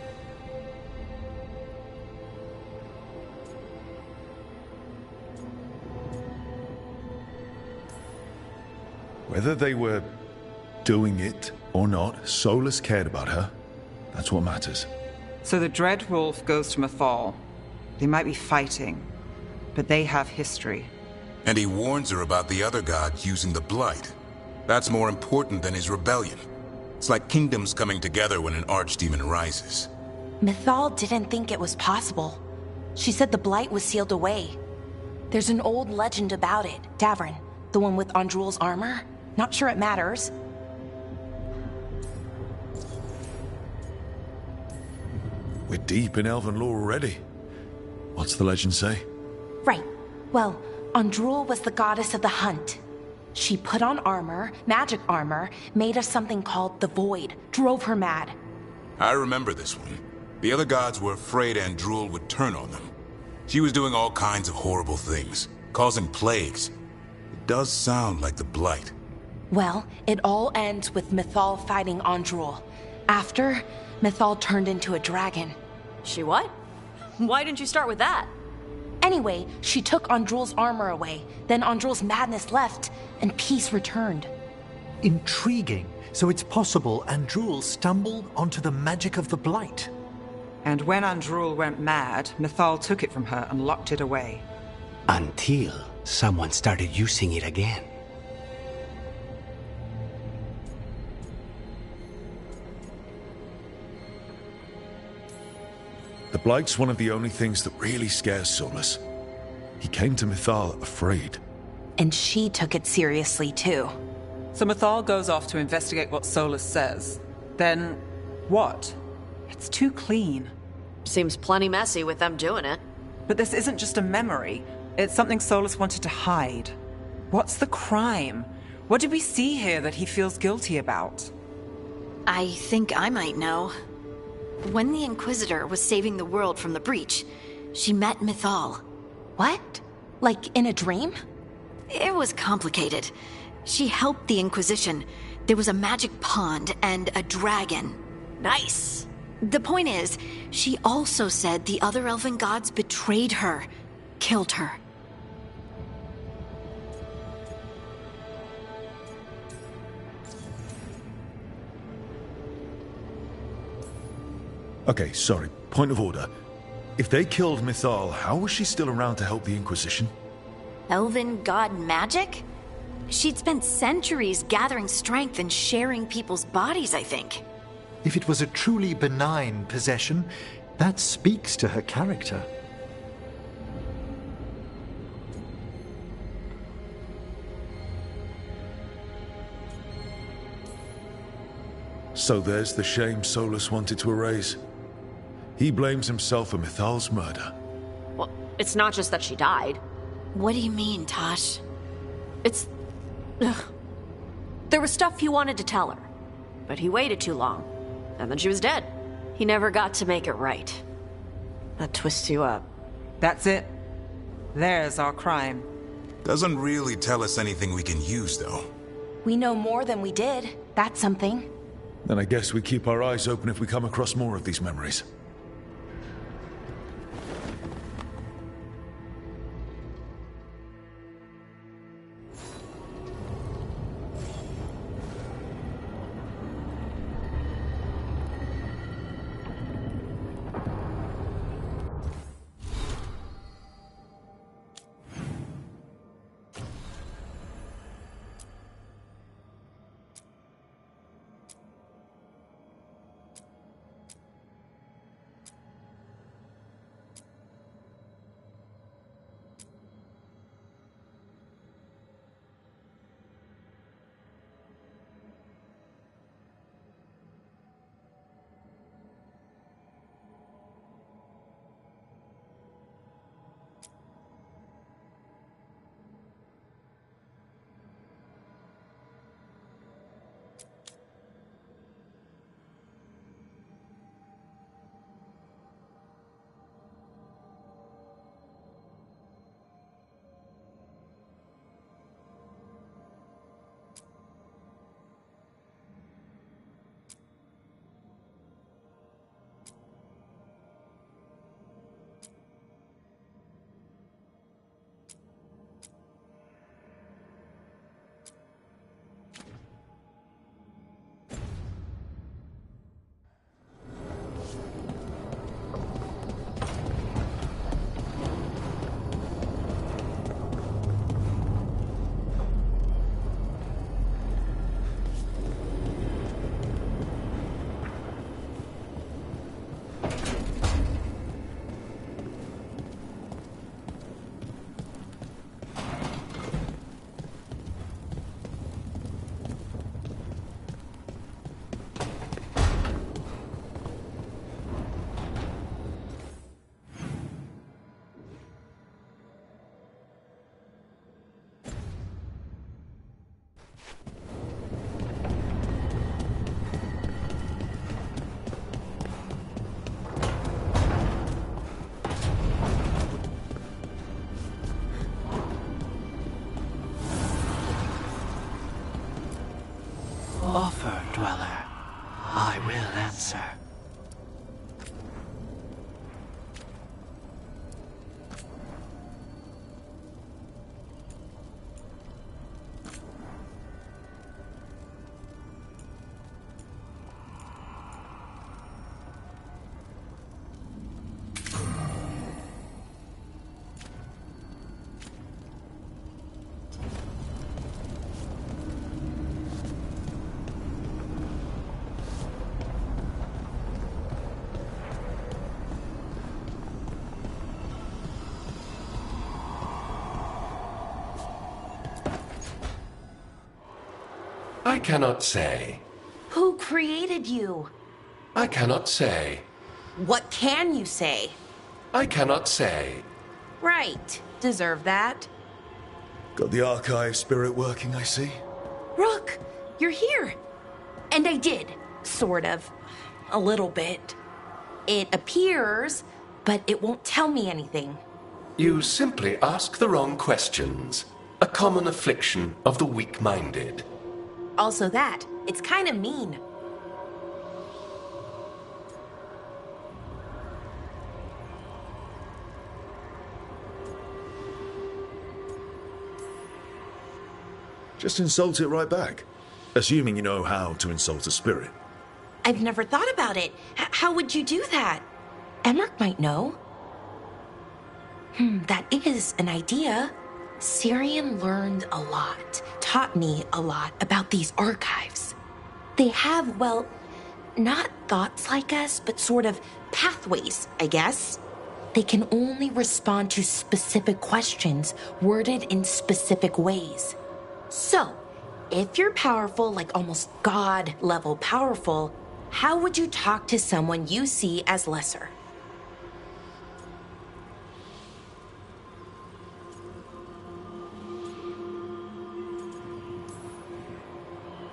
Speaker 1: Whether they were doing it or not, Solus cared about her. That's what matters.
Speaker 5: So the Dread Wolf goes to Mythal. They might be fighting, but they have history.
Speaker 20: And he warns her about the other gods using the Blight. That's more important than his rebellion. It's like kingdoms coming together when an archdemon rises.
Speaker 4: Mythal didn't think it was possible. She said the Blight was sealed away. There's an old legend about it. Davrin, the one with Andrul's armor. Not sure it matters.
Speaker 1: We're deep in elven lore already. What's the legend say?
Speaker 4: Right. Well, Andrul was the goddess of the hunt. She put on armor, magic armor, made of something called the Void, drove her mad.
Speaker 20: I remember this one. The other gods were afraid Andrul would turn on them. She was doing all kinds of horrible things, causing plagues. It does sound like the Blight.
Speaker 4: Well, it all ends with Mythal fighting Andrul. After, Mythal turned into a dragon.
Speaker 6: She what? Why didn't you start with that?
Speaker 4: Anyway, she took Andrul's armor away, then Andrul's madness left, and peace returned.
Speaker 14: Intriguing. So it's possible Andrul stumbled onto the magic of the Blight.
Speaker 5: And when Andrul went mad, Mythal took it from her and locked it away.
Speaker 11: Until someone started using it again.
Speaker 1: The Blight's one of the only things that really scares Solus. He came to Mythal afraid.
Speaker 4: And she took it seriously, too.
Speaker 5: So Mythal goes off to investigate what Solus says. Then, what? It's too clean.
Speaker 6: Seems plenty messy with them doing it.
Speaker 5: But this isn't just a memory. It's something Solus wanted to hide. What's the crime? What did we see here that he feels guilty about?
Speaker 15: I think I might know. When the Inquisitor was saving the world from the breach, she met Mythal.
Speaker 4: What? Like in a dream?
Speaker 15: It was complicated. She helped the Inquisition. There was a magic pond and a dragon.
Speaker 6: Nice.
Speaker 15: The point is, she also said the other elven gods betrayed her, killed her.
Speaker 1: Okay, sorry. Point of order. If they killed Mythal, how was she still around to help the Inquisition?
Speaker 15: Elven god magic? She'd spent centuries gathering strength and sharing people's bodies, I think.
Speaker 14: If it was a truly benign possession, that speaks to her character.
Speaker 1: So there's the shame Solus wanted to erase. He blames himself for Mythal's murder.
Speaker 6: Well, it's not just that she died.
Speaker 15: What do you mean, Tosh?
Speaker 6: It's... Ugh. There was stuff he wanted to tell her, but he waited too long, and then she was dead. He never got to make it right. That twists you up.
Speaker 5: That's it. There's our crime.
Speaker 20: Doesn't really tell us anything we can use, though.
Speaker 4: We know more than we did. That's something.
Speaker 1: Then I guess we keep our eyes open if we come across more of these memories.
Speaker 10: I cannot say.
Speaker 4: Who created you?
Speaker 10: I cannot say.
Speaker 4: What can you say?
Speaker 10: I cannot say.
Speaker 4: Right. Deserve that.
Speaker 1: Got the archive spirit working, I see.
Speaker 4: Rook, you're here. And I did. Sort of. A little bit. It appears, but it won't tell me anything.
Speaker 10: You simply ask the wrong questions. A common affliction of the weak-minded.
Speaker 4: Also that. It's kind of mean.
Speaker 1: Just insult it right back. Assuming you know how to insult a spirit.
Speaker 4: I've never thought about it. How would you do that? Emmerich might know. That is an idea. Syrian learned a lot, taught me a lot about these archives. They have, well, not thoughts like us, but sort of pathways, I guess. They can only respond to specific questions worded in specific ways. So, if you're powerful, like almost God-level powerful, how would you talk to someone you see as lesser?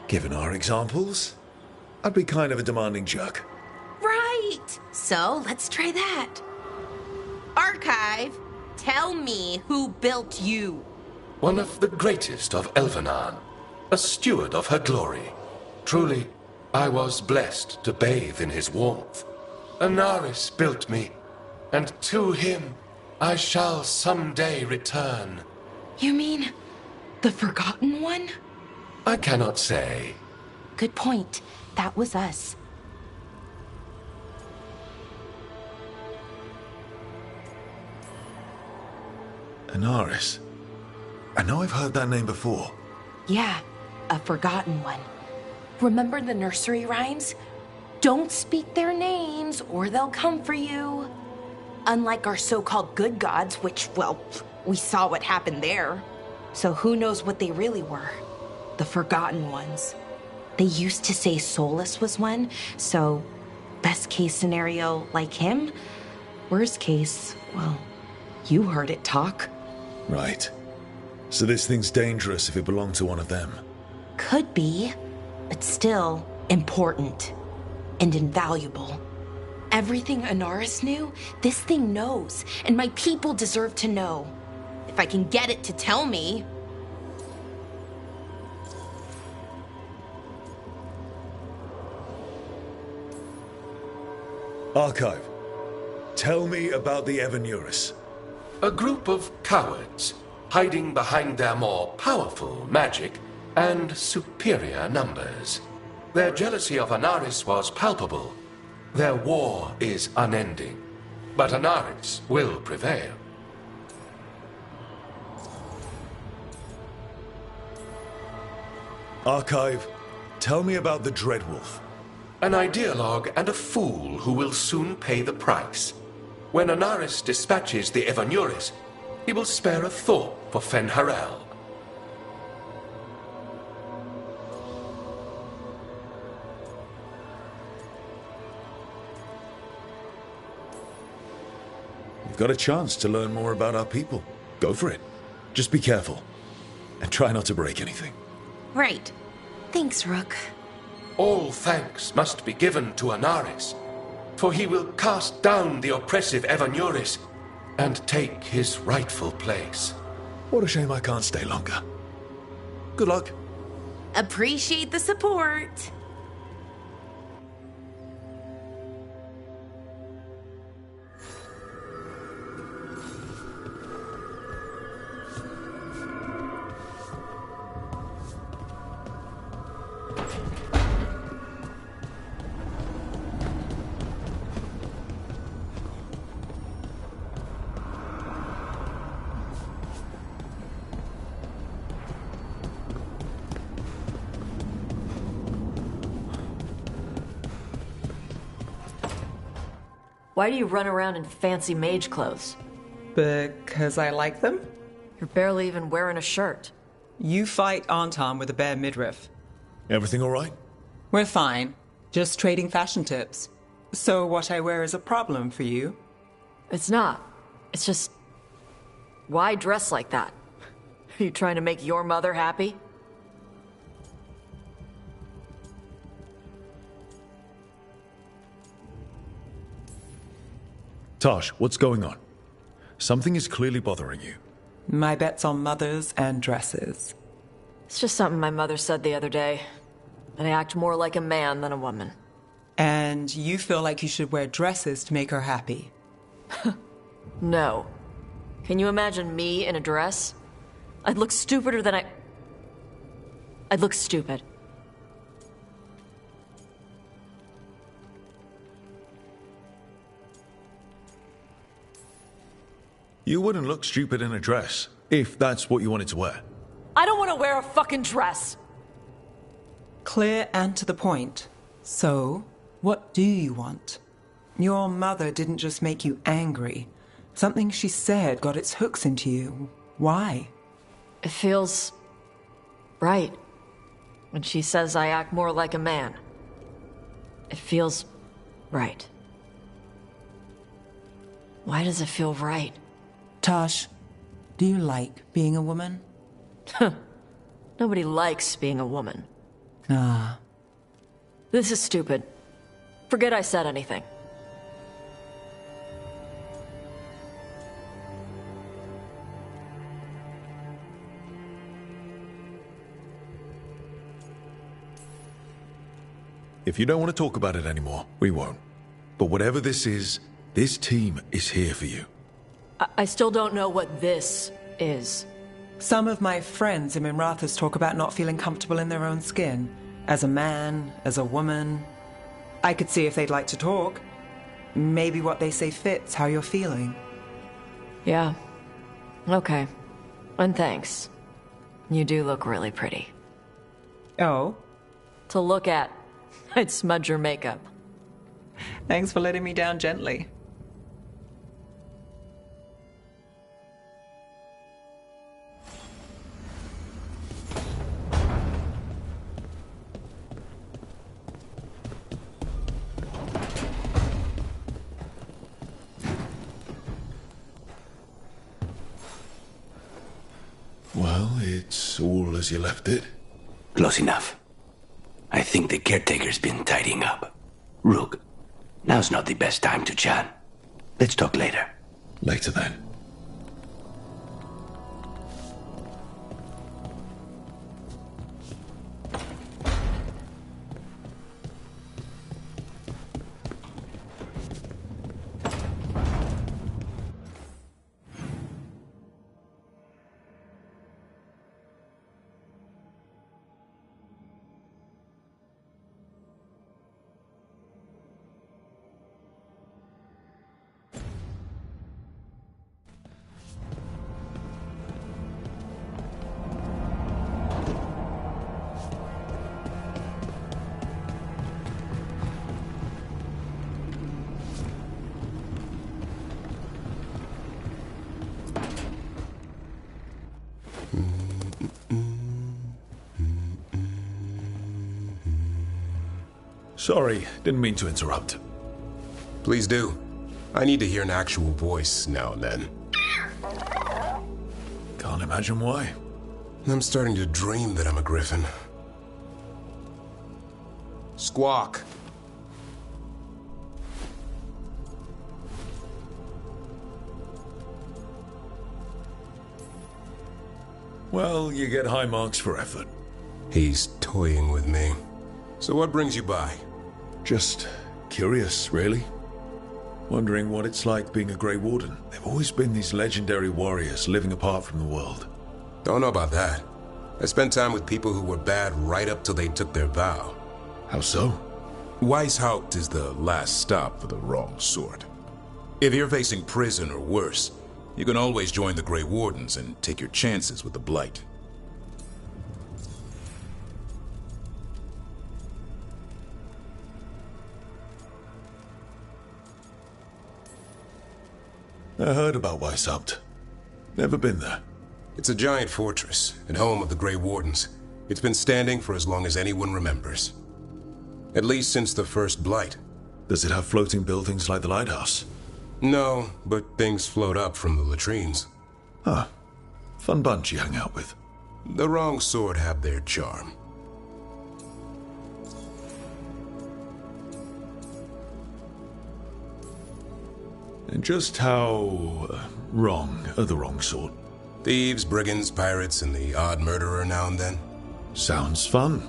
Speaker 1: Given our examples, I'd be kind of a demanding jerk.
Speaker 4: Right! So, let's try that. Archive, tell me who built you.
Speaker 10: One of the greatest of Elvenan, a steward of her glory. Truly, I was blessed to bathe in his warmth. Anaris built me, and to him I shall someday return.
Speaker 4: You mean the Forgotten One?
Speaker 10: I cannot say.
Speaker 4: Good point. That was us.
Speaker 1: Anaris. I know I've heard that name before.
Speaker 4: Yeah, a Forgotten One. Remember the nursery rhymes? Don't speak their names or they'll come for you. Unlike our so-called good gods, which, well, we saw what happened there. So who knows what they really were? The Forgotten Ones. They used to say Solus was one, so best case scenario like him. Worst case, well, you heard it talk.
Speaker 1: Right. So this thing's dangerous if it belonged to one of them.
Speaker 4: Could be, but still important and invaluable. Everything Anaris knew, this thing knows, and my people deserve to know. If I can get it to tell me.
Speaker 1: Archive, tell me about the Evanuris.
Speaker 10: A group of cowards, hiding behind their more powerful magic and superior numbers. Their jealousy of Anaris was palpable. Their war is unending, but Anaris will prevail.
Speaker 1: Archive, tell me about the Dreadwolf.
Speaker 10: An ideologue and a fool who will soon pay the price. When Anaris dispatches the Evanuris, he will spare a thought for Fen'Harel.
Speaker 1: You've got a chance to learn more about our people. Go for it. Just be careful. And try not to break anything.
Speaker 4: Right. Thanks, Rook.
Speaker 10: All thanks must be given to Anaris, for he will cast down the oppressive Evanuris and take his rightful place.
Speaker 1: What a shame I can't stay longer. Good luck.
Speaker 4: Appreciate the support.
Speaker 6: Why do you run around in fancy mage clothes?
Speaker 5: Because I like them?
Speaker 6: You're barely even wearing a shirt.
Speaker 5: You fight Anton with a bare midriff.
Speaker 1: Everything all right?
Speaker 5: We're fine. Just trading fashion tips. So what I wear is a problem for you?
Speaker 6: It's not. It's just... Why dress like that? Are you trying to make your mother happy?
Speaker 1: Tosh, what's going on? Something is clearly bothering you.
Speaker 5: My bet's on mothers and dresses.
Speaker 6: It's just something my mother said the other day. That I act more like a man than a woman.
Speaker 5: And you feel like you should wear dresses to make her happy?
Speaker 6: No. Can you imagine me in a dress? I'd look stupider than I'd look stupid.
Speaker 1: You wouldn't look stupid in a dress, if that's what you wanted to wear.
Speaker 6: I don't want to wear a fucking dress!
Speaker 5: Clear and to the point. So, what do you want? Your mother didn't just make you angry. Something she said got its hooks into you. Why?
Speaker 6: It feels... right. When she says I act more like a man. It feels... right. Why does it feel right?
Speaker 5: Tosh, do you like being a woman?
Speaker 6: Nobody likes being a woman.
Speaker 5: Ah.
Speaker 6: This is stupid. Forget I said anything.
Speaker 1: If you don't want to talk about it anymore, we won't. But whatever this is, this team is here for you.
Speaker 6: I still don't know what this is.
Speaker 5: Some of my friends in Minrathous talk about not feeling comfortable in their own skin. As a man, as a woman. I could see if they'd like to talk. Maybe what they say fits how you're feeling.
Speaker 6: Yeah. Okay. And thanks. You do look really pretty.
Speaker 5: Oh?
Speaker 6: To look at. I'd smudge your makeup.
Speaker 5: Thanks for letting me down gently.
Speaker 1: Well, it's all as you left it.
Speaker 21: Close enough. I think the caretaker's been tidying up. Rook, now's not the best time to chat. Let's talk later.
Speaker 1: Later then. Sorry, didn't mean to interrupt.
Speaker 22: Please do. I need to hear an actual voice now and then.
Speaker 1: Can't imagine why.
Speaker 22: I'm starting to dream that I'm a griffin. Squawk.
Speaker 1: Well, you get high marks for effort.
Speaker 22: He's toying with me. So what brings you by?
Speaker 1: Just curious, really. Wondering what it's like being a Grey Warden. They've always been these legendary warriors living apart from the world.
Speaker 22: Don't know about that. I spent time with people who were bad right up till they took their vow.
Speaker 1: How so?
Speaker 20: Weishaupt is the last stop for the wrong sort. If you're facing prison or worse, you can always join the Grey Wardens and take your chances with the Blight.
Speaker 1: I heard about Weishaupt. Never been there.
Speaker 22: It's a giant fortress and home of the Grey Wardens. It's been standing for as long as anyone remembers. At least since the first blight.
Speaker 1: Does it have floating buildings like the lighthouse?
Speaker 22: No, but things float up from the latrines.
Speaker 1: Huh. Fun bunch you hang out with.
Speaker 22: The wrong sort have their charm.
Speaker 1: And just how wrong are the wrong sort?
Speaker 22: Thieves, brigands, pirates, and the odd murderer now and then.
Speaker 1: Sounds fun.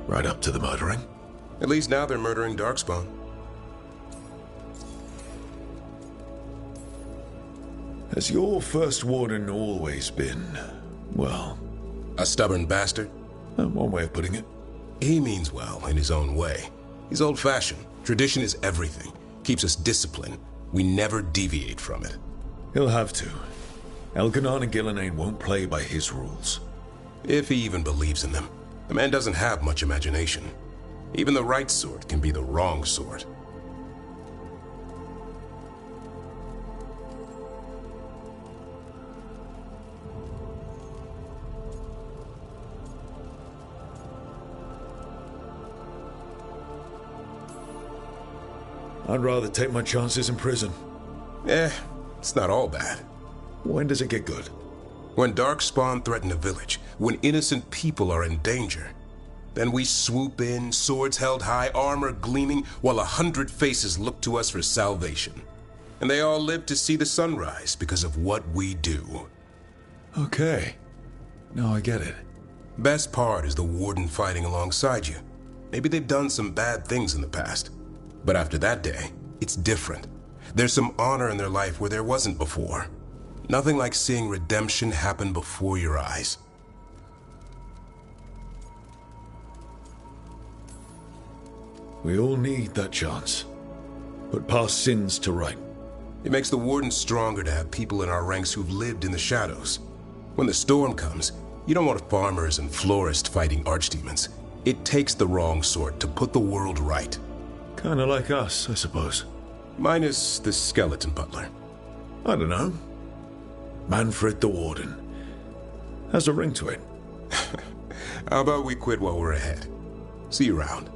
Speaker 1: Right up to the murdering.
Speaker 22: At least now they're murdering Darkspawn.
Speaker 1: Has your first warden always been, well...
Speaker 22: a stubborn bastard?
Speaker 1: One way of putting it.
Speaker 22: He means well, in his own way. He's old-fashioned. Tradition is everything. Keeps us disciplined. We never deviate from it.
Speaker 1: He'll have to. Elganon and Gillenane won't play by his rules.
Speaker 22: If he even believes in them. The man doesn't have much imagination. Even the right sort can be the wrong sort.
Speaker 1: I'd rather take my chances in prison.
Speaker 22: It's not all bad.
Speaker 1: When does it get good?
Speaker 22: When Darkspawn threaten a village, when innocent people are in danger. Then we swoop in, swords held high, armor gleaming, while 100 faces look to us for salvation. And they all live to see the sunrise because of what we do.
Speaker 1: Okay. Now I get it.
Speaker 22: Best part is the warden fighting alongside you. Maybe they've done some bad things in the past. But after that day, it's different. There's some honor in their life where there wasn't before. Nothing like seeing redemption happen before your eyes.
Speaker 1: We all need that chance. Put past sins to right.
Speaker 22: It makes the warden stronger to have people in our ranks who've lived in the shadows. When the storm comes, you don't want farmers and florists fighting archdemons. It takes the wrong sort to put the world right.
Speaker 1: Kinda like us, I suppose.
Speaker 22: Minus the skeleton butler.
Speaker 1: I don't know. Manfred the Warden. Has a ring to it.
Speaker 22: How about we quit while we're ahead? See you around.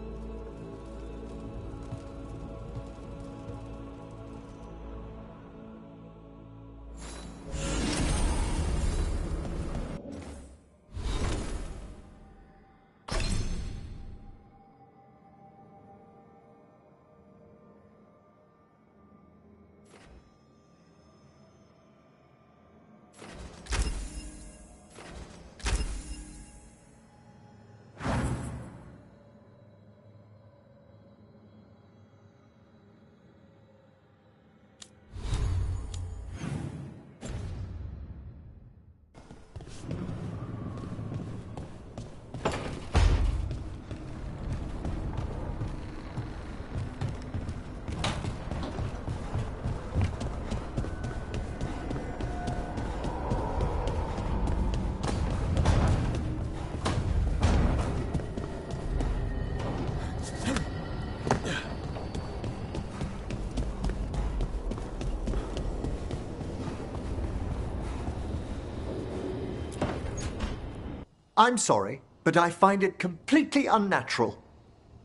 Speaker 14: I'm sorry, but I find it completely unnatural.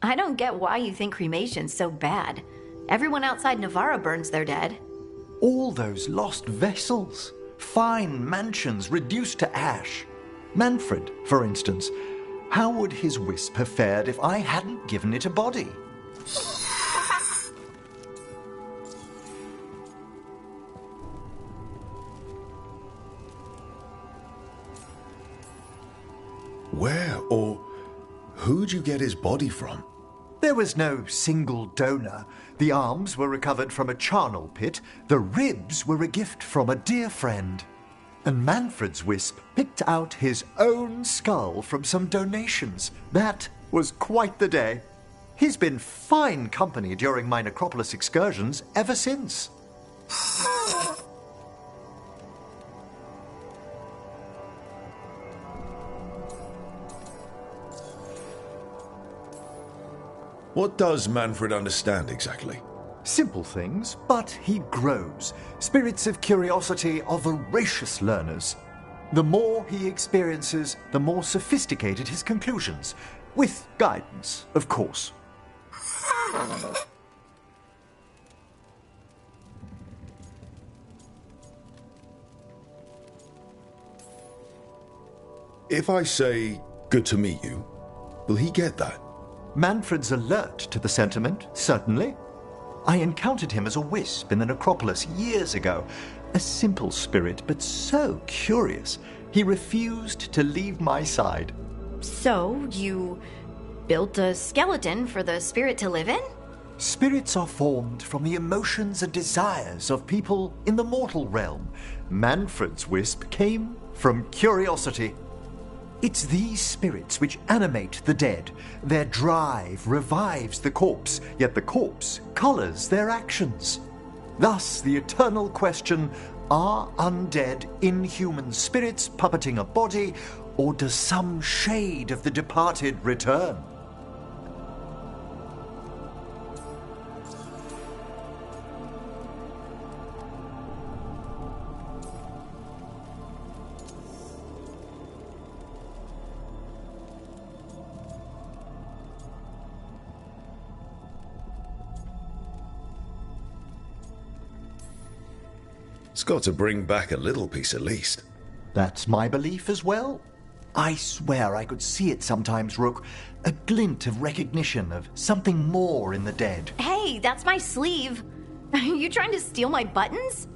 Speaker 15: I don't get why you think cremation's so bad. Everyone outside Navarra burns their dead.
Speaker 14: All those lost vessels, fine mansions reduced to ash. Manfred, for instance, how would his wisp have fared if I hadn't given it a body?
Speaker 1: Where or who'd you get his body from?
Speaker 14: There was no single donor. The arms were recovered from a charnel pit. The ribs were a gift from a dear friend. And Manfred's wisp picked out his own skull from some donations. That was quite the day. He's been fine company during my necropolis excursions ever since.
Speaker 1: What does Manfred understand exactly?
Speaker 14: Simple things, but he grows. Spirits of curiosity are voracious learners. The more he experiences, the more sophisticated his conclusions. With guidance, of course.
Speaker 1: If I say, good to meet you, will he get that?
Speaker 14: Manfred's alert to the sentiment, certainly. I encountered him as a wisp in the necropolis years ago. A simple spirit, but so curious. He refused to leave my side.
Speaker 15: So, you built a skeleton for the spirit to live in?
Speaker 14: Spirits are formed from the emotions and desires of people in the mortal realm. Manfred's wisp came from curiosity. It's these spirits which animate the dead. Their drive revives the corpse, yet the corpse colors their actions. Thus, the eternal question, are undead inhuman spirits puppeting a body, or does some shade of the departed return?
Speaker 1: It's got to bring back a little piece at least.
Speaker 14: That's my belief as well. I swear I could see it sometimes, Rook. A glint of recognition of something more in the dead.
Speaker 15: Hey, that's my sleeve. Are you trying to steal my buttons?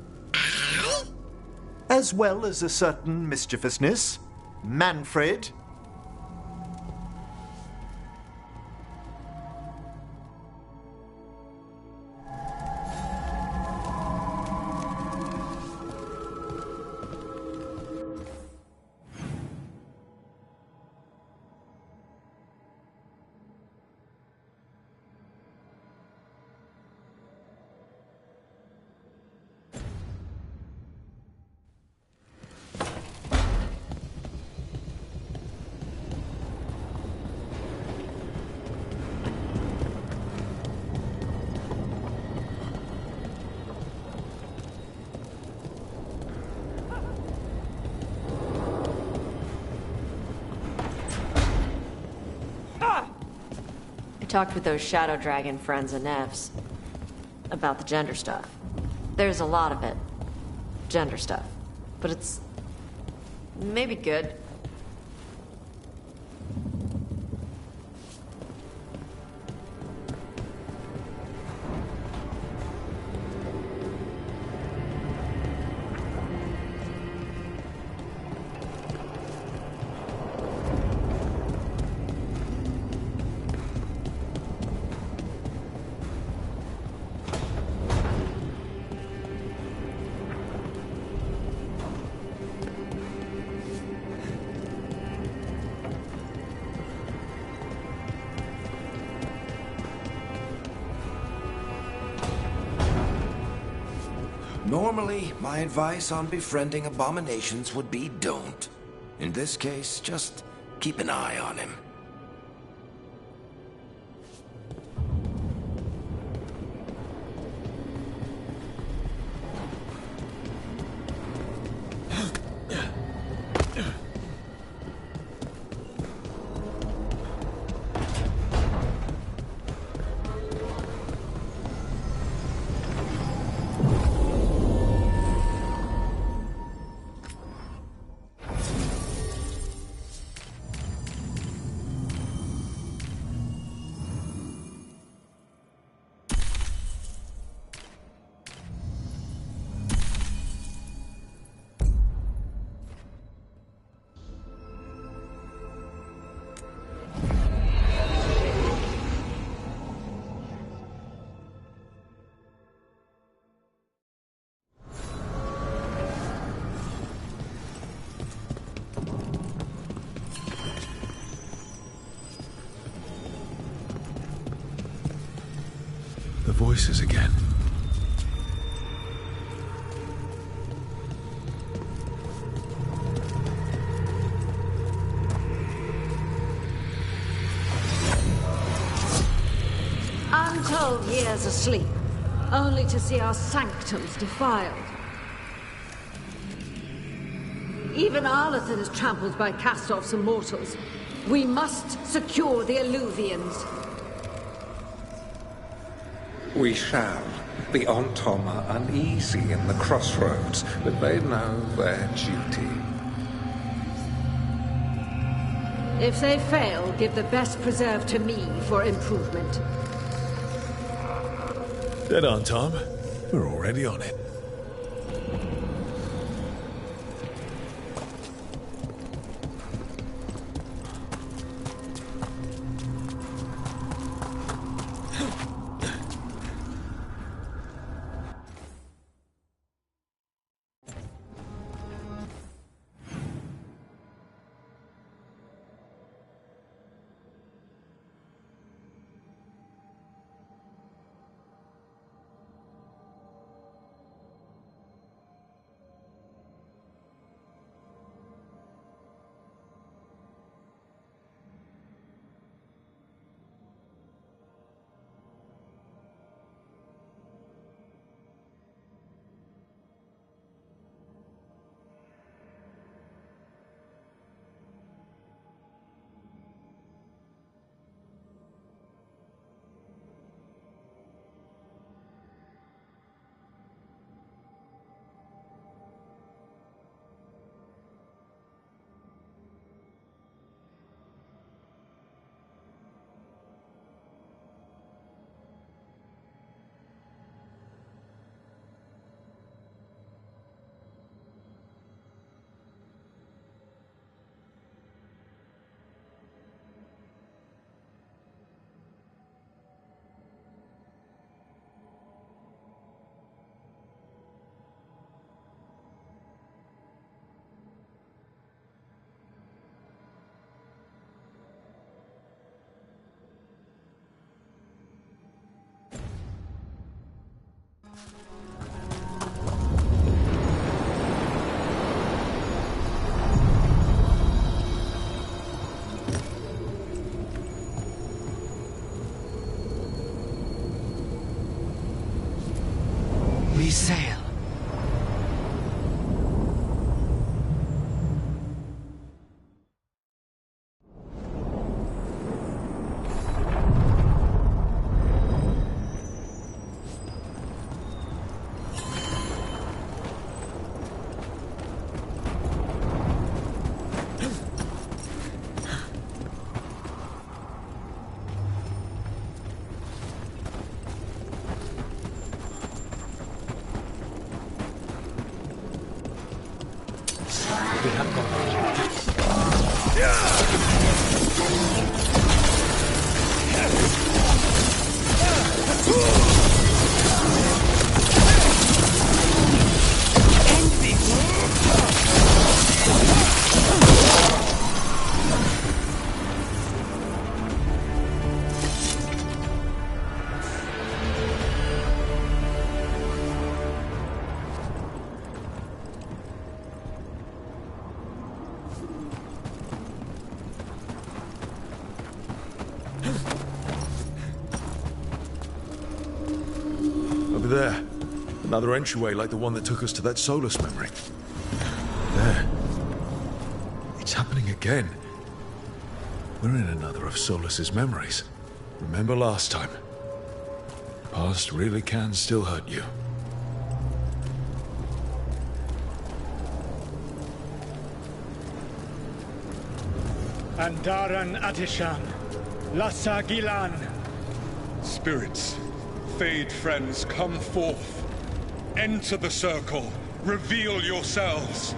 Speaker 14: As well as a certain mischievousness. Manfred.
Speaker 6: Talked with those Shadow Dragon friends and Nevs about the gender stuff. There's a lot of it. Gender stuff. But it's maybe good.
Speaker 7: Normally, my advice on befriending abominations would be don't. In this case, just keep an eye on him.
Speaker 1: The voices again.
Speaker 16: I'm 12 years asleep, only to see our sanctums defiled. Even Arlathan's trampled by cast-offs and mortals. We must secure the Alluvians.
Speaker 9: We shall. The Ontom are uneasy in the crossroads, but they know their duty.
Speaker 16: If they fail, give the best preserve to me for improvement.
Speaker 1: Dead on, Tom. We're already on it.
Speaker 17: We sail.
Speaker 1: Over there. Another entryway like the one that took us to that Solus memory. There. It's happening again. We're in another of Solus's memories. Remember last time? Past really can still hurt you.
Speaker 2: Andaran Atishan, Lassa Gilan.
Speaker 3: Spirits, Fade friends, come forth. Enter the circle. Reveal yourselves.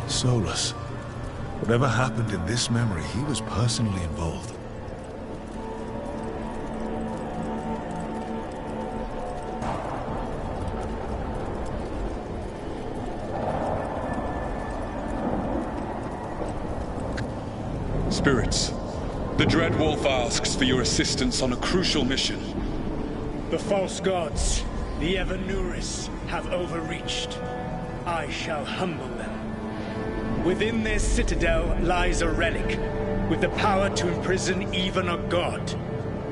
Speaker 1: Solus. Whatever happened in this memory, he was personally involved.
Speaker 3: Spirits, the Dread Wolf asks for your assistance on a crucial mission.
Speaker 2: The false gods, the Evanuris, have overreached. I shall humble them. Within their citadel lies a relic, with the power to imprison even a god.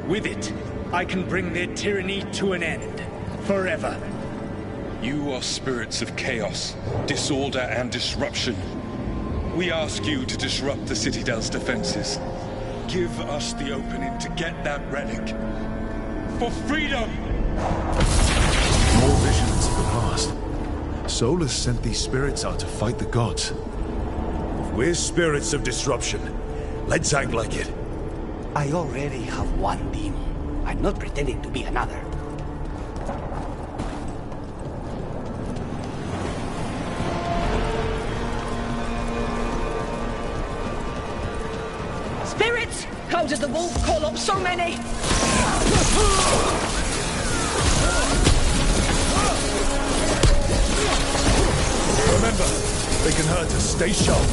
Speaker 2: With it, I can bring their tyranny to an end, forever.
Speaker 3: You are spirits of chaos, disorder, and disruption. We ask you to disrupt the Citadel's defenses. Give us the opening to get that relic. For freedom!
Speaker 1: More visions of the past. Solus sent these spirits out to fight the gods. If we're spirits of disruption, let's act like it.
Speaker 11: I already have one demon. I'm not pretending to be another.
Speaker 16: Spirits! How did the wolf call up so many?
Speaker 1: Remember, they can hurt us. Stay sharp.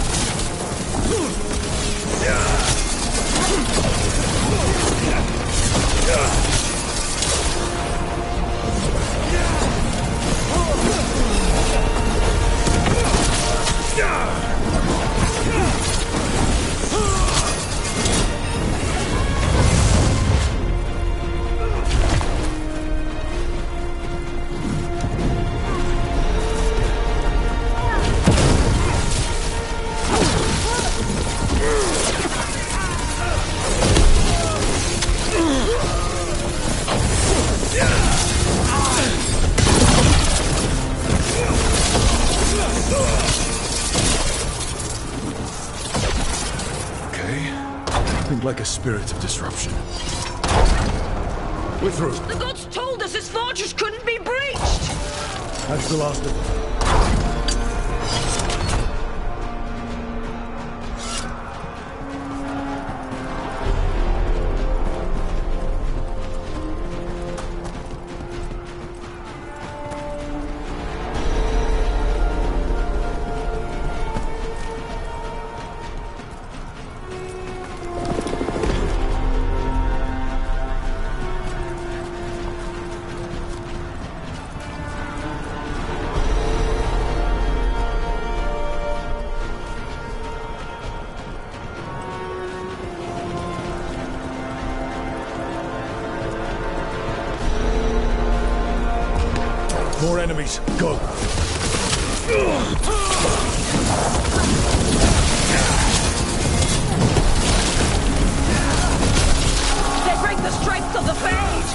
Speaker 1: Like a spirit of disruption. We're through.
Speaker 16: The gods told us this fortress couldn't be breached!
Speaker 1: That's the last of them. More enemies. Go.
Speaker 16: They break the strength of the Fade!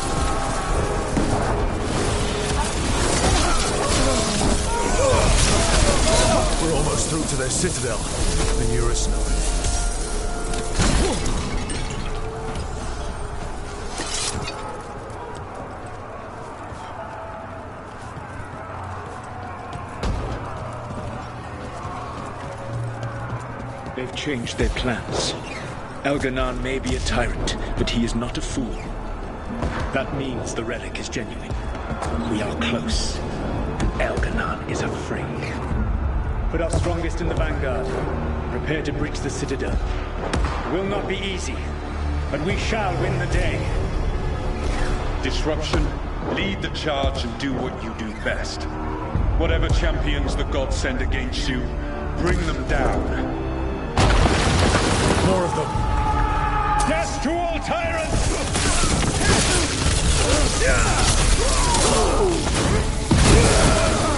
Speaker 1: We're almost through to their citadel. The nearest node.
Speaker 2: They've changed their plans. Elganon may be a tyrant, but he is not a fool. That means the relic is genuine. We are close, and Elganon is afraid. Put our strongest in the vanguard. Prepare to breach the citadel. It will not be easy, but we shall win the day.
Speaker 3: Disruption, lead the charge and do what you do best. Whatever champions the gods send against you, bring them down.
Speaker 1: More of them.
Speaker 2: Death to all tyrants!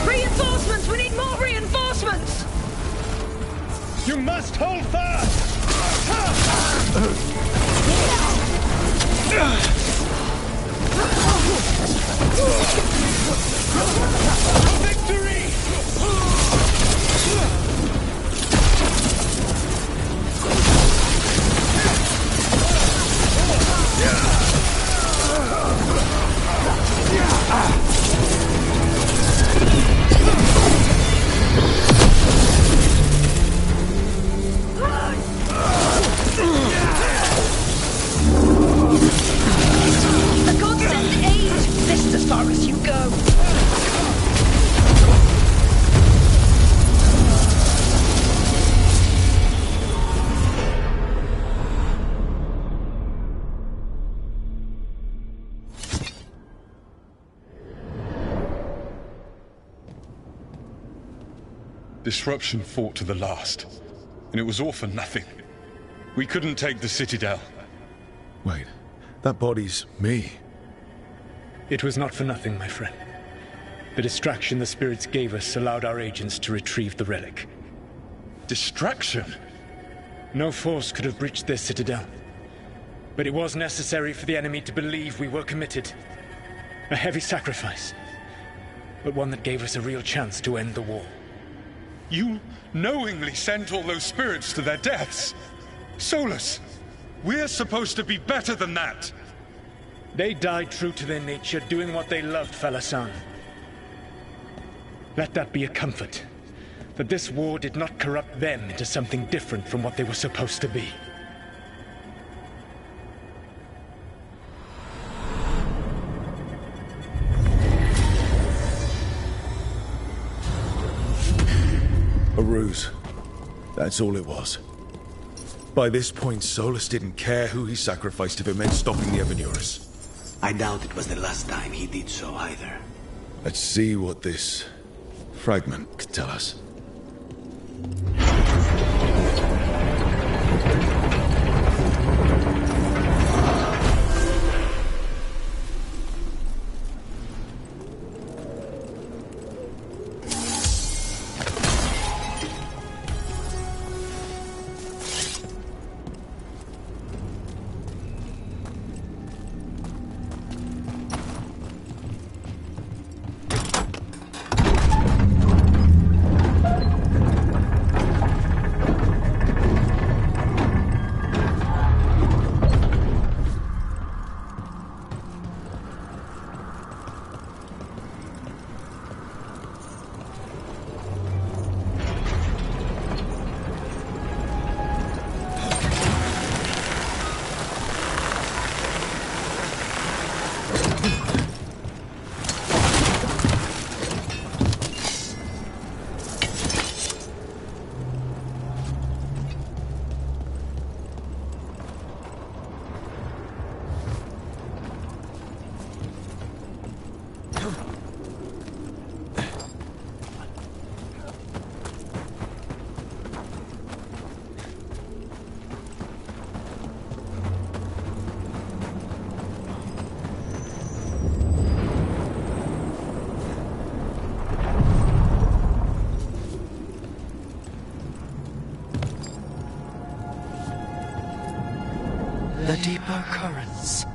Speaker 16: Reinforcements! We need more reinforcements!
Speaker 2: You must hold fast! Victory!
Speaker 16: The gods send aid! This is as far as you go!
Speaker 3: Disruption fought to the last, and it was all for nothing. We couldn't take the Citadel.
Speaker 1: Wait, that body's me.
Speaker 2: It was not for nothing, my friend. The distraction the spirits gave us allowed our agents to retrieve the relic.
Speaker 3: Distraction?
Speaker 2: No force could have breached their citadel. But it was necessary for the enemy to believe we were committed. A heavy sacrifice, but one that gave us a real chance to end the war.
Speaker 3: You knowingly sent all those spirits to their deaths? Solus, we're supposed to be better than that!
Speaker 2: They died true to their nature, doing what they loved, Falasan. Let that be a comfort, that this war did not corrupt them into something different from what they were supposed to be.
Speaker 1: A ruse. That's all it was. By this point, Solus didn't care who he sacrificed if it meant stopping the Evanurus.
Speaker 21: I doubt it was the last time he did so either.
Speaker 1: Let's see what this fragment could tell us.
Speaker 14: The deeper currents.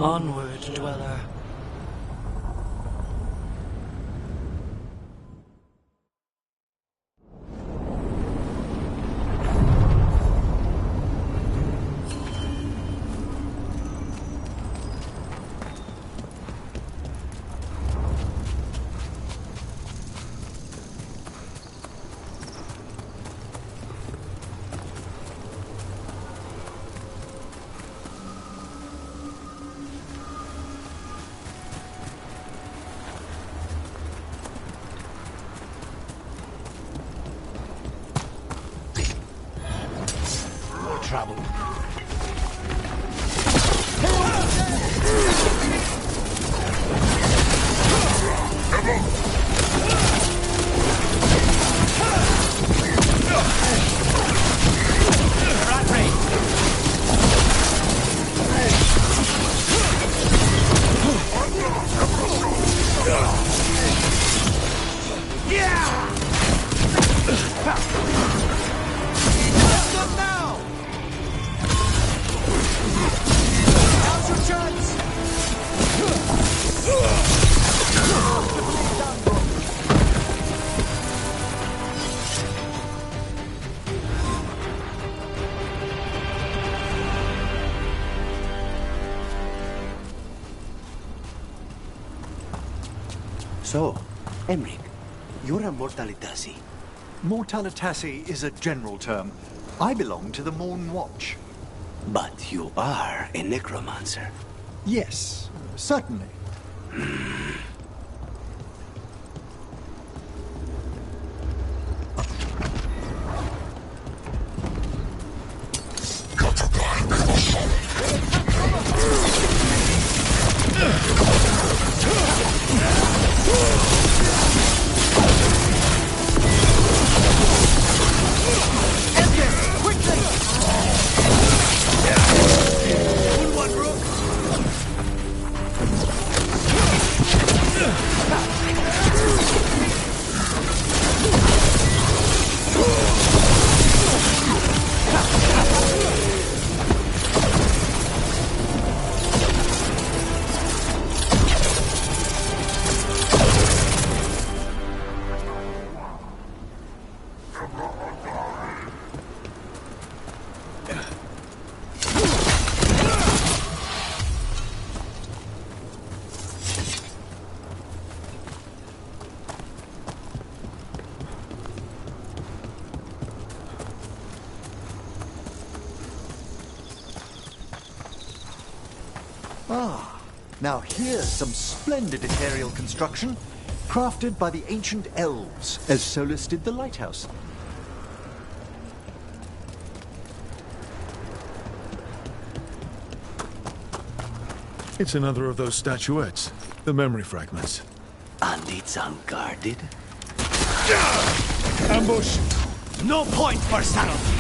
Speaker 14: Onward, dweller.
Speaker 17: Trouble.
Speaker 11: So, Emric, you're a Mortalitasi.
Speaker 14: Mortalitasi is a general term. I belong to the Morn Watch.
Speaker 11: But you are a necromancer.
Speaker 14: Yes, certainly. Now here's some splendid aerial construction, crafted by the ancient elves, as Solus did the lighthouse.
Speaker 1: It's another of those statuettes, the memory fragments.
Speaker 21: And it's unguarded?
Speaker 2: Ambush!
Speaker 17: No point for subtlety!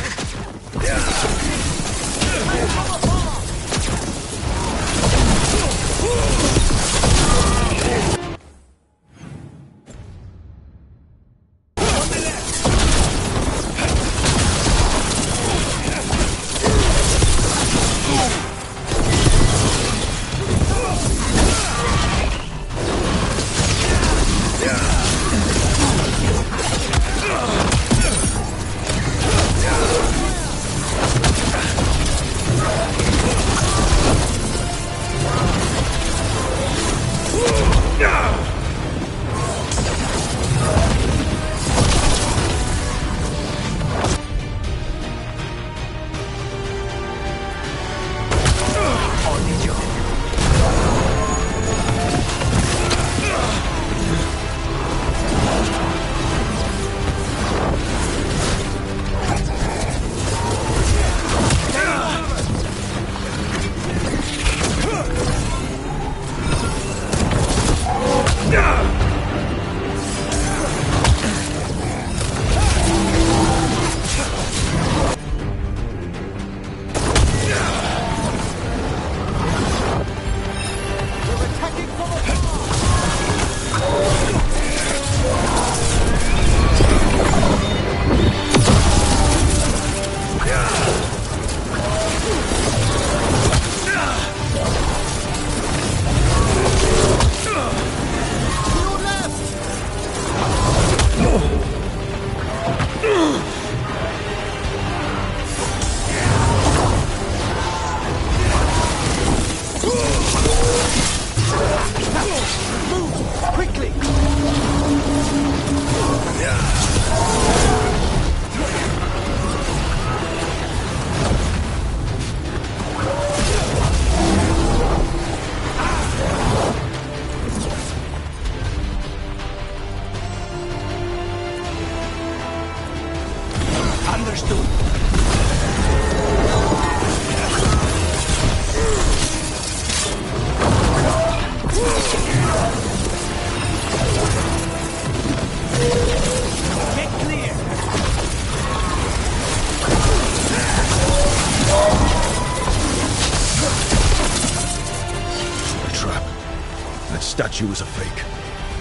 Speaker 1: Statue is a fake.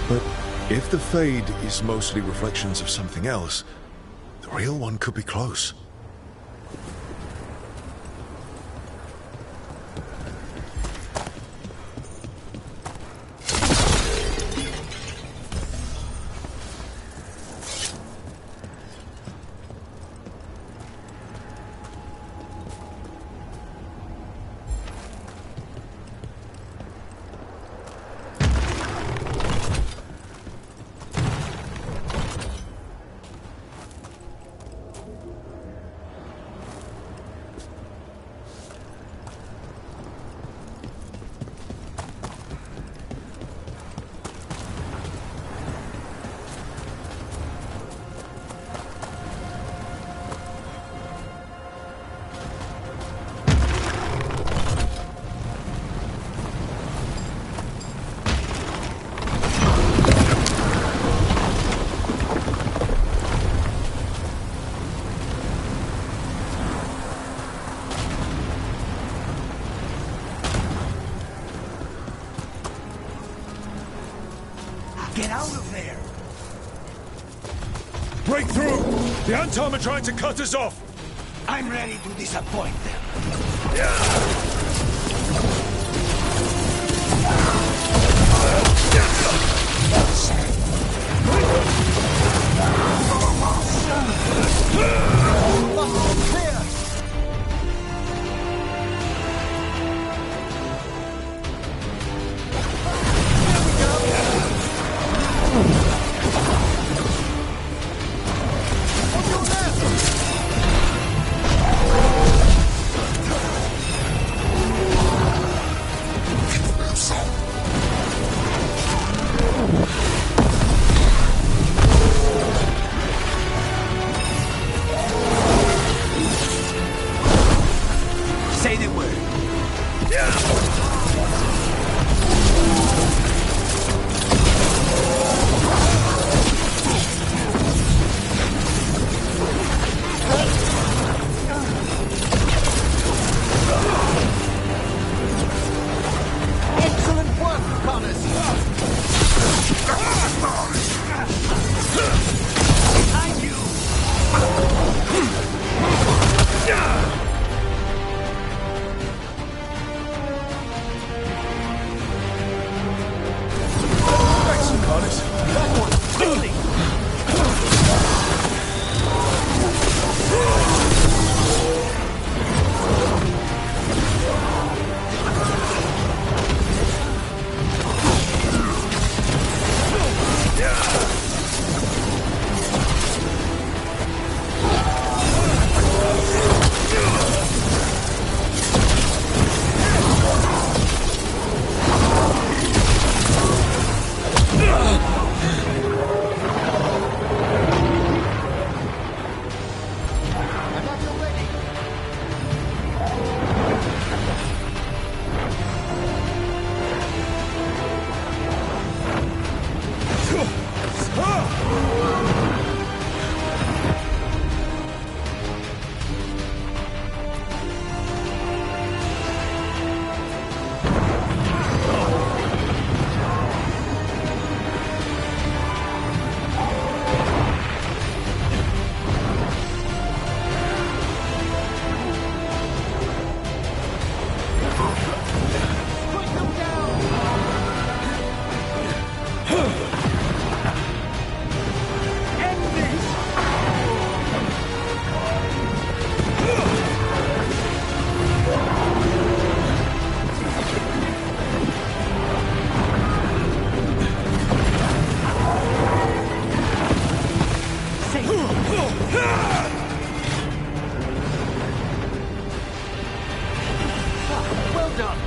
Speaker 1: But if the fade is mostly reflections of something else, the real one could be close.
Speaker 2: Get out of there!
Speaker 1: Break through! The Antom are trying to cut us off!
Speaker 2: I'm ready to disappoint them. Say the word.
Speaker 14: Excellent work, Connors!
Speaker 2: Behind you!
Speaker 1: Thanks, Connors.
Speaker 2: That one, quickly! Well done.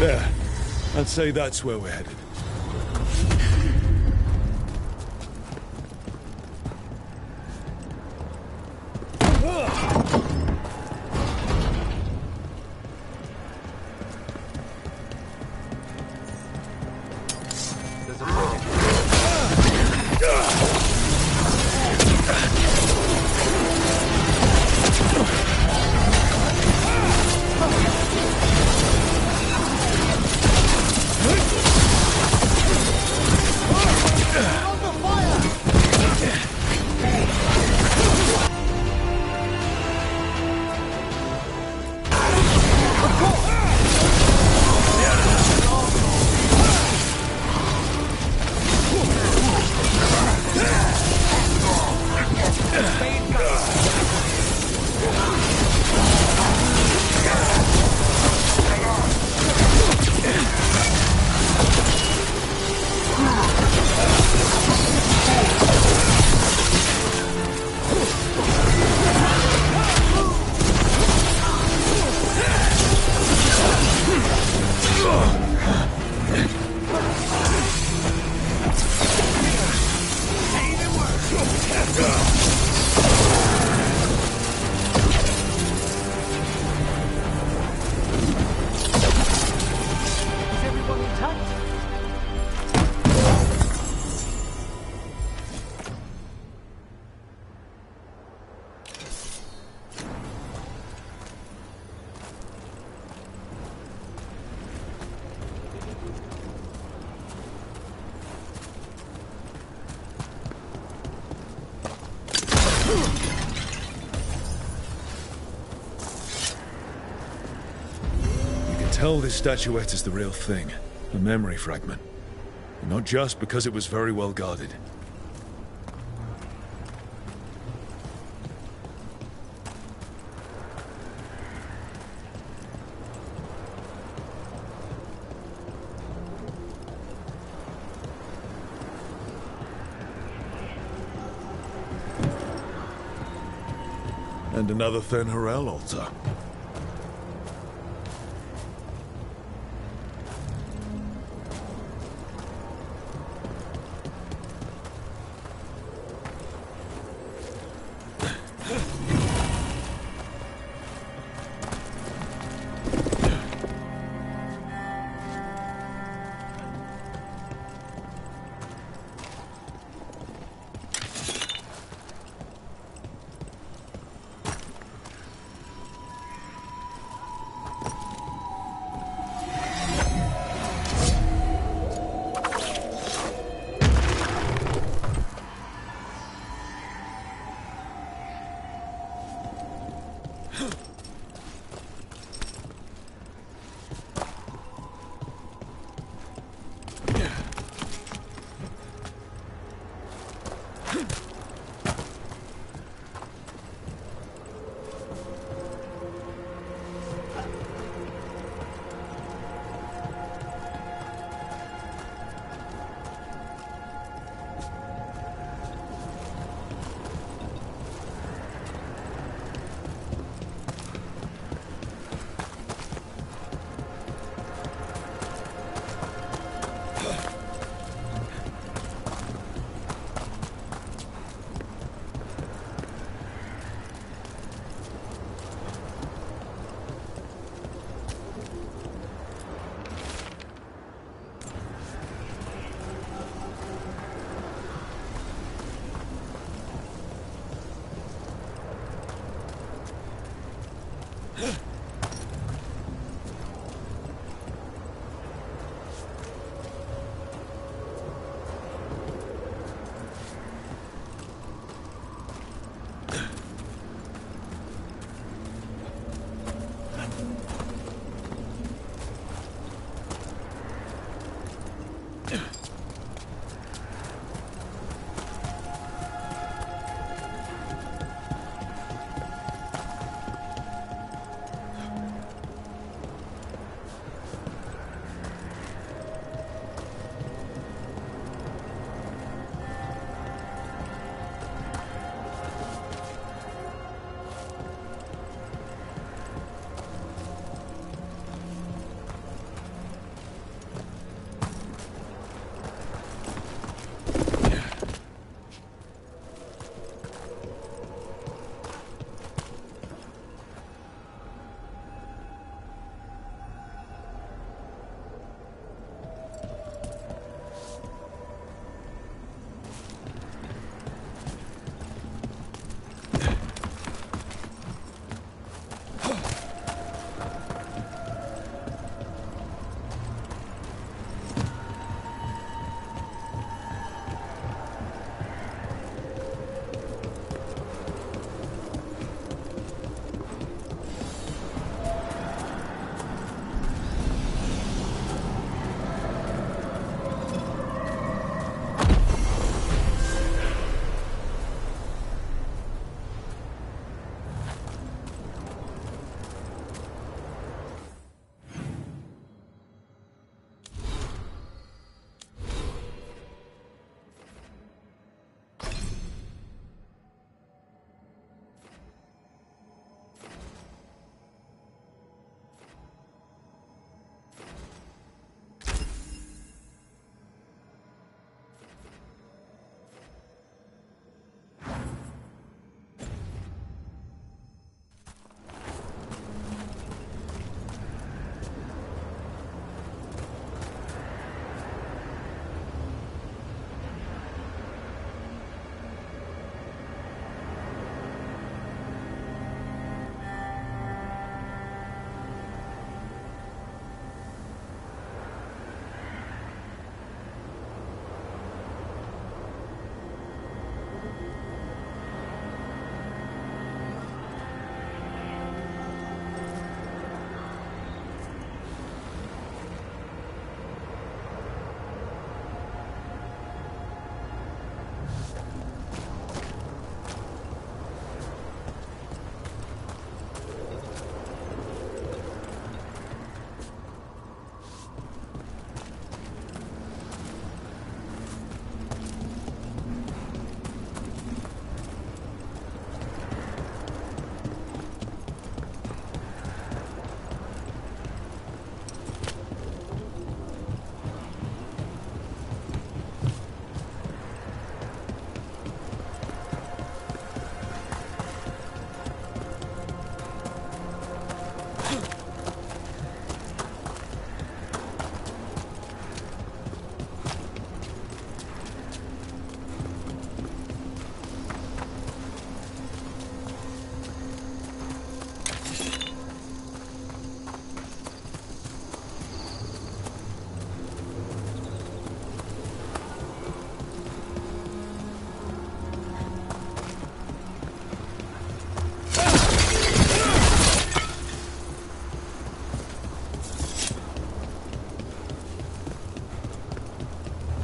Speaker 1: There. I'd say that's where we're headed. Tell this statuette is the real thing, a memory fragment. And not just because it was very well guarded. And another Thenharel altar.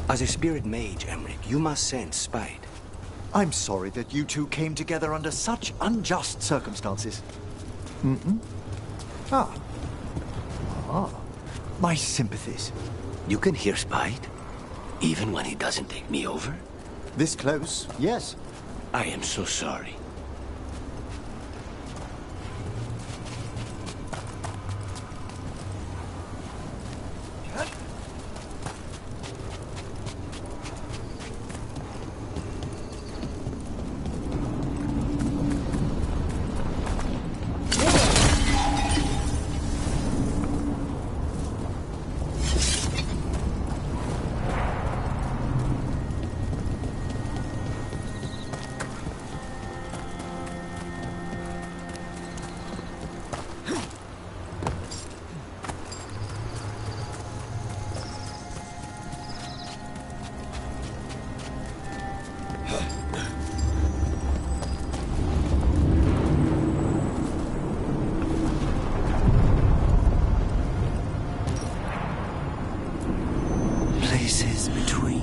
Speaker 11: As a spirit mage, Emmerich, you must sense spite.
Speaker 14: I'm sorry that you two came together under such unjust circumstances. Ah. My sympathies.
Speaker 11: You can hear spite, even when he doesn't take me over?
Speaker 14: This close, yes.
Speaker 11: I am so sorry. Places between.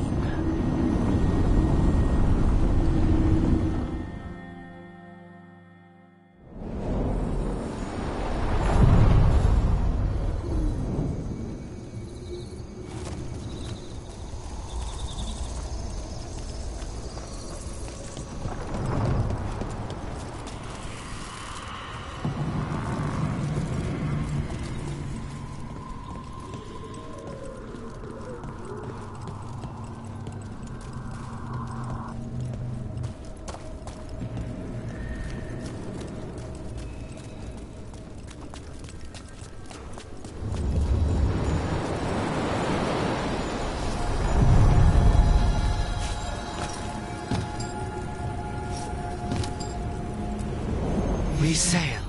Speaker 11: We sail.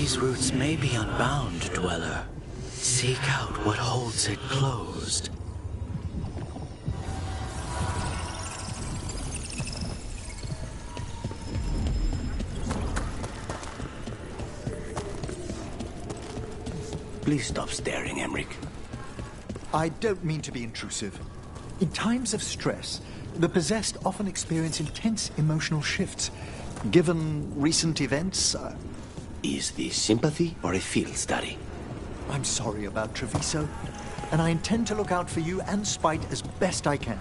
Speaker 11: These roots may be unbound, Dweller. Seek out what holds it closed. Please stop staring, Emmerich.
Speaker 14: I don't mean to be intrusive. In times of stress, the possessed often experience intense emotional shifts. Given recent events...
Speaker 21: Is this sympathy or a field study?
Speaker 14: I'm sorry about Treviso, and I intend to look out for you and Spite as best I can.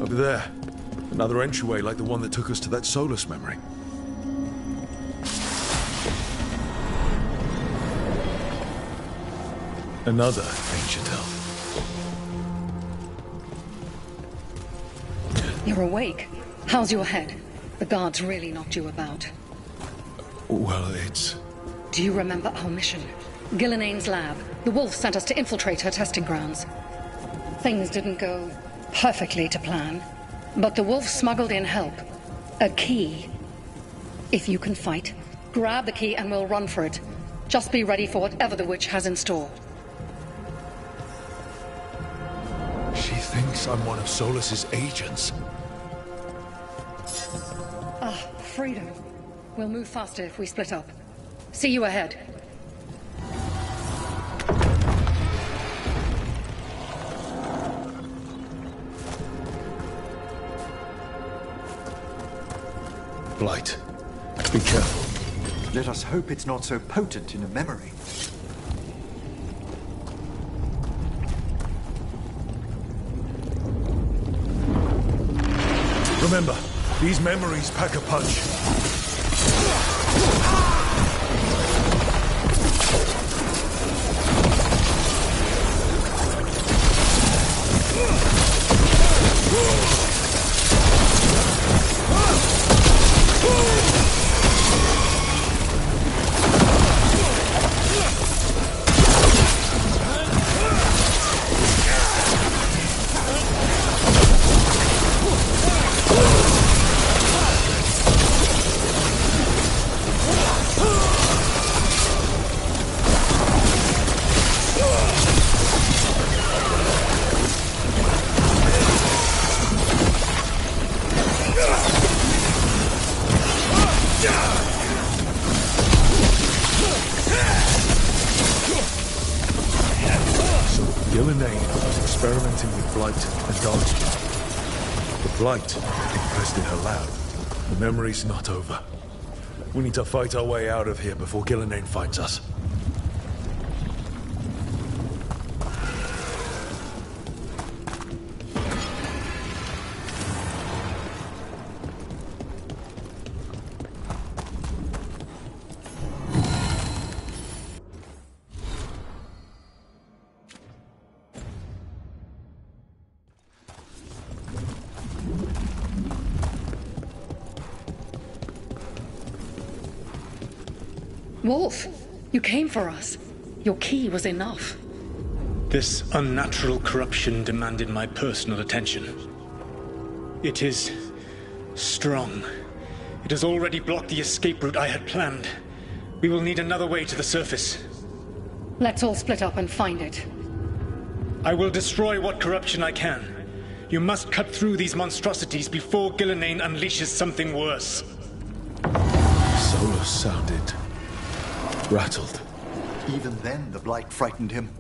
Speaker 1: Over there. Another entryway like the one that took us to that Solus memory. Another ancient elf.
Speaker 8: You're awake. How's your head? The guards really knocked you about.
Speaker 1: Well, it's...
Speaker 8: Do you remember our mission? Gillenane's lab. The wolf sent us to infiltrate her testing grounds. Things didn't go perfectly to plan, but the wolf smuggled in help. A key. If you can fight, grab the key and we'll run for it. Just be ready for whatever the witch has in store.
Speaker 1: She thinks I'm one of Solus's agents.
Speaker 8: Ah, freedom. We'll move faster if we split up. See you ahead.
Speaker 1: Blight. Be careful.
Speaker 14: Let us hope it's not so potent in a memory.
Speaker 1: Remember, these memories pack a punch. Gillenane was experimenting with Blight and Darkspawn. The Blight infested her lab. The memory's not over. We need to fight our way out of here before Gillenane finds us.
Speaker 8: Wolf, you came for us. Your key was enough.
Speaker 2: This unnatural corruption demanded my personal attention. It is strong. It has already blocked the escape route I had planned. We will need another way to the surface.
Speaker 8: Let's all split up and find it.
Speaker 2: I will destroy what corruption I can. You must cut through these monstrosities before Gillenane unleashes something worse.
Speaker 1: Solus sounded rattled.
Speaker 14: Even then, the Blight frightened him.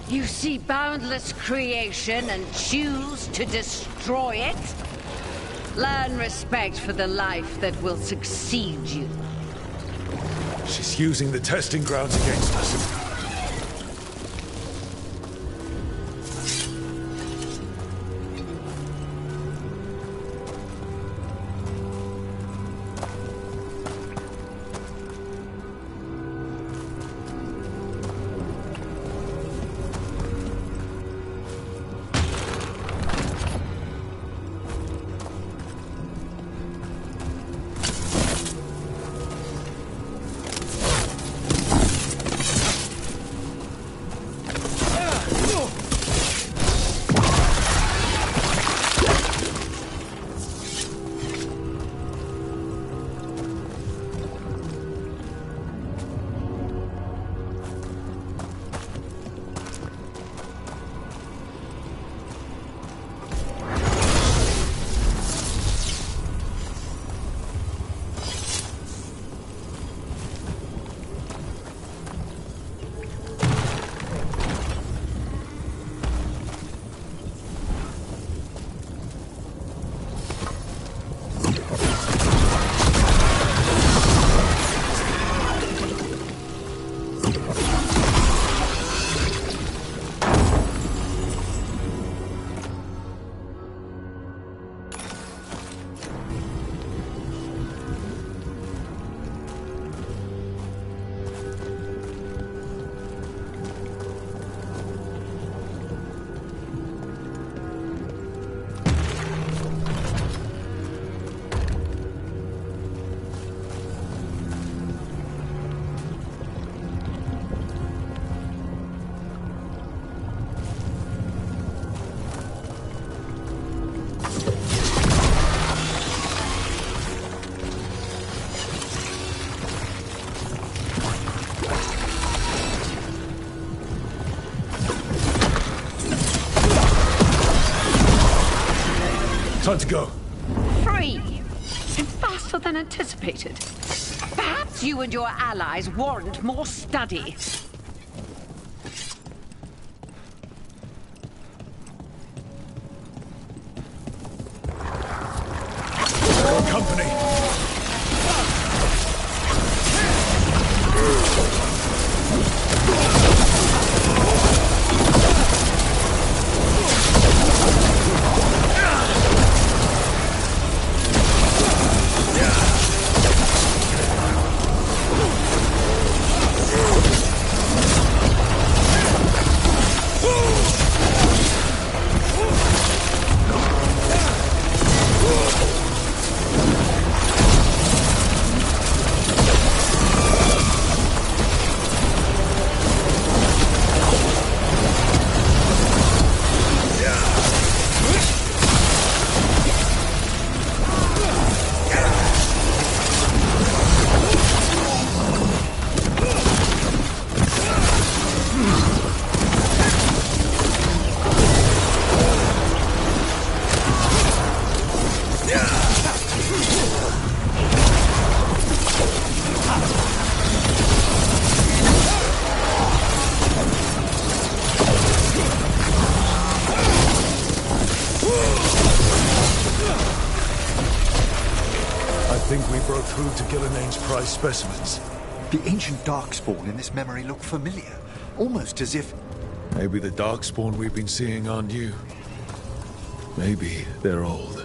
Speaker 16: You see boundless creation and choose to destroy it? Learn respect for the life that will succeed you.
Speaker 1: She's using the testing grounds against us. Time to go.
Speaker 16: Free! And faster than anticipated. Perhaps you and your allies warrant more study.
Speaker 1: Company. Prize specimens.
Speaker 14: The ancient Darkspawn in this memory look familiar, almost as if...
Speaker 1: Maybe the Darkspawn we've been seeing aren't you. Maybe they're old.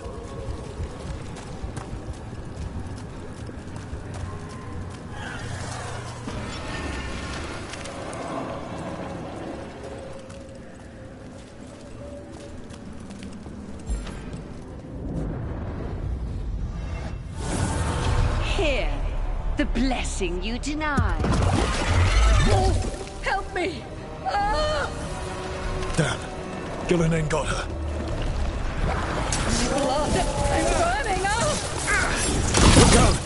Speaker 16: The blessing you denied.
Speaker 8: Oh, help me! Ah!
Speaker 1: Damn. Gillenane got her.
Speaker 8: Blood! I'm burning up!
Speaker 1: Look out!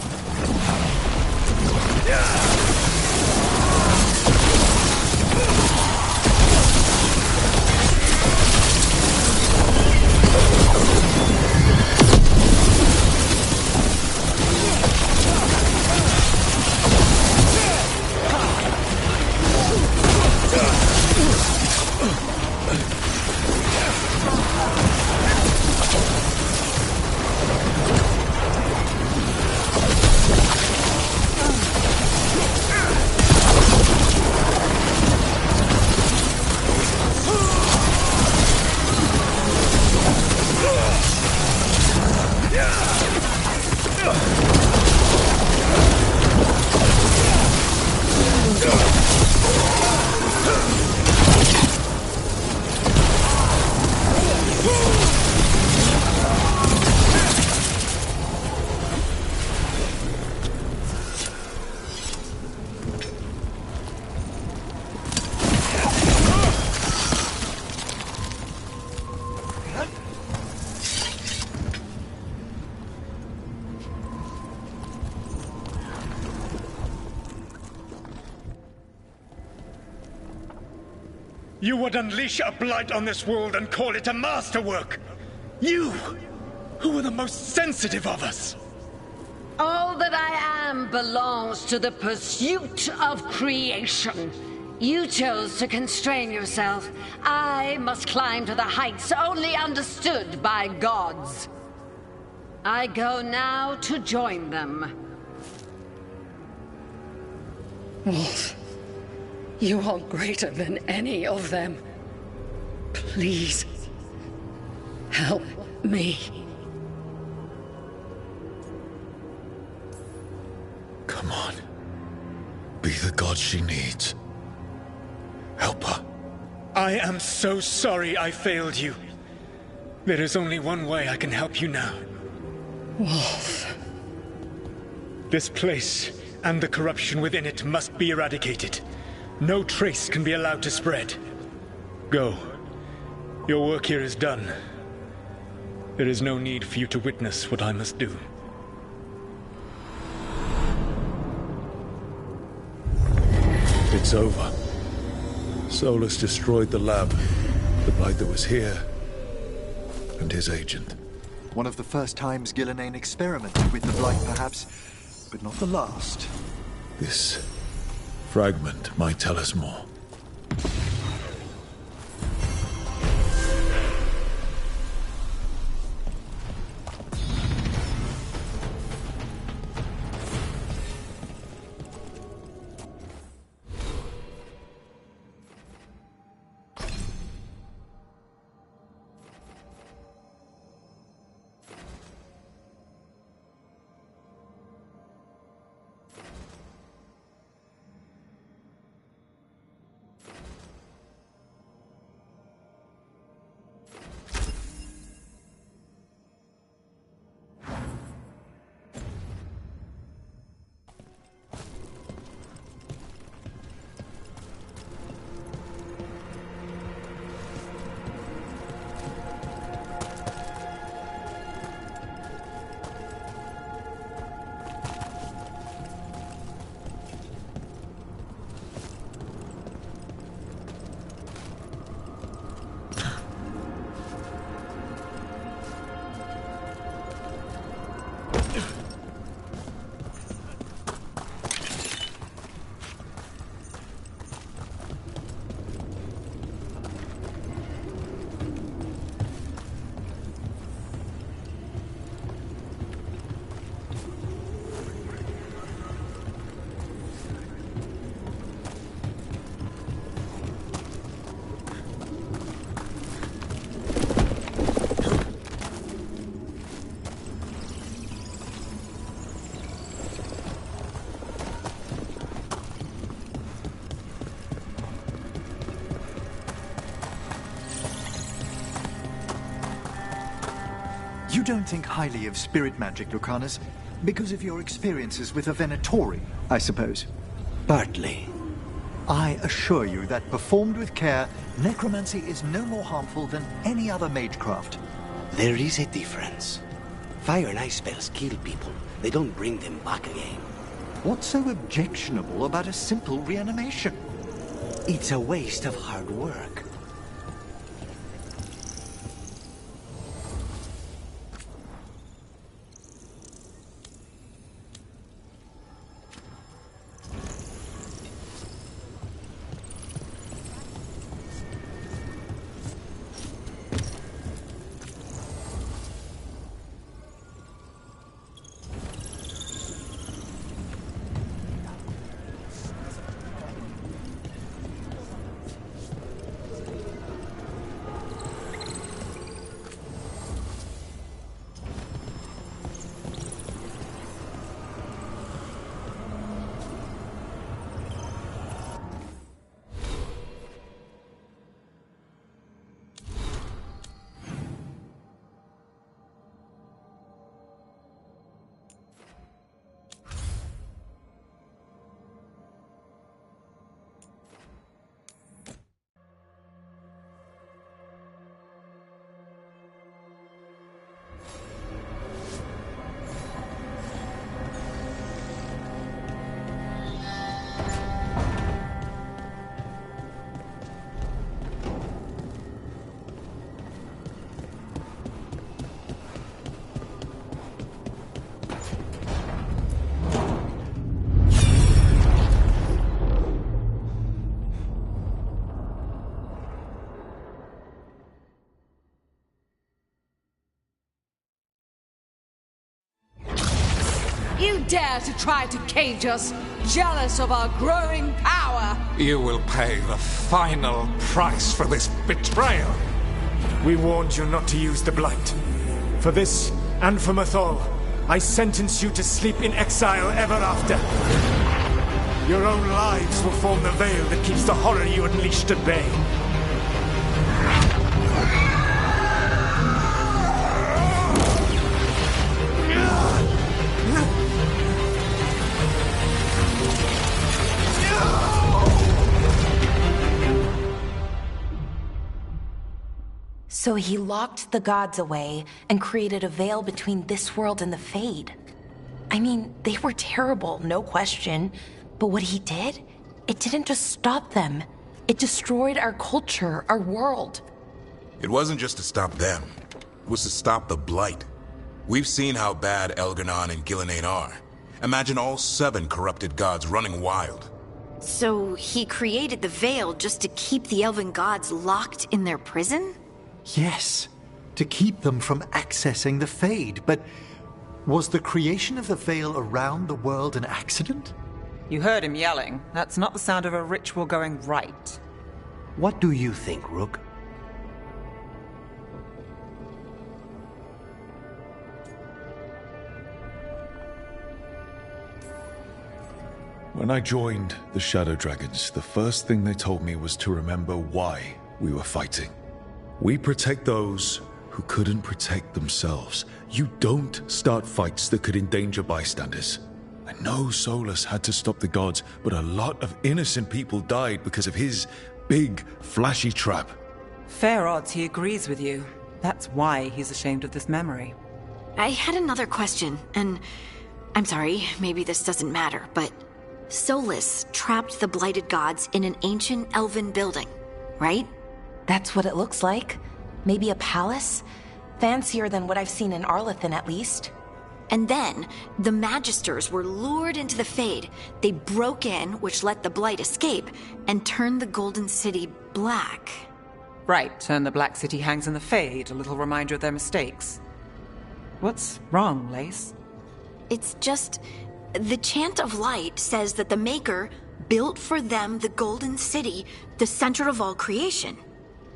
Speaker 2: You would unleash a blight on this world and call it a masterwork! You, who were the most sensitive of us!
Speaker 16: All that I am belongs to the pursuit of creation. You chose to constrain yourself. I must climb to the heights only understood by gods. I go now to join them.
Speaker 8: Wolf, you are greater than any of them. Please, help me.
Speaker 1: Come on. Be the god she needs. Help her.
Speaker 2: I am so sorry I failed you. There is only one way I can help you now.
Speaker 8: Wolf.
Speaker 2: This place and the corruption within it must be eradicated. No trace can be allowed to spread. Go. Your work here is done. There is no need for you to witness what I must do.
Speaker 1: It's over. Solus destroyed the lab, the blight that was here, and his agent.
Speaker 14: One of the first times Gillenane experimented with the Blight, perhaps, but not the last.
Speaker 1: This fragment might tell us more.
Speaker 14: You don't think highly of spirit magic, Lucanus, because of your experiences with a Venatori, I suppose?
Speaker 21: Partly.
Speaker 14: I assure you that performed with care, necromancy is no more harmful than any other magecraft.
Speaker 21: There is a difference. Fire and ice spells kill people. They don't bring them back again.
Speaker 14: What's so objectionable about a simple reanimation?
Speaker 21: It's a waste of hard work.
Speaker 16: You dare to try to cage us, jealous of our growing power!
Speaker 12: You will pay the final price for this betrayal.
Speaker 2: We warned you not to use the Blight. For this, and for Mythal, I sentence you to sleep in exile ever after. Your own lives will form the veil that keeps the horror you unleashed at bay.
Speaker 4: So he locked the gods away and created a veil between this world and the Fade. I mean, they were terrible, no question. But what he did, it didn't just stop them. It destroyed our culture, our world.
Speaker 20: It wasn't just to stop them. It was to stop the Blight. We've seen how bad Elganon and Gillenane are. Imagine all 7 corrupted gods running wild.
Speaker 15: So he created the Veil just to keep the elven gods locked in their prison?
Speaker 14: Yes, to keep them from accessing the Fade. But was the creation of the Veil around the world an accident?
Speaker 5: You heard him yelling. That's not the sound of a ritual going right.
Speaker 11: What do you think, Rook?
Speaker 1: When I joined the Shadow Dragons, the first thing they told me was to remember why we were fighting. We protect those who couldn't protect themselves. You don't start fights that could endanger bystanders. I know Solus had to stop the gods, but a lot of innocent people died because of his big, flashy trap.
Speaker 5: Fair odds he agrees with you. That's why he's ashamed of this memory.
Speaker 15: I had another question, and I'm sorry, maybe this doesn't matter, but Solus trapped the blighted gods in an ancient elven building, right?
Speaker 4: That's what it looks like. Maybe a palace? Fancier than what I've seen in Arlethan, at least.
Speaker 15: And then, the Magisters were lured into the Fade. They broke in, which let the Blight escape, and turned the Golden City black.
Speaker 5: Right, and the Black City hangs in the Fade, a little reminder of their mistakes. What's wrong, Lace?
Speaker 15: It's just... the Chant of Light says that the Maker built for them the Golden City, the center of all creation.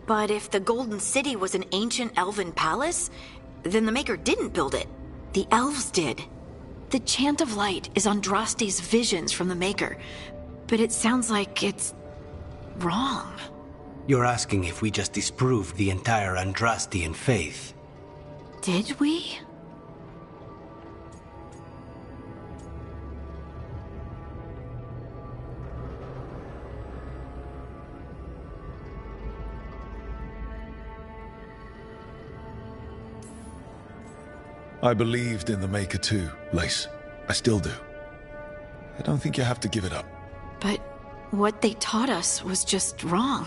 Speaker 15: But if the Golden City was an ancient elven palace, then the Maker didn't build it. The elves did. The Chant of Light is Andraste's visions from the Maker, but it sounds like it's wrong.
Speaker 11: You're asking if we just disproved the entire Andrastian faith.
Speaker 15: Did we?
Speaker 1: I believed in the Maker too, Lace. I still do. I don't think you have to give it up.
Speaker 15: But what they taught us was just wrong.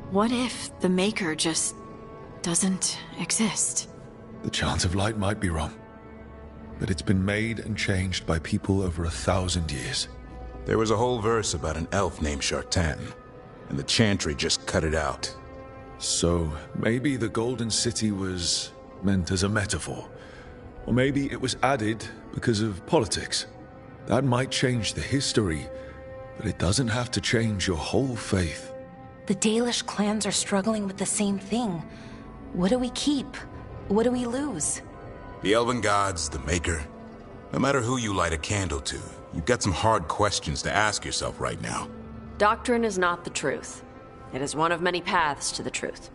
Speaker 15: What if the Maker just doesn't exist?
Speaker 1: The Chant of Light might be wrong, but it's been made and changed by people over 1,000 years.
Speaker 20: There was a whole verse about an elf named Shartan, and the Chantry just cut it out.
Speaker 1: So maybe the Golden City was meant as a metaphor. Or maybe it was added because of politics. That might change the history, but it doesn't have to change your whole faith.
Speaker 4: The Dalish clans are struggling with the same thing. What do we keep? What do we lose?
Speaker 20: The elven gods, the Maker. No matter who you light a candle to, you've got some hard questions to ask yourself right now.
Speaker 6: Doctrine is not the truth. It is one of many paths to the truth.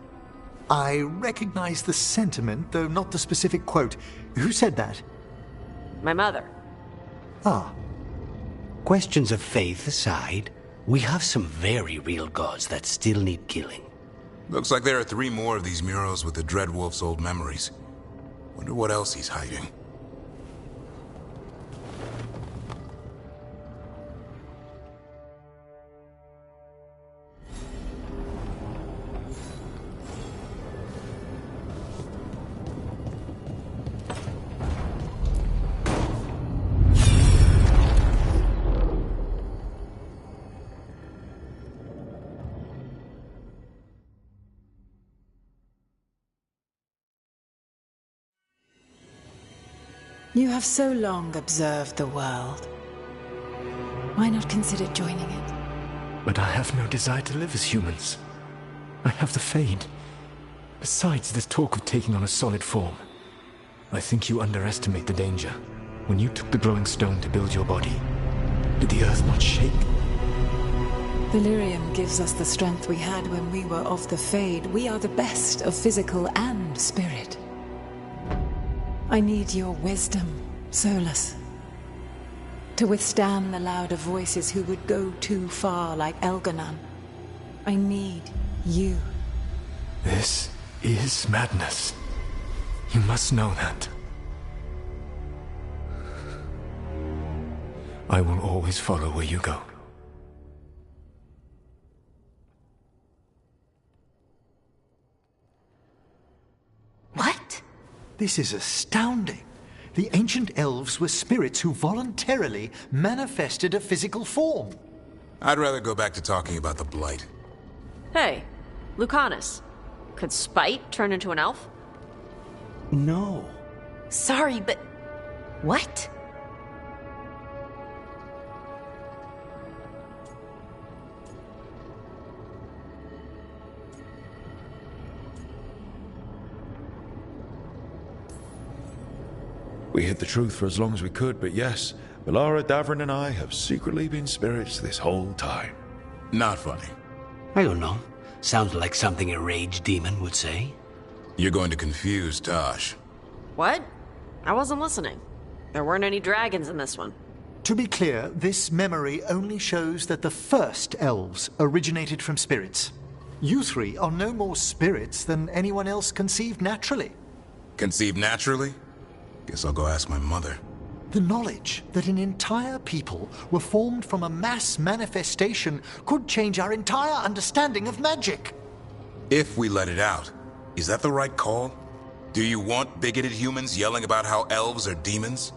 Speaker 14: I recognize the sentiment, though not the specific quote. Who said that?
Speaker 6: My mother.
Speaker 11: Ah. Questions of faith aside, we have some very real gods that still need killing.
Speaker 20: Looks like there are 3 more of these murals with the Dreadwolf's old memories. Wonder what else he's hiding.
Speaker 13: You have so long observed the world. Why not consider joining it?
Speaker 18: But I have no desire to live as humans. I have the Fade. Besides, this talk of taking on a solid form. I think you underestimate the danger. When you took the glowing stone to build your body, did the earth not shake?
Speaker 13: Valyrium gives us the strength we had when we were of the Fade. We are the best of physical and spirit. I need your wisdom, Solus. To withstand the louder voices who would go too far like Elganon. I need you.
Speaker 18: This is madness. You must know that. I will always follow where you go.
Speaker 4: What?
Speaker 14: This is astounding. The ancient elves were spirits who voluntarily manifested a physical form.
Speaker 22: I'd rather go back to talking about the Blight.
Speaker 6: Hey, Lucanus. Could Spite turn into an elf?
Speaker 11: No.
Speaker 4: Sorry, but... what?
Speaker 1: We hid the truth for as long as we could, but yes, Valara, Davrin, and I have secretly been spirits this whole time.
Speaker 22: Not funny.
Speaker 11: I don't know. Sounds like something a rage demon would say.
Speaker 22: You're going to confuse Tosh.
Speaker 6: What? I wasn't listening. There weren't any dragons in this one.
Speaker 14: To be clear, this memory only shows that the first elves originated from spirits. You three are no more spirits than anyone else conceived naturally.
Speaker 22: Conceived naturally? Guess I'll go ask my mother.
Speaker 14: The knowledge that an entire people were formed from a mass manifestation could change our entire understanding of magic.
Speaker 22: If we let it out, is that the right call? Do you want bigoted humans yelling about how elves are demons?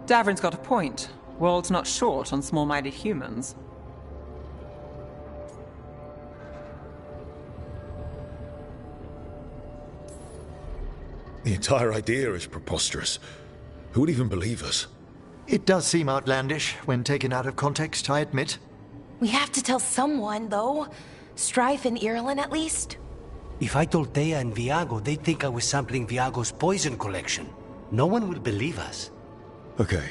Speaker 5: Davrin's got a point. World's not short on small-minded humans.
Speaker 1: The entire idea is preposterous. Who would even believe us?
Speaker 14: It does seem outlandish when taken out of context, I admit.
Speaker 4: We have to tell someone, though. Strife and Irulan, at least.
Speaker 11: If I told Thea and Viago, they'd think I was sampling Viago's poison collection. No one will believe us.
Speaker 1: Okay.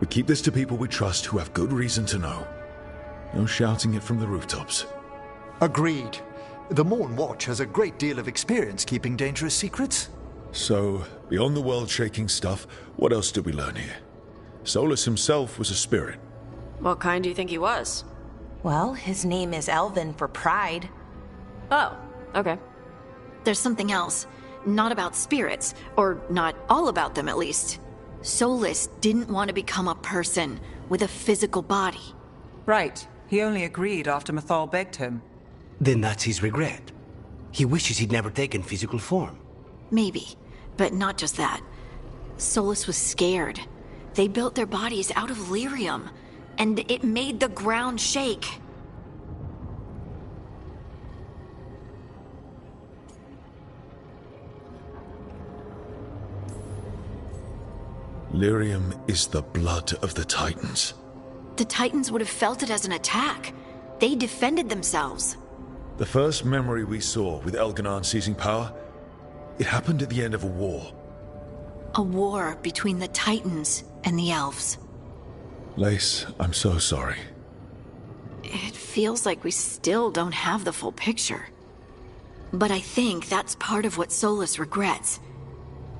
Speaker 1: We keep this to people we trust who have good reason to know. No shouting it from the rooftops.
Speaker 14: Agreed. The Morn Watch has a great deal of experience keeping dangerous secrets.
Speaker 1: So, beyond the world-shaking stuff, what else did we learn here? Solus himself was a spirit.
Speaker 6: What kind do you think he was?
Speaker 4: Well, his name is Elven for pride.
Speaker 6: Oh, okay.
Speaker 15: There's something else. Not about spirits, or not all about them at least. Solus didn't want to become a person with a physical body.
Speaker 5: Right. He only agreed after Mathal begged him.
Speaker 11: Then that's his regret. He wishes he'd never taken physical form.
Speaker 15: Maybe, but not just that. Solus was scared. They built their bodies out of lyrium, and it made the ground shake.
Speaker 1: Lyrium is the blood of the Titans.
Speaker 15: The Titans would have felt it as an attack. They defended themselves.
Speaker 1: The first memory we saw with Elganon seizing power, it happened at the end of a war.
Speaker 15: A war between the Titans and the elves.
Speaker 1: Lace, I'm so sorry.
Speaker 15: It feels like we still don't have the full picture. But I think that's part of what Solus regrets.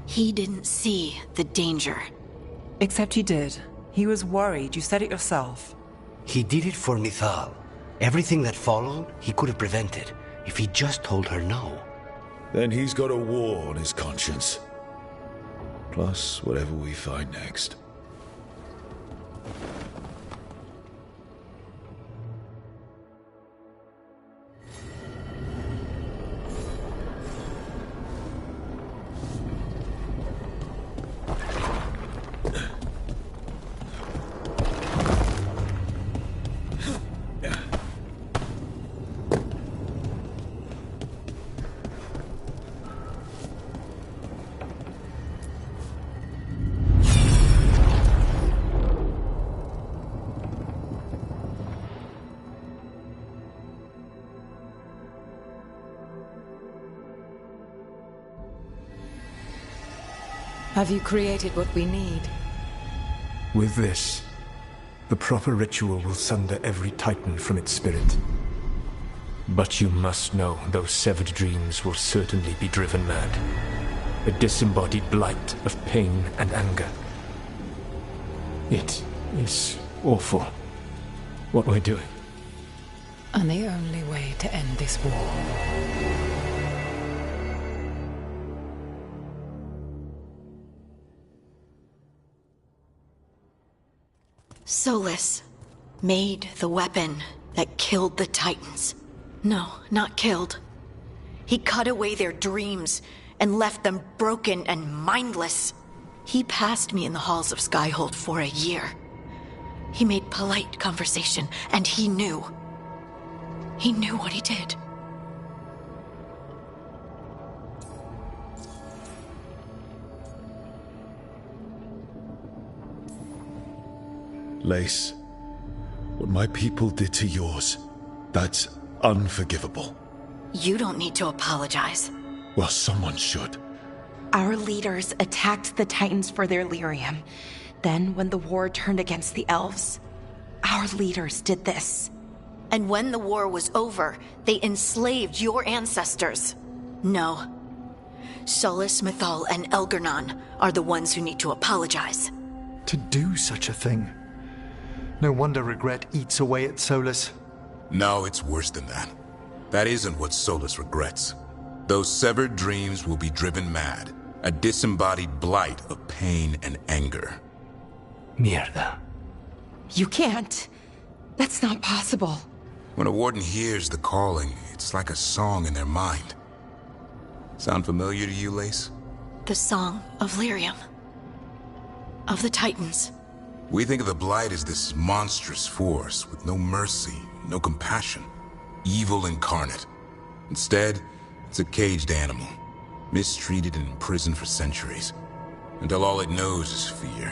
Speaker 15: He didn't see the danger.
Speaker 5: Except he did. He was worried. You said it yourself.
Speaker 11: He did it for Mithal. Everything that followed, he could have prevented if he just told her no.
Speaker 1: Then he's got a war on his conscience. Plus, whatever we find next.
Speaker 13: Have you created what we need?
Speaker 18: With this, the proper ritual will sunder every Titan from its spirit. But you must know those severed dreams will certainly be driven mad. A disembodied blight of pain and anger. It is awful what we're doing.
Speaker 13: And the only way to end this war.
Speaker 15: Solus made the weapon that killed the Titans. No, not killed. He cut away their dreams and left them broken and mindless. He passed me in the halls of Skyhold for a year. He made polite conversation, and he knew. He knew what he did.
Speaker 1: Lace, what my people did to yours, that's unforgivable.
Speaker 15: You don't need to apologize.
Speaker 1: Well, someone should.
Speaker 4: Our leaders attacked the Titans for their lyrium. Then, when the war turned against the elves, our leaders did this.
Speaker 15: And when the war was over, they enslaved your ancestors. No. Solus, Mythal, and Elgernon are the ones who need to apologize.
Speaker 14: To do such a thing. No wonder regret eats away at Solus.
Speaker 20: No, it's worse than that. That isn't what Solus regrets. Those severed dreams will be driven mad. A disembodied blight of pain and anger.
Speaker 11: Mierda.
Speaker 4: You can't. That's not possible.
Speaker 20: When a warden hears the calling, it's like a song in their mind. Sound familiar to you, Lace?
Speaker 15: The song of Lyrium. Of the Titans.
Speaker 20: We think of the Blight as this monstrous force with no mercy, no compassion. Evil incarnate. Instead, it's a caged animal. Mistreated and imprisoned for centuries. Until all it knows is fear.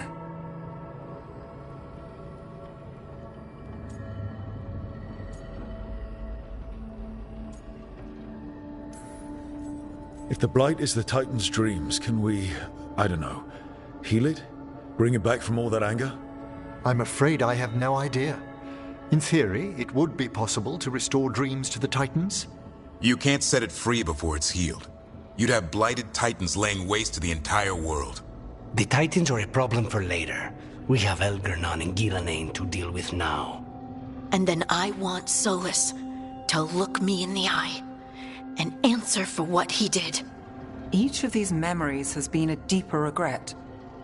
Speaker 1: If the Blight is the Titan's dreams, can we, I don't know, heal it? Bring it back from all that anger?
Speaker 14: I'm afraid I have no idea. In theory, it would be possible to restore dreams to the Titans.
Speaker 20: You can't set it free before it's healed. You'd have blighted Titans laying waste to the entire world.
Speaker 11: The Titans are a problem for later. We have Elgernon and Ghilanane to deal with now.
Speaker 15: And then I want Solus to look me in the eye and answer for what he did.
Speaker 5: Each of these memories has been a deeper regret,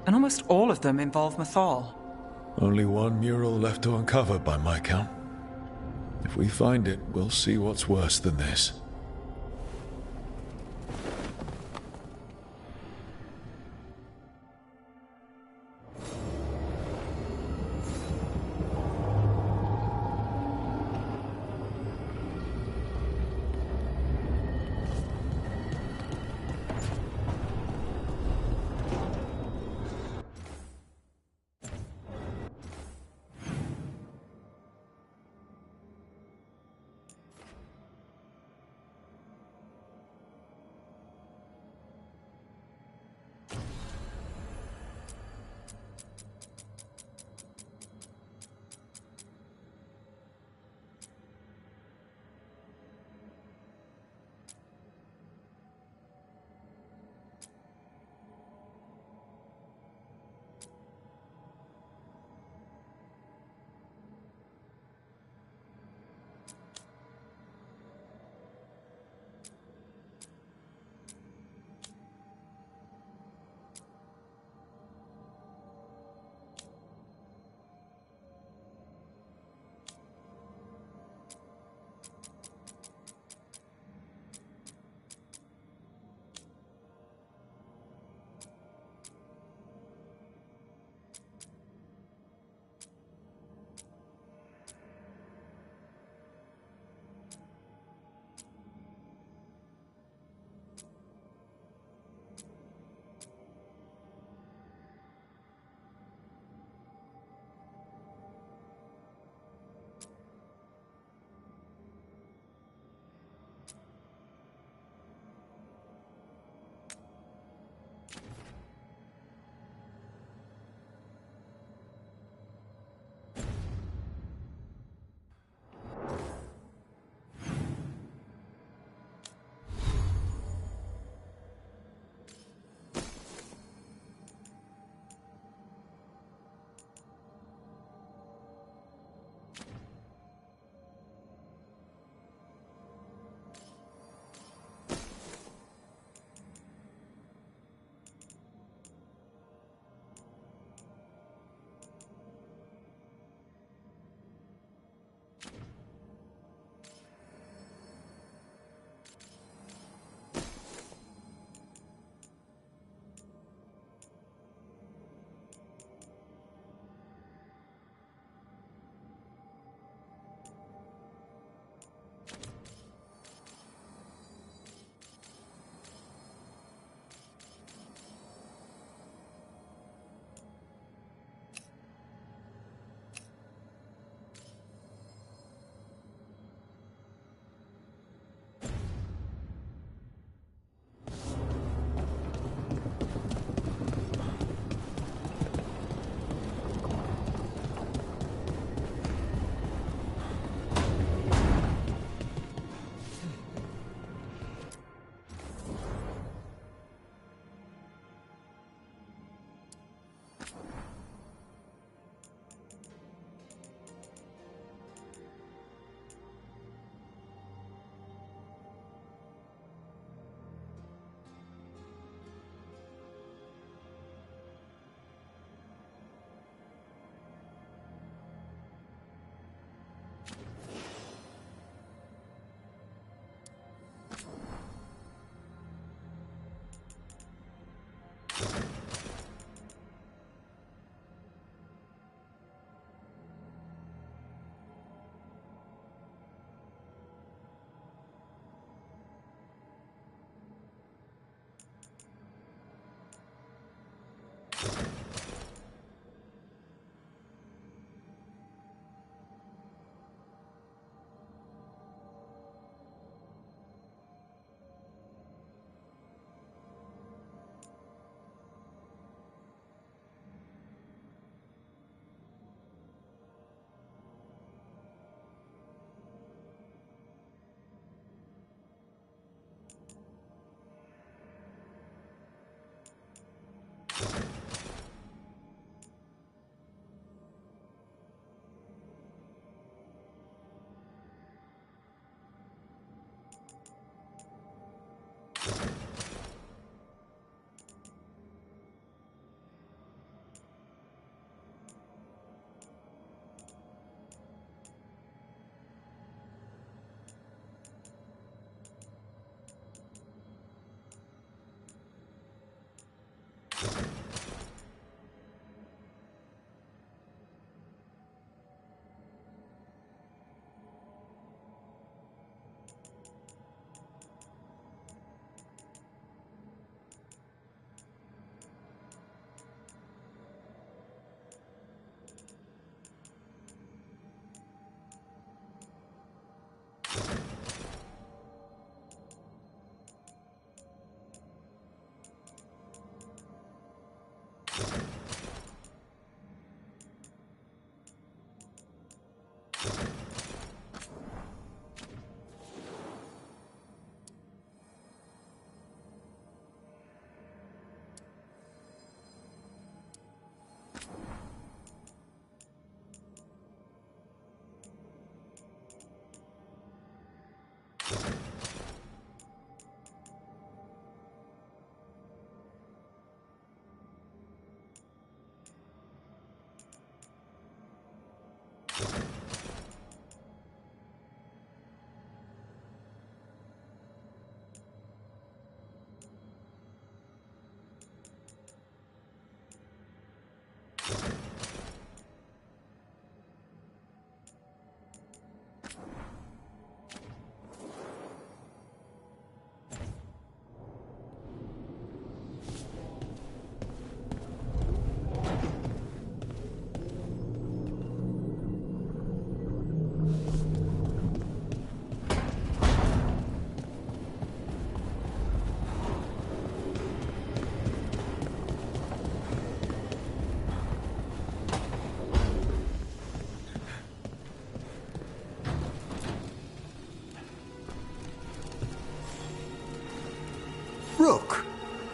Speaker 5: and almost all of them involve Mythal.
Speaker 1: Only one mural left to uncover by my count. If we find it, we'll see what's worse than this.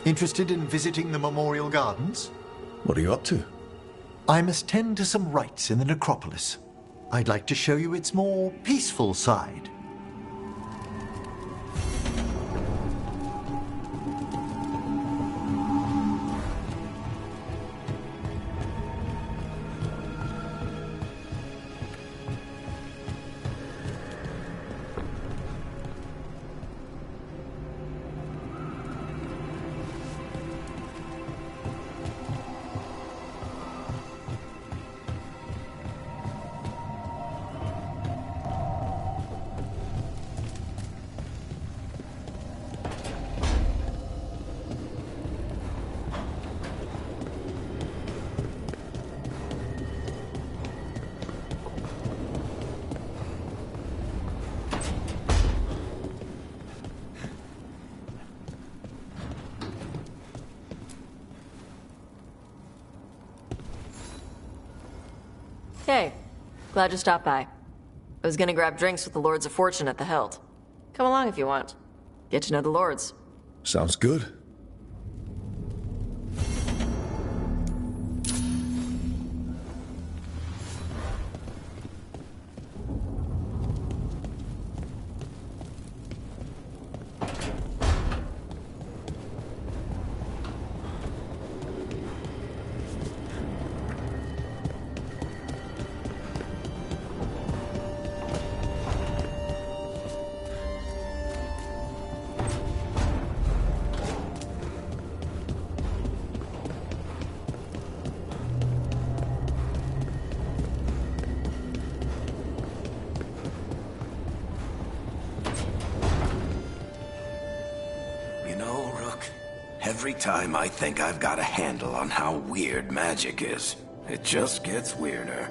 Speaker 14: Interested in visiting the Memorial Gardens?
Speaker 1: What are you up to?
Speaker 14: I must tend to some rites in the necropolis. I'd like to show you its more peaceful side.
Speaker 6: Hey, glad you stopped by. I was gonna grab drinks with the Lords of Fortune at the Hilt. Come along if you want. Get to know the Lords.
Speaker 1: Sounds good.
Speaker 7: Every time I think I've got a handle on how weird magic is, it just gets weirder.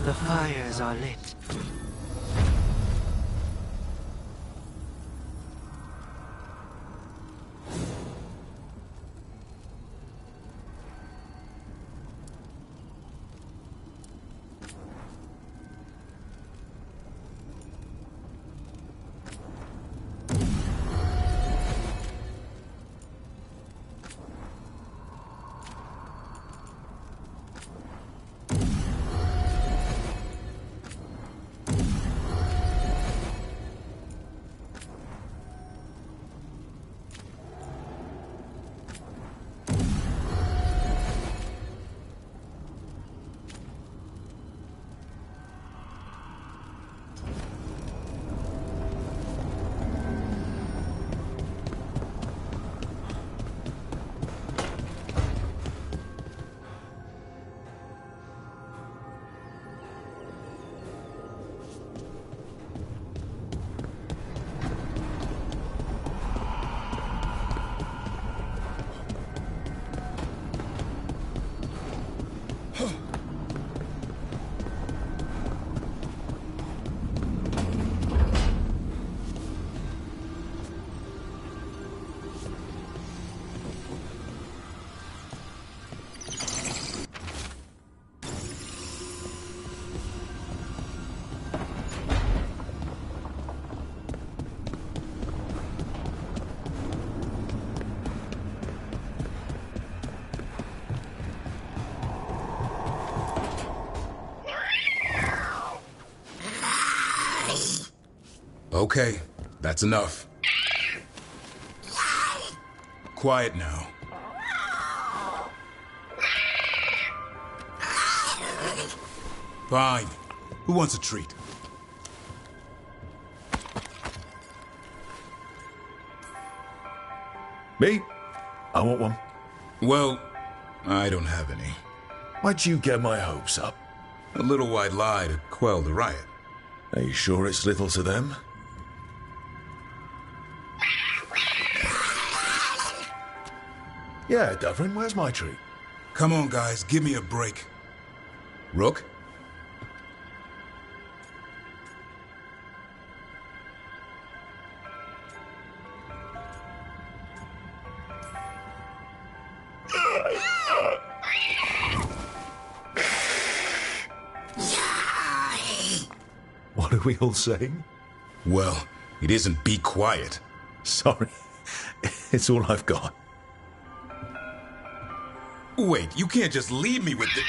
Speaker 11: The fires are lit.
Speaker 22: Okay, that's enough. Quiet now. Fine. Who wants a treat?
Speaker 1: Me? I want one.
Speaker 22: Well, I don't have any.
Speaker 1: Why'd you get my hopes up?
Speaker 22: A little white lie to quell the riot.
Speaker 1: Are you sure it's little to them? Yeah, Devrin, where's my treat?
Speaker 20: Come on, guys, give me a break. Rook?
Speaker 1: What are we all saying?
Speaker 20: Well, it isn't be quiet.
Speaker 1: Sorry. It's all I've got.
Speaker 20: Wait, you can't just leave me with the...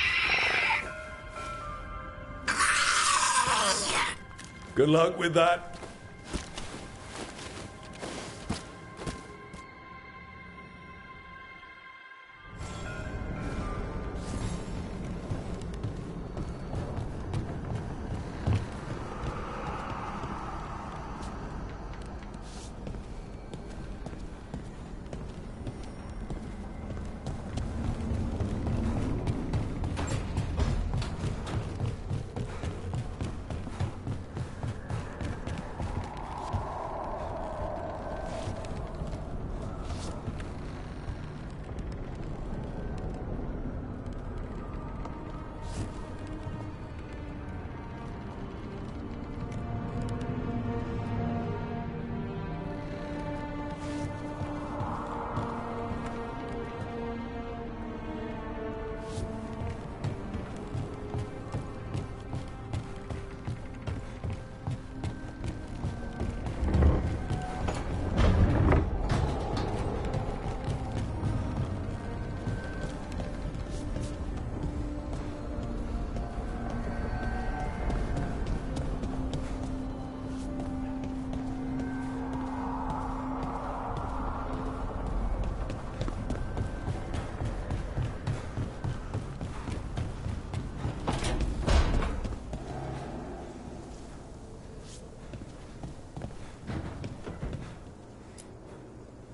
Speaker 1: Good luck with that.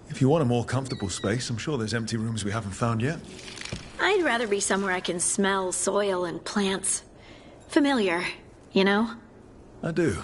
Speaker 1: If you want a more comfortable space, I'm sure there's empty rooms we haven't found yet.
Speaker 15: I'd rather be somewhere I can smell soil and plants. Familiar, you know?
Speaker 1: I do.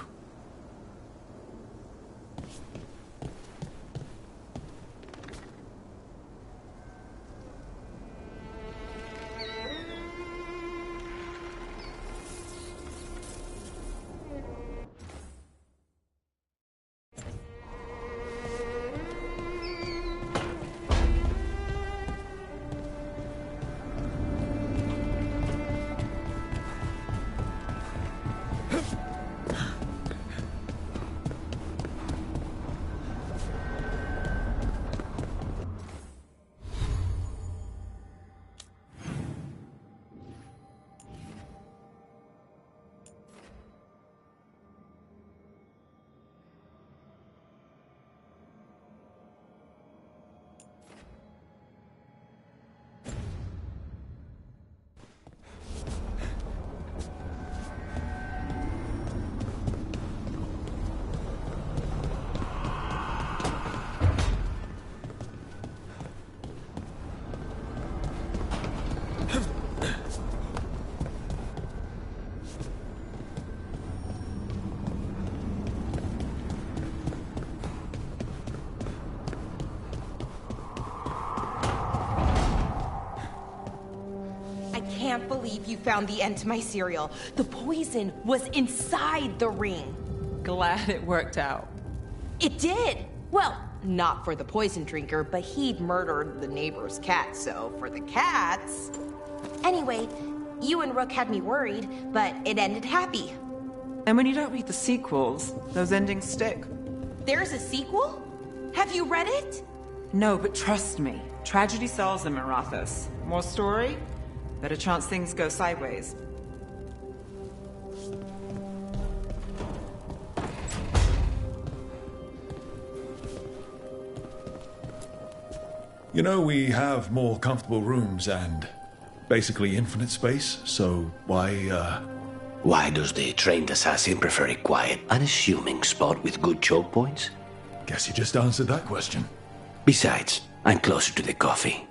Speaker 4: I can't believe you found the end to my cereal. The poison was inside the ring.
Speaker 5: Glad it worked out.
Speaker 4: It did. Well, not for the poison drinker, but he'd murdered the neighbor's cat, so for the cats... Anyway, you and Rook had me worried, but it ended happy.
Speaker 5: And when you don't read the sequels, those endings stick.
Speaker 4: There's a sequel? Have you read it?
Speaker 5: No, but trust me. Tragedy sells them in Rathos. More story? Better chance things go sideways.
Speaker 1: You know, we have more comfortable rooms and basically infinite space, so
Speaker 11: Why does the trained assassin prefer a quiet, unassuming spot with good choke points?
Speaker 1: Guess you just answered that question.
Speaker 11: Besides, I'm closer to the coffee.